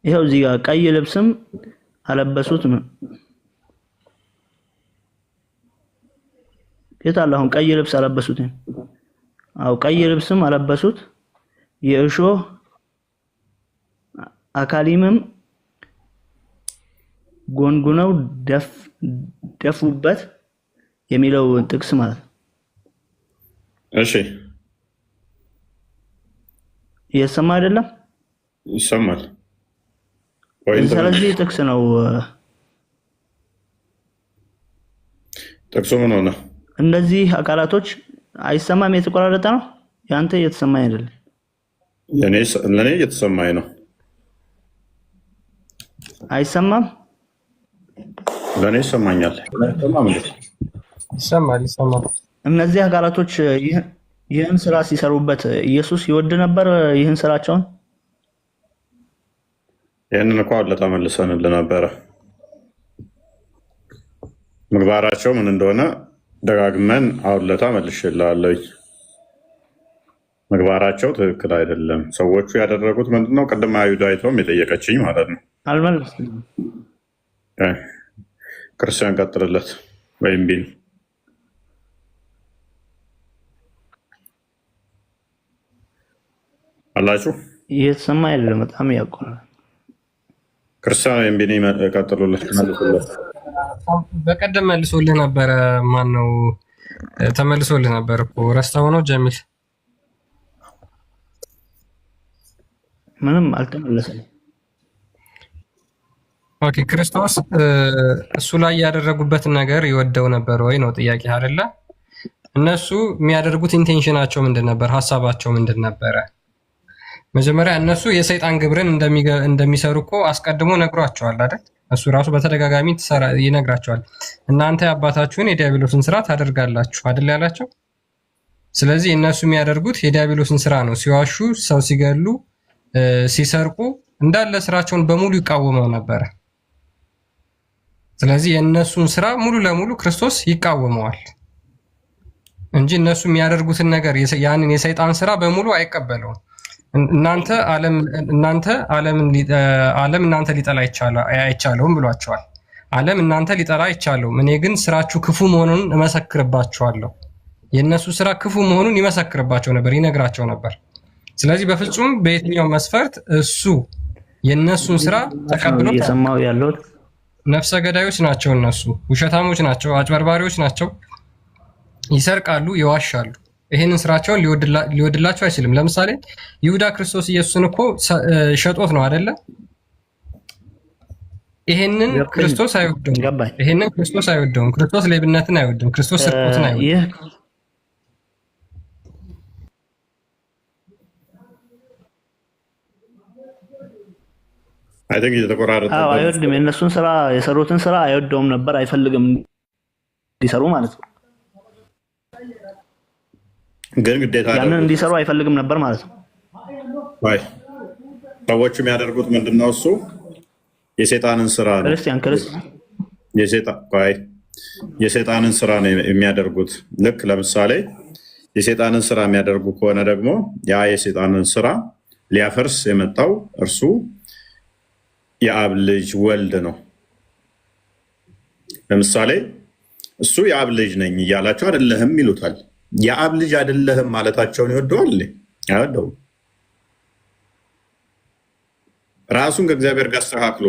ይኸው እዚህ ጋር ቀይ ልብስም አለበሱት። የታለ አሁን ቀይ ልብስ አለበሱት? አው ቀይ ልብስም አለበሱት፣ የእሾህ አካሊምም ጎንጉነው ደፉበት የሚለው ጥቅስ ማለት ነው። እሺ እየሰማ አይደለም? ይሰማል። ስለዚህ ጥቅስ ነው። ጥቅሱ ምን ሆነ? እነዚህ አካላቶች አይሰማም? የተቆራረጠ ነው። ያንተ እየተሰማኝ አይደለም። ለኔ እየተሰማኝ ነው። አይሰማም? ለኔ ይሰማኛል። ይሰማል። እነዚህ አካላቶች ይህን ስራ ሲሰሩበት ኢየሱስ ይወድ ነበር ይህን ስራቸውን? ይህንን እኮ ተመልሰንል ነበረ። ምግባራቸው ምን እንደሆነ ደጋግመን አውለታ መልሼልሃለሁ። ምግባራቸው ትክክል አይደለም። ሰዎቹ ያደረጉት ምንድነው? ቅድም አይሁዳዊቷም የጠየቀችኝ ማለት ነው። አልመለስም። ክርስቲያን ቀጥልለት ወይም ቢን አላችሁ እየተሰማ አይደለም፣ በጣም ያቆራል። ክርስቲያን ወይም ቢን ቀጥሉለት። በቀደም መልሶልህ ነበረ። ማን ነው ተመልሶልህ ነበር እኮ ረስተኸው ነው ጀሚል? ምንም አልተመለሰም። ኦኬ ክርስቶስ እሱ ላይ ያደረጉበትን ነገር ይወደው ነበር ወይ ነው ጥያቄ አይደለ? እነሱ የሚያደርጉት ኢንቴንሽናቸው ምንድን ነበር? ሀሳባቸው ምንድን ነበረ? መጀመሪያ እነሱ የሰይጣን ግብርን እንደሚሰሩ እኮ አስቀድሞ ነግሯቸዋል አይደል? እሱ ራሱ በተደጋጋሚ ይነግራቸዋል። እናንተ የአባታችሁን የዲያብሎስን ስራ ታደርጋላችሁ አይደል ያላቸው። ስለዚህ እነሱ የሚያደርጉት የዲያብሎስን ስራ ነው። ሲዋሹ፣ ሰው ሲገሉ፣ ሲሰርቁ እንዳለ ስራቸውን በሙሉ ይቃወመው ነበረ። ስለዚህ የእነሱን ስራ ሙሉ ለሙሉ ክርስቶስ ይቃወመዋል እንጂ እነሱ የሚያደርጉትን ነገር ያንን የሰይጣን ስራ በሙሉ አይቀበለውም። እናንተ ዓለም እናንተ ሊጠላ አይቻለውም ብሏቸዋል። ዓለም እናንተ ሊጠላ አይቻለውም፣ እኔ ግን ስራችሁ ክፉ መሆኑን እመሰክርባችኋለሁ። የእነሱ ስራ ክፉ መሆኑን ይመሰክርባቸው ነበር፣ ይነግራቸው ነበር። ስለዚህ በፍጹም በየትኛው መስፈርት እሱ የእነሱን ስራ ተቀብሎ እየሰማሁ ያለሁት ነፍሰ ገዳዮች ናቸው፣ እነሱ ውሸታሞች ናቸው፣ አጭበርባሪዎች ናቸው፣ ይሰርቃሉ፣ ይዋሻሉ። ይሄንን ስራቸውን ሊወድላቸው አይችልም። ለምሳሌ ይሁዳ ክርስቶስ ኢየሱስን እኮ ሸጦት ነው አይደለ? ይሄንን ክርስቶስ አይወደውም። ይሄንን ክርስቶስ አይወደውም። ክርስቶስ ሌብነትን አይወድም። ክርስቶስ ስርቆትን አይወድም። አይወድም። የእነሱን ስራ የሰሩትን ስራ አይወደውም ነበር፣ አይፈልግም እንዲሰሩ ማለት ነው። ግን ግዴታ ያንን እንዲሰሩ አይፈልግም ነበር ማለት ነው። ሰዎቹ የሚያደርጉት ምንድነው? እሱ የሰይጣንን ስራ ነው። የሰይጣንን ስራ ነው የሚያደርጉት። ልክ ለምሳሌ የሰይጣንን ስራ የሚያደርጉ ከሆነ ደግሞ ያ የሰይጣንን ስራ ሊያፈርስ የመጣው እርሱ የአብ ልጅ ወልድ ነው። ለምሳሌ እሱ የአብ ልጅ ነኝ እያላቸው አይደለህም ይሉታል። የአብ ልጅ አይደለህም ማለታቸውን ይወደዋል? አይወደውም። ራሱን ከእግዚአብሔር ጋር አስተካክሎ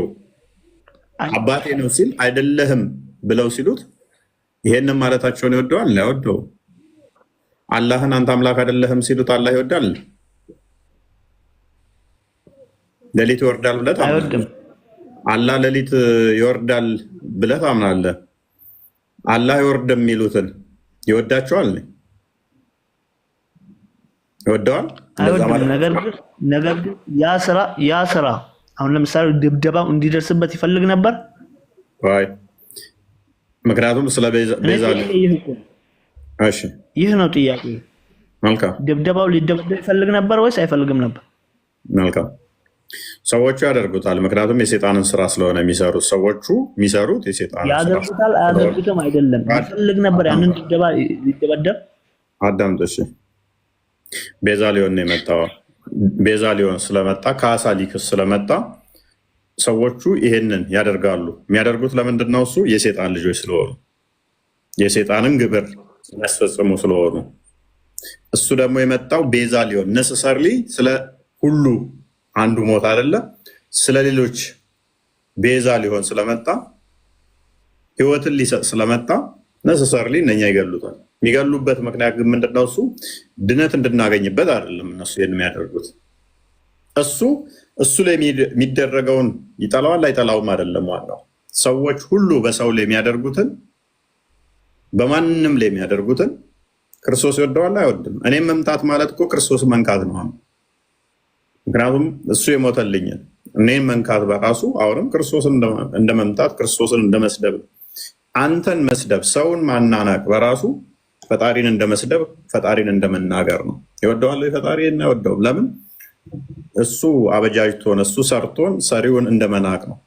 አባቴ ነው ሲል አይደለህም ብለው ሲሉት ይሄንን ማለታቸውን ይወደዋል? አይወደውም። አላህን አንተ አምላክ አይደለህም ሲሉት አላህ ይወዳል? ሌሊት ይወርዳል ብለህ ታምናለህ? አላህ ሌሊት ይወርዳል ብለህ ታምናለህ? አላህ ይወርድ የሚሉትን ይወዳቸዋል? ይወደዋል? ነገር ግን ያ ስራ አሁን ለምሳሌ ድብደባው እንዲደርስበት ይፈልግ ነበር። ምክንያቱም ስለ ቤዛ ይህ ነው ጥያቄ። መልካም። ድብደባው ሊደበደብ ይፈልግ ነበር ወይስ አይፈልግም ነበር? መልካም። ሰዎቹ ያደርጉታል። ምክንያቱም የሰይጣንን ስራ ስለሆነ የሚሰሩት ሰዎቹ የሚሰሩት የሰይጣንን ስራ ያደርጉታል። አያደርጉትም አይደለም፣ ይፈልግ ነበር ያንን ድብደባ ሊደበደብ። አዳምጥ እሺ። ቤዛ ሊሆን ነው የመጣው። ቤዛ ሊሆን ስለመጣ ካሳ ሊክስ ስለመጣ ሰዎቹ ይሄንን ያደርጋሉ። የሚያደርጉት ለምንድን ነው? እሱ የሰይጣን ልጆች ስለሆኑ የሰይጣንን ግብር የሚያስፈጽሙ ስለሆኑ፣ እሱ ደግሞ የመጣው ቤዛ ሊሆን ነሰሰርሊ ስለ ሁሉ አንዱ ሞት አይደለ፣ ስለ ሌሎች ቤዛ ሊሆን ስለመጣ ህይወትን ሊሰጥ ስለመጣ ነሰሰርሊ እነኛ ይገሉታል። የሚገሉበት ምክንያት ግን ምንድነው? እሱ ድነት እንድናገኝበት አይደለም። እነሱ ይህን የሚያደርጉት እሱ ላይ የሚደረገውን ይጠላዋል አይጠላውም አይደለም። ዋናው ሰዎች ሁሉ በሰው ላይ የሚያደርጉትን በማንም ላይ የሚያደርጉትን ክርስቶስ ይወደዋል አይወድም? እኔም መምታት ማለት እኮ ክርስቶስ መንካት ነው። ምክንያቱም እሱ የሞተልኝን እኔም መንካት በራሱ አሁንም ክርስቶስን እንደ መምታት፣ ክርስቶስን እንደ መስደብ፣ አንተን መስደብ፣ ሰውን ማናናቅ በራሱ ፈጣሪን እንደ መስደብ፣ ፈጣሪን እንደመናገር ነው። ይወደዋል ፈጣሪ? አይወደውም። ለምን? እሱ አበጃጅቶን እሱ ሰርቶን ሰሪውን እንደመናቅ ነው።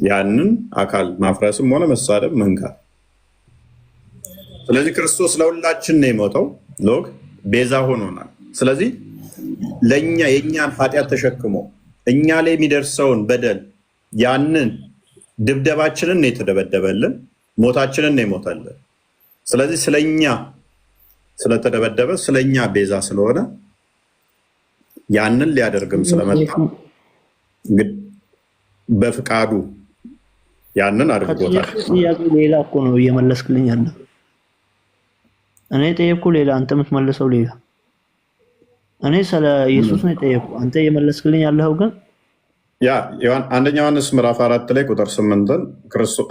ያንን አካል ማፍረስም ሆነ መሳደብ መንካት ስለዚህ ክርስቶስ ለሁላችን ነው የሞተው፣ ሎግ ቤዛ ሆኖናል። ስለዚህ ለእኛ የእኛን ኃጢአት ተሸክሞ እኛ ላይ የሚደርሰውን በደል ያንን ድብደባችንን ነው የተደበደበልን፣ ሞታችንን ነው የሞተልን። ስለዚህ ስለኛ ስለተደበደበ ስለኛ ቤዛ ስለሆነ ያንን ሊያደርግም ስለመጣ በፍቃዱ ያንን አድርጎታል። ሌላ እኮ ነው እየመለስክልኝ ያለ። እኔ ጠየቅኩ ሌላ፣ አንተ የምትመልሰው ሌላ። እኔ ስለ ኢየሱስ ነው የጠየቅኩ፣ አንተ እየመለስክልኝ ያለው ግን አንደኛ ዮሐንስ ምዕራፍ 4 ላይ ቁጥር 8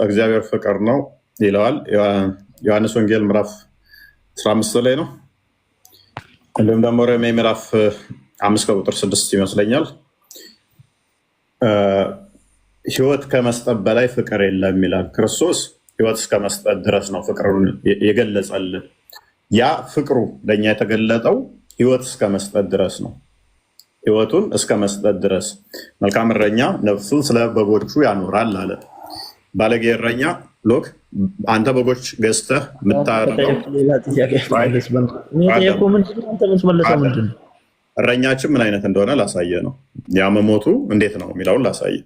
እግዚአብሔር ፍቅር ነው ይለዋል። ዮሐንስ ወንጌል ምዕራፍ 15 ላይ ነው። እንዲሁም ደግሞ ሮሜ ምዕራፍ 5 ቁጥር 6 ይመስለኛል። ህይወት ከመስጠት በላይ ፍቅር የለም ይላል። ክርስቶስ ህይወት እስከ መስጠት ድረስ ነው ፍቅሩን የገለጸልን። ያ ፍቅሩ ለእኛ የተገለጠው ህይወት እስከ መስጠት ድረስ ነው። ህይወቱን እስከ መስጠት ድረስ መልካም እረኛ ነፍሱን ስለ በጎቹ ያኖራል አለ። ባለጌ እረኛ ሎክ አንተ በጎች ገዝተህ እረኛችን ምን አይነት እንደሆነ ላሳየ ነው። ያ መሞቱ እንዴት ነው የሚለውን ላሳየ።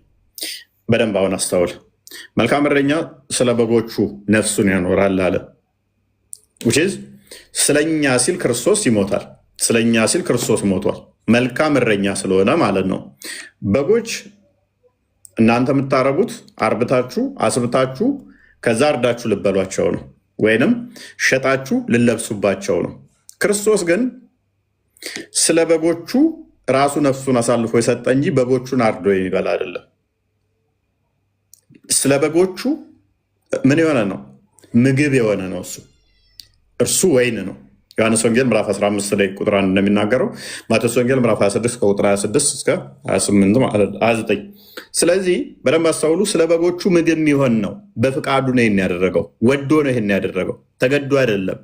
በደንብ አሁን አስተውል። መልካም እረኛ ስለ በጎቹ ነፍሱን ያኖራል አለ። ስለኛ ሲል ክርስቶስ ይሞታል። ስለኛ ሲል ክርስቶስ ሞቷል። መልካም እረኛ ስለሆነ ማለት ነው። በጎች እናንተ የምታረቡት አርብታችሁ አስብታችሁ ከዛ አርዳችሁ ልበሏቸው ነው፣ ወይንም ሸጣችሁ ልለብሱባቸው ነው። ክርስቶስ ግን ስለ በጎቹ ራሱ ነፍሱን አሳልፎ የሰጠ እንጂ በጎቹን አርዶ የሚበላ አይደለም። ስለ በጎቹ ምን የሆነ ነው? ምግብ የሆነ ነው። እርሱ ወይን ነው። ዮሐንስ ወንጌል ምዕራፍ 15 ላይ ቁጥር 1 እንደሚናገረው፣ ማቴዎስ ወንጌል ምዕራፍ 26 ከቁጥር 26 እስከ 29። ስለዚህ በደንብ አስተውሉ። ስለ በጎቹ ምግብ የሚሆን ነው። በፍቃዱ ነው ይህን ያደረገው። ወዶ ነው ይህን ያደረገው፣ ተገዶ አይደለም።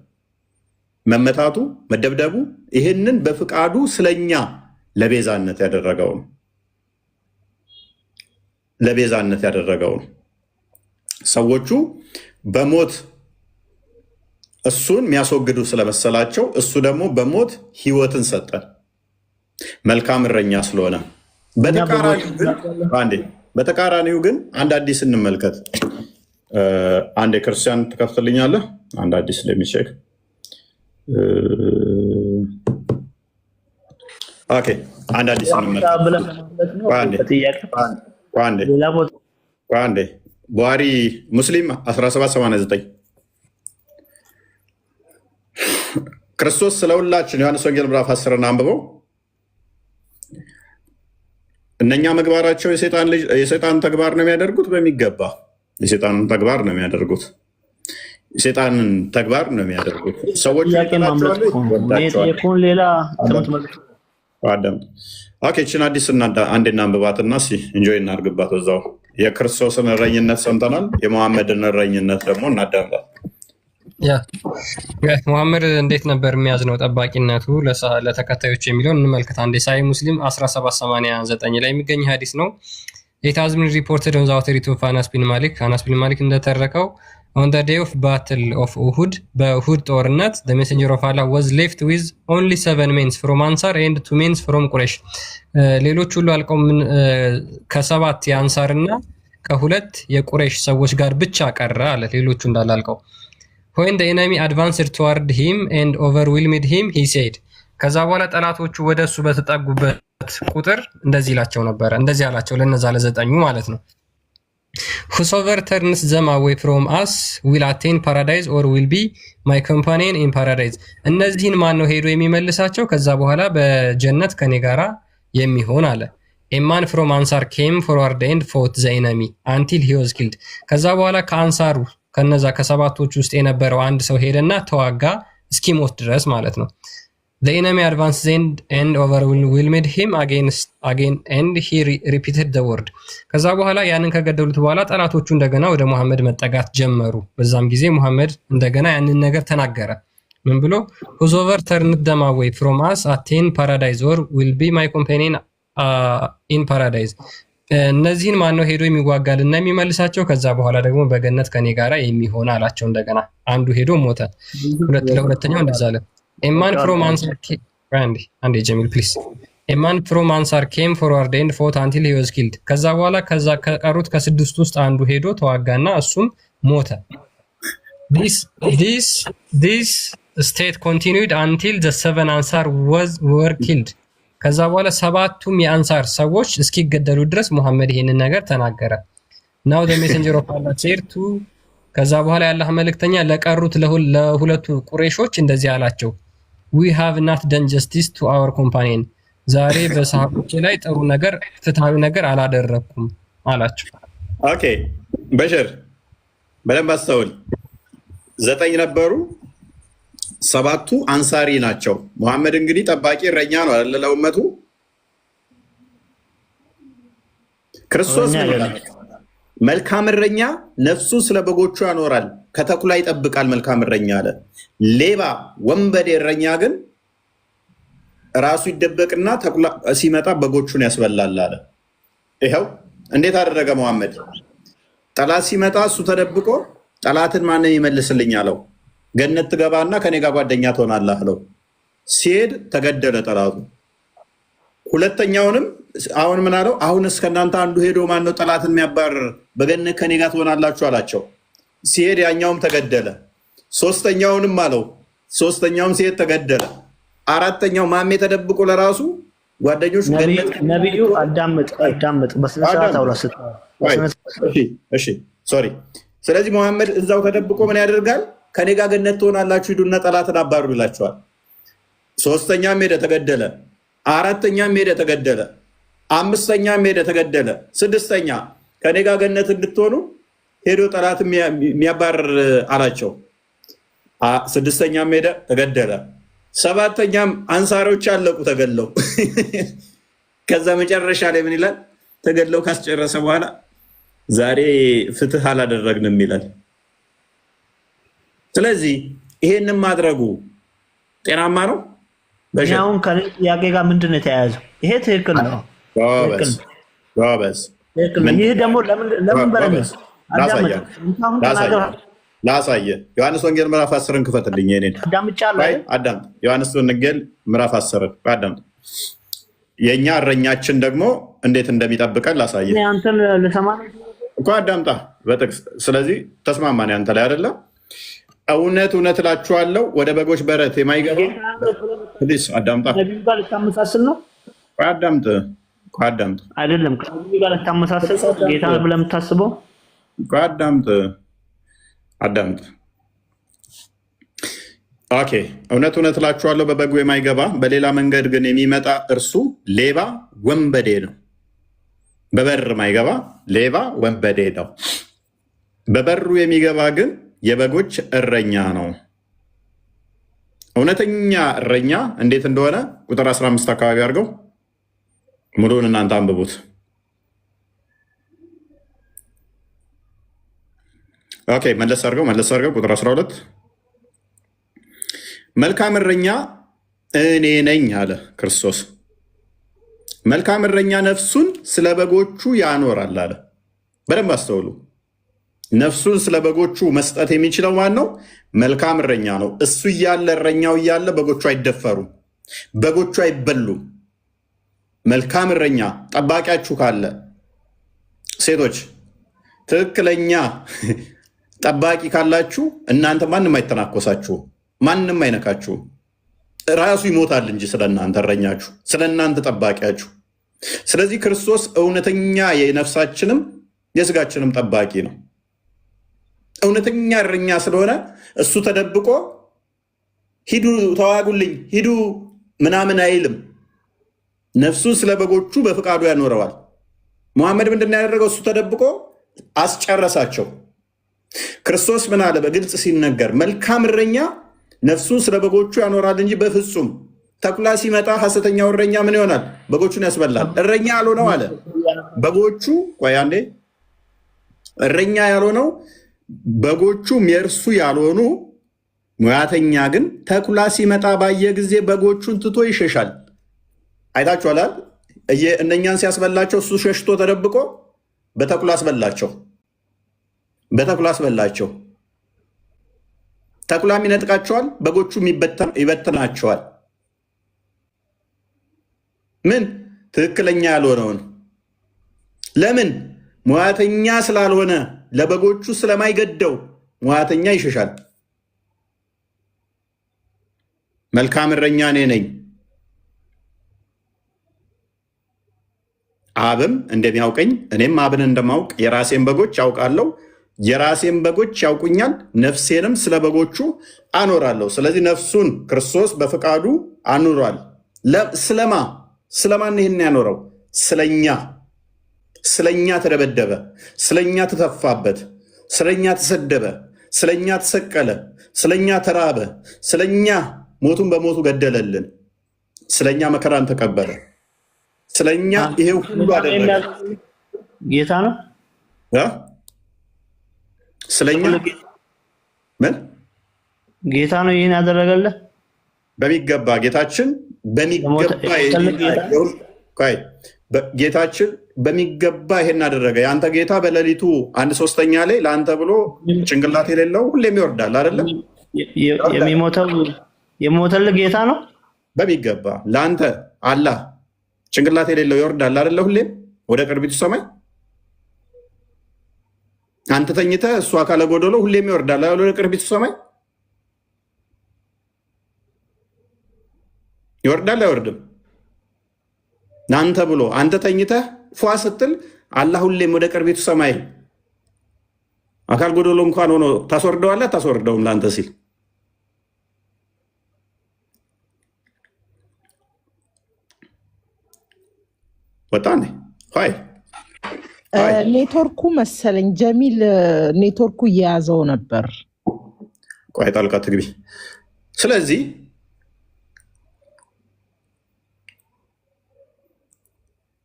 መመታቱ፣ መደብደቡ ይህንን በፍቃዱ ስለኛ ለቤዛነት ያደረገው ነው። ለቤዛነት ያደረገው ነው። ሰዎቹ በሞት እሱን የሚያስወግዱ ስለመሰላቸው እሱ ደግሞ በሞት ህይወትን ሰጠን፣ መልካም እረኛ ስለሆነ። በተቃራኒው ግን አንድ አዲስ እንመልከት። አንድ የክርስቲያን ትከፍትልኛለህ? አንድ አዲስ ለሚቼክ አንድ አዲስ እንመልከት። ቡሃሪ ሙስሊም 1789 ክርስቶስ ስለሁላችን ዮሐንስ ወንጌል ምዕራፍ 10 አንብበው። እነኛ ምግባራቸው የሰይጣን ተግባር ነው የሚያደርጉት። በሚገባ የሰይጣንን ተግባር ነው የሚያደርጉት። የሰይጣንን ተግባር ነው የሚያደርጉት። ሰዎች ችን አዲስ አንዴ እናንብባትና ኢንጆይ እናድርግባት። በዛው የክርስቶስን እረኝነት ሰምተናል። የመሐመድን እረኝነት ደግሞ እናዳምጣል። ሙሐመድ እንዴት ነበር የሚያዝነው ጠባቂነቱ ለተከታዮች የሚለውን እንመልከት። አንዴ ሳሂህ ሙስሊም 1789 ላይ የሚገኝ ሀዲስ ነው። It has been reported on the authority of Anas bin Malik እንደተረከው on the day of battle of Uhud, በኡሁድ ጦርነት the messenger of Allah was left with only 7 men from Ansar and 2 men from Quraysh. ሌሎች ሁሉ አልቀው ከ7 የአንሳርና ከ2 የቁረይሽ ሰዎች ጋር ብቻ ቀረ አለ። ሌሎቹ እንዳላልቀው when the enemy advanced toward him and overwhelmed him he said, ከዛ በኋላ ጠላቶቹ ወደሱ በተጠጉበት ቁጥር እንደዚህ ይላቸው ነበር። እንደዚህ ያላቸው ለነዛ ለዘጠኙ ማለት ነው። whosoever turns them away from us will attain paradise or will be my companion in paradise. እነዚህን ማን ነው ሄዶ የሚመልሳቸው? ከዛ በኋላ በጀነት ከኔ ጋራ የሚሆን አለ። a man from Ansar came forward and fought the enemy until he was killed. ከዛ በኋላ ከአንሳሩ ከነዛ ከሰባቶች ውስጥ የነበረው አንድ ሰው ሄደና ተዋጋ እስኪሞት ድረስ ማለት ነው። The enemy advanced and overwhelmed him again and he repeated the word. ከዛ በኋላ ያንን ከገደሉት በኋላ ጠላቶቹ እንደገና ወደ መሐመድ መጠጋት ጀመሩ። በዛም ጊዜ መሐመድ እንደገና ያንን ነገር ተናገረ። ምን ብሎ? whosoever turned them away from us attain paradise or will be my companion in paradise. እነዚህን ማን ነው ሄዶ የሚዋጋልና የሚመልሳቸው? ከዛ በኋላ ደግሞ በገነት ከኔ ጋራ የሚሆን አላቸው። እንደገና አንዱ ሄዶ ሞተ፣ ለሁለተኛው እንደዛ አለ። ኤማን ፍሮም አንሳር አንዴ ጀሚል ፕሊስ። ኤማን ፍሮም አንሳር ኬም ፎርዋርድ ኤንድ ፎት አንቲል ሂ ዋዝ ኪልድ። ከዛ በኋላ ከቀሩት ከስድስቱ ውስጥ አንዱ ሄዶ ተዋጋና እሱም ሞተ። ዲስ ስቴት ኮንቲኒውድ አንቲል ዘ ሰቨን አንሳር ወር ኪልድ። ከዛ በኋላ ሰባቱም የአንሳር ሰዎች እስኪገደሉ ድረስ ሙሐመድ ይሄንን ነገር ተናገረ። ናው ዘ ሜሴንጀር ኦፍ አላህ ሴድ ቱ። ከዛ በኋላ የአላህ መልእክተኛ ለቀሩት ለሁለቱ ቁረይሾች እንደዚህ አላቸው፣ ዊ ሃቭ ናት ደን ጀስቲስ ቱ አወር ኮምፓኒየን። ዛሬ በሰሃቦቼ ላይ ጥሩ ነገር ፍትሃዊ ነገር አላደረኩም አላቸው። ኦኬ በሽር በደንብ አስተውል። 9 ነበሩ፣ 7ቱ አንሳሪ ናቸው። ሙሐመድ እንግዲህ ጠባቂ እረኛ ነው አይደል? ለኡመቱ ክርስቶስ መልካም እረኛ ነፍሱን ስለ በጎቹ ያኖራል፣ ከተኩላ ይጠብቃል። መልካም እረኛ አለ። ሌባ ወንበዴ እረኛ ግን ራሱ ይደበቅና ተኩላ ሲመጣ በጎቹን ያስበላል አለ። ይኸው እንዴት አደረገ ሙሐመድ? ጠላት ሲመጣ እሱ ተደብቆ ጠላትን ማንም ይመልስልኝ አለው። ገነት ትገባና ከኔ ጋር ጓደኛ ትሆናለህ አለው። ሲሄድ ተገደለ ጠላቱ። ሁለተኛውንም አሁን ምን አለው? አሁንስ ከእናንተ አንዱ ሄዶ ማነው ጠላትን የሚያባርር? በገነት ከኔ ጋር ትሆናላችሁ አላቸው። ሲሄድ ያኛውም ተገደለ። ሶስተኛውንም አለው። ሶስተኛውም ሲሄድ ተገደለ። አራተኛው ማሜ ተደብቆ ለራሱ ጓደኞች ነቢዩ አዳምጥ በስነስርዓት አውራ ስጥ። እሺ ሶሪ። ስለዚህ ሙሐመድ እዛው ተደብቆ ምን ያደርጋል? ከኔ ጋር ገነት ትሆናላችሁ ሂዱና ጠላትን አባሩ ይላቸዋል። ሶስተኛም ሄደ ተገደለ። አራተኛም ሄደ ተገደለ። አምስተኛም ሄደ ተገደለ። ስድስተኛ ከኔ ጋር ገነት እንድትሆኑ ሄዶ ጠላት የሚያባርር አላቸው። ስድስተኛም ሄደ ተገደለ። ሰባተኛም አንሳሮች አለቁ ተገለው። ከዛ መጨረሻ ላይ ምን ይላል? ተገለው ካስጨረሰ በኋላ ዛሬ ፍትህ አላደረግንም ይላል። ስለዚህ ይሄንን ማድረጉ ጤናማ ነው? አሁን ከኔ ጥያቄ ጋር ምንድን ነው የተያያዘው? ይሄ ትክክል ነው። ይህ ደግሞ ለምን በለኝ ላሳየ ዮሐንስ ወንጌል ምዕራፍ 10ን ክፈትልኝ። ኔን አዳምጥ። ዮሐንስ ወንጌል ምዕራፍ 10 አዳምጥ። የእኛ እረኛችን ደግሞ እንዴት እንደሚጠብቀን ላሳየ አንተን ልሰማ እኮ አዳምጣ በጥቅስ። ስለዚህ ተስማማን አንተ ላይ አይደለም። እውነት እውነት እላችኋለሁ ወደ በጎች በረት የማይገባ አዳምጣ። ነቢዩ ጋር ልታመሳስል ነው? አዳምጥ አይደለም ከነቢዩ ጋር ልታመሳስል ጌታ ብለህ የምታስበው? አዳምጥ። ኦኬ። እውነት እውነት እላችኋለሁ በበጉ የማይገባ በሌላ መንገድ ግን የሚመጣ እርሱ ሌባ ወንበዴ ነው። በበር ማይገባ ሌባ ወንበዴ ነው። በበሩ የሚገባ ግን የበጎች እረኛ ነው። እውነተኛ እረኛ እንዴት እንደሆነ ቁጥር 15 አካባቢ አድርገው ሙሉውን እናንተ አንብቡት። ኦኬ መለስ አድርገው ቁጥር 12 መልካም እረኛ እኔ ነኝ አለ ክርስቶስ። መልካም እረኛ ነፍሱን ስለ በጎቹ ያኖራል አለ። በደንብ አስተውሉ። ነፍሱን ስለ በጎቹ መስጠት የሚችለው ማን ነው? መልካም እረኛ ነው። እሱ እያለ እረኛው እያለ በጎቹ አይደፈሩም፣ በጎቹ አይበሉም። መልካም እረኛ ጠባቂያችሁ ካለ ሴቶች ትክክለኛ ጠባቂ ካላችሁ እናንተ ማንም አይተናኮሳችሁም፣ ማንም አይነካችሁም። ራሱ ይሞታል እንጂ ስለእናንተ እረኛችሁ፣ ስለእናንተ ጠባቂያችሁ። ስለዚህ ክርስቶስ እውነተኛ የነፍሳችንም የስጋችንም ጠባቂ ነው። እውነተኛ እረኛ ስለሆነ እሱ ተደብቆ ሂዱ ተዋጉልኝ ሂዱ ምናምን አይልም። ነፍሱን ስለ በጎቹ በፍቃዱ ያኖረዋል። ሙሐመድ ምንድን ነው ያደረገው? እሱ ተደብቆ አስጨረሳቸው። ክርስቶስ ምን አለ? በግልጽ ሲነገር መልካም እረኛ ነፍሱን ስለ በጎቹ ያኖራል እንጂ በፍጹም ተኩላ ሲመጣ ሐሰተኛው እረኛ ምን ይሆናል? በጎቹን ያስበላል። እረኛ ያልሆነው አለ በጎቹ ቆይ አንዴ፣ እረኛ ያልሆነው በጎቹም የእርሱ ያልሆኑ ሙያተኛ ግን ተኩላ ሲመጣ ባየ ጊዜ በጎቹን ትቶ ይሸሻል። አይታችኋል። እነኛን ሲያስበላቸው እሱ ሸሽቶ ተደብቆ በተኩላ አስበላቸው። ተኩላም ይነጥቃቸዋል፣ በጎቹም ይበትናቸዋል። ምን ትክክለኛ ያልሆነውን ለምን ሙያተኛ ስላልሆነ ለበጎቹ ስለማይገደው ሙያተኛ ይሸሻል። መልካም እረኛ እኔ ነኝ፣ አብም እንደሚያውቀኝ እኔም አብን እንደማውቅ የራሴን በጎች ያውቃለሁ፣ የራሴን በጎች ያውቁኛል፣ ነፍሴንም ስለ በጎቹ አኖራለሁ። ስለዚህ ነፍሱን ክርስቶስ በፈቃዱ አኑሯል። ስለማን ይህን ያኖረው? ስለኛ ተደበደበ፣ ስለኛ ተተፋበት፣ ስለኛ ተሰደበ፣ ስለኛ ተሰቀለ፣ ስለኛ ተራበ፣ ስለኛ ሞቱን በሞቱ ገደለልን፣ ስለኛ መከራን ተቀበለ፣ ስለኛ ይሄ ሁሉ አደረገ። ጌታ ነው ስለኛ ምን ጌታ ነው ይህን ያደረገልህ? በሚገባ ጌታችን በሚገባ ይሄን አደረገ። የአንተ ጌታ በሌሊቱ 1/3 ላይ ለአንተ ብሎ ጭንቅላት የሌለው ሁሌም ይወርዳል አይደለም? የሞተልህ ጌታ ነው። በሚገባ ለአንተ አላህ ጭንቅላት የሌለው ይወርዳል አይደለ? ሁሌም ወደ ቅርቢቱ ሰማይ አንተ ተኝተህ እሱ አካለ ጎደሎ ሁሌም ይወርዳል ወደ ቅርቢቱ ሰማይ። ይወርዳል አይወርድም? ለአንተ ብሎ አንተ ተኝተህ ፏ ስትል አላህ ሁሌም ወደ ቅርቢቱ ሰማይ አካል ጎደሎ እንኳን ሆኖ ታስወርደዋለህ አታስወርደውም? ለአንተ ሲል ወጣ ይ ኔትወርኩ መሰለኝ ጀሚል ኔትወርኩ እየያዘው ነበር። ቆይ ጣልቃ ትግቢ። ስለዚህ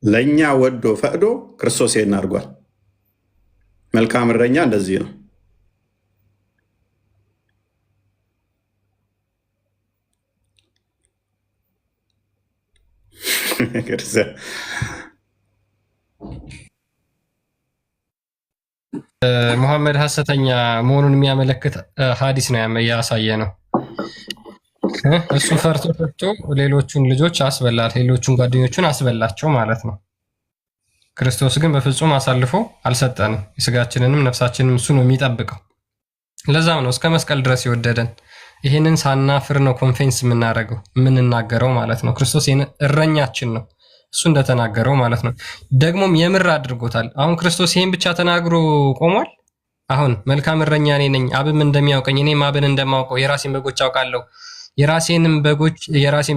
ለእኛ ወዶ ፈቅዶ ክርስቶስ ይሄን አድርጓል። መልካም እረኛ እንደዚህ ነው። ሙሐመድ ሐሰተኛ መሆኑን የሚያመለክት ሐዲስ ነው ያሳየ ነው። እሱ ፈርቶ ሌሎቹን ልጆች አስበላል፣ ሌሎቹን ጓደኞቹን አስበላቸው ማለት ነው። ክርስቶስ ግን በፍጹም አሳልፎ አልሰጠንም። የስጋችንንም ነፍሳችንንም እሱ ነው የሚጠብቀው። ለዛም ነው እስከ መስቀል ድረስ የወደደን። ይህንን ሳናፍር ነው ኮንፌንስ የምንናገረው ማለት ነው። ክርስቶስ እረኛችን ነው፣ እሱ እንደተናገረው ማለት ነው። ደግሞም የምር አድርጎታል። አሁን ክርስቶስ ይህን ብቻ ተናግሮ ቆሟል? አሁን መልካም እረኛ እኔ ነኝ፣ አብም እንደሚያውቀኝ እኔም አብን እንደማውቀው የራሴን በጎች አውቃለሁ፣ የራሴን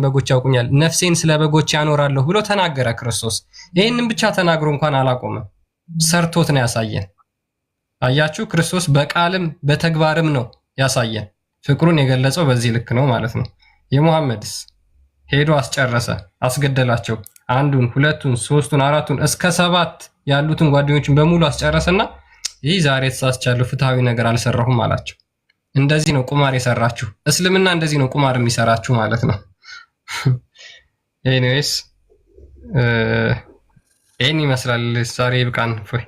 በጎች ያውቁኛል፣ ነፍሴን ስለ በጎች ያኖራለሁ ብሎ ተናገረ ክርስቶስ። ይህንን ብቻ ተናግሮ እንኳን አላቆመም፣ ሰርቶት ነው ያሳየን። አያችሁ፣ ክርስቶስ በቃልም በተግባርም ነው ያሳየን። ፍቅሩን የገለጸው በዚህ ልክ ነው ማለት ነው። የሙሐመድስ ሄዶ አስጨረሰ፣ አስገደላቸው። 1፣ 2፣ 3፣ 4 እስከ 7 ያሉትን ጓደኞችን በሙሉ አስጨረሰና ይህ ዛሬ ተሳስቻለሁ፣ ፍትሃዊ ነገር አልሰራሁም አላቸው። እንደዚህ ነው ቁማር የሰራችሁ። እስልምና እንደዚህ ነው ቁማር የሚሰራችሁ ማለት ነው። ኤኒዌይስ ይህን ይመስላል። ዛሬ ይብቃን። ፎይ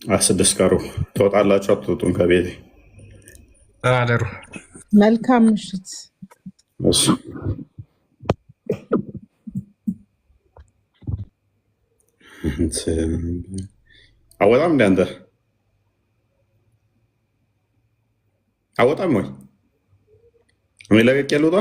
6 ቀሩ። ትወጣላችሁ አትወጡም? ከቤቴ ተናደሩ። መልካም ምሽት። አወጣም እንደ አንተ አወጣም ወይ እኔ ለቀቅ ያልወጣ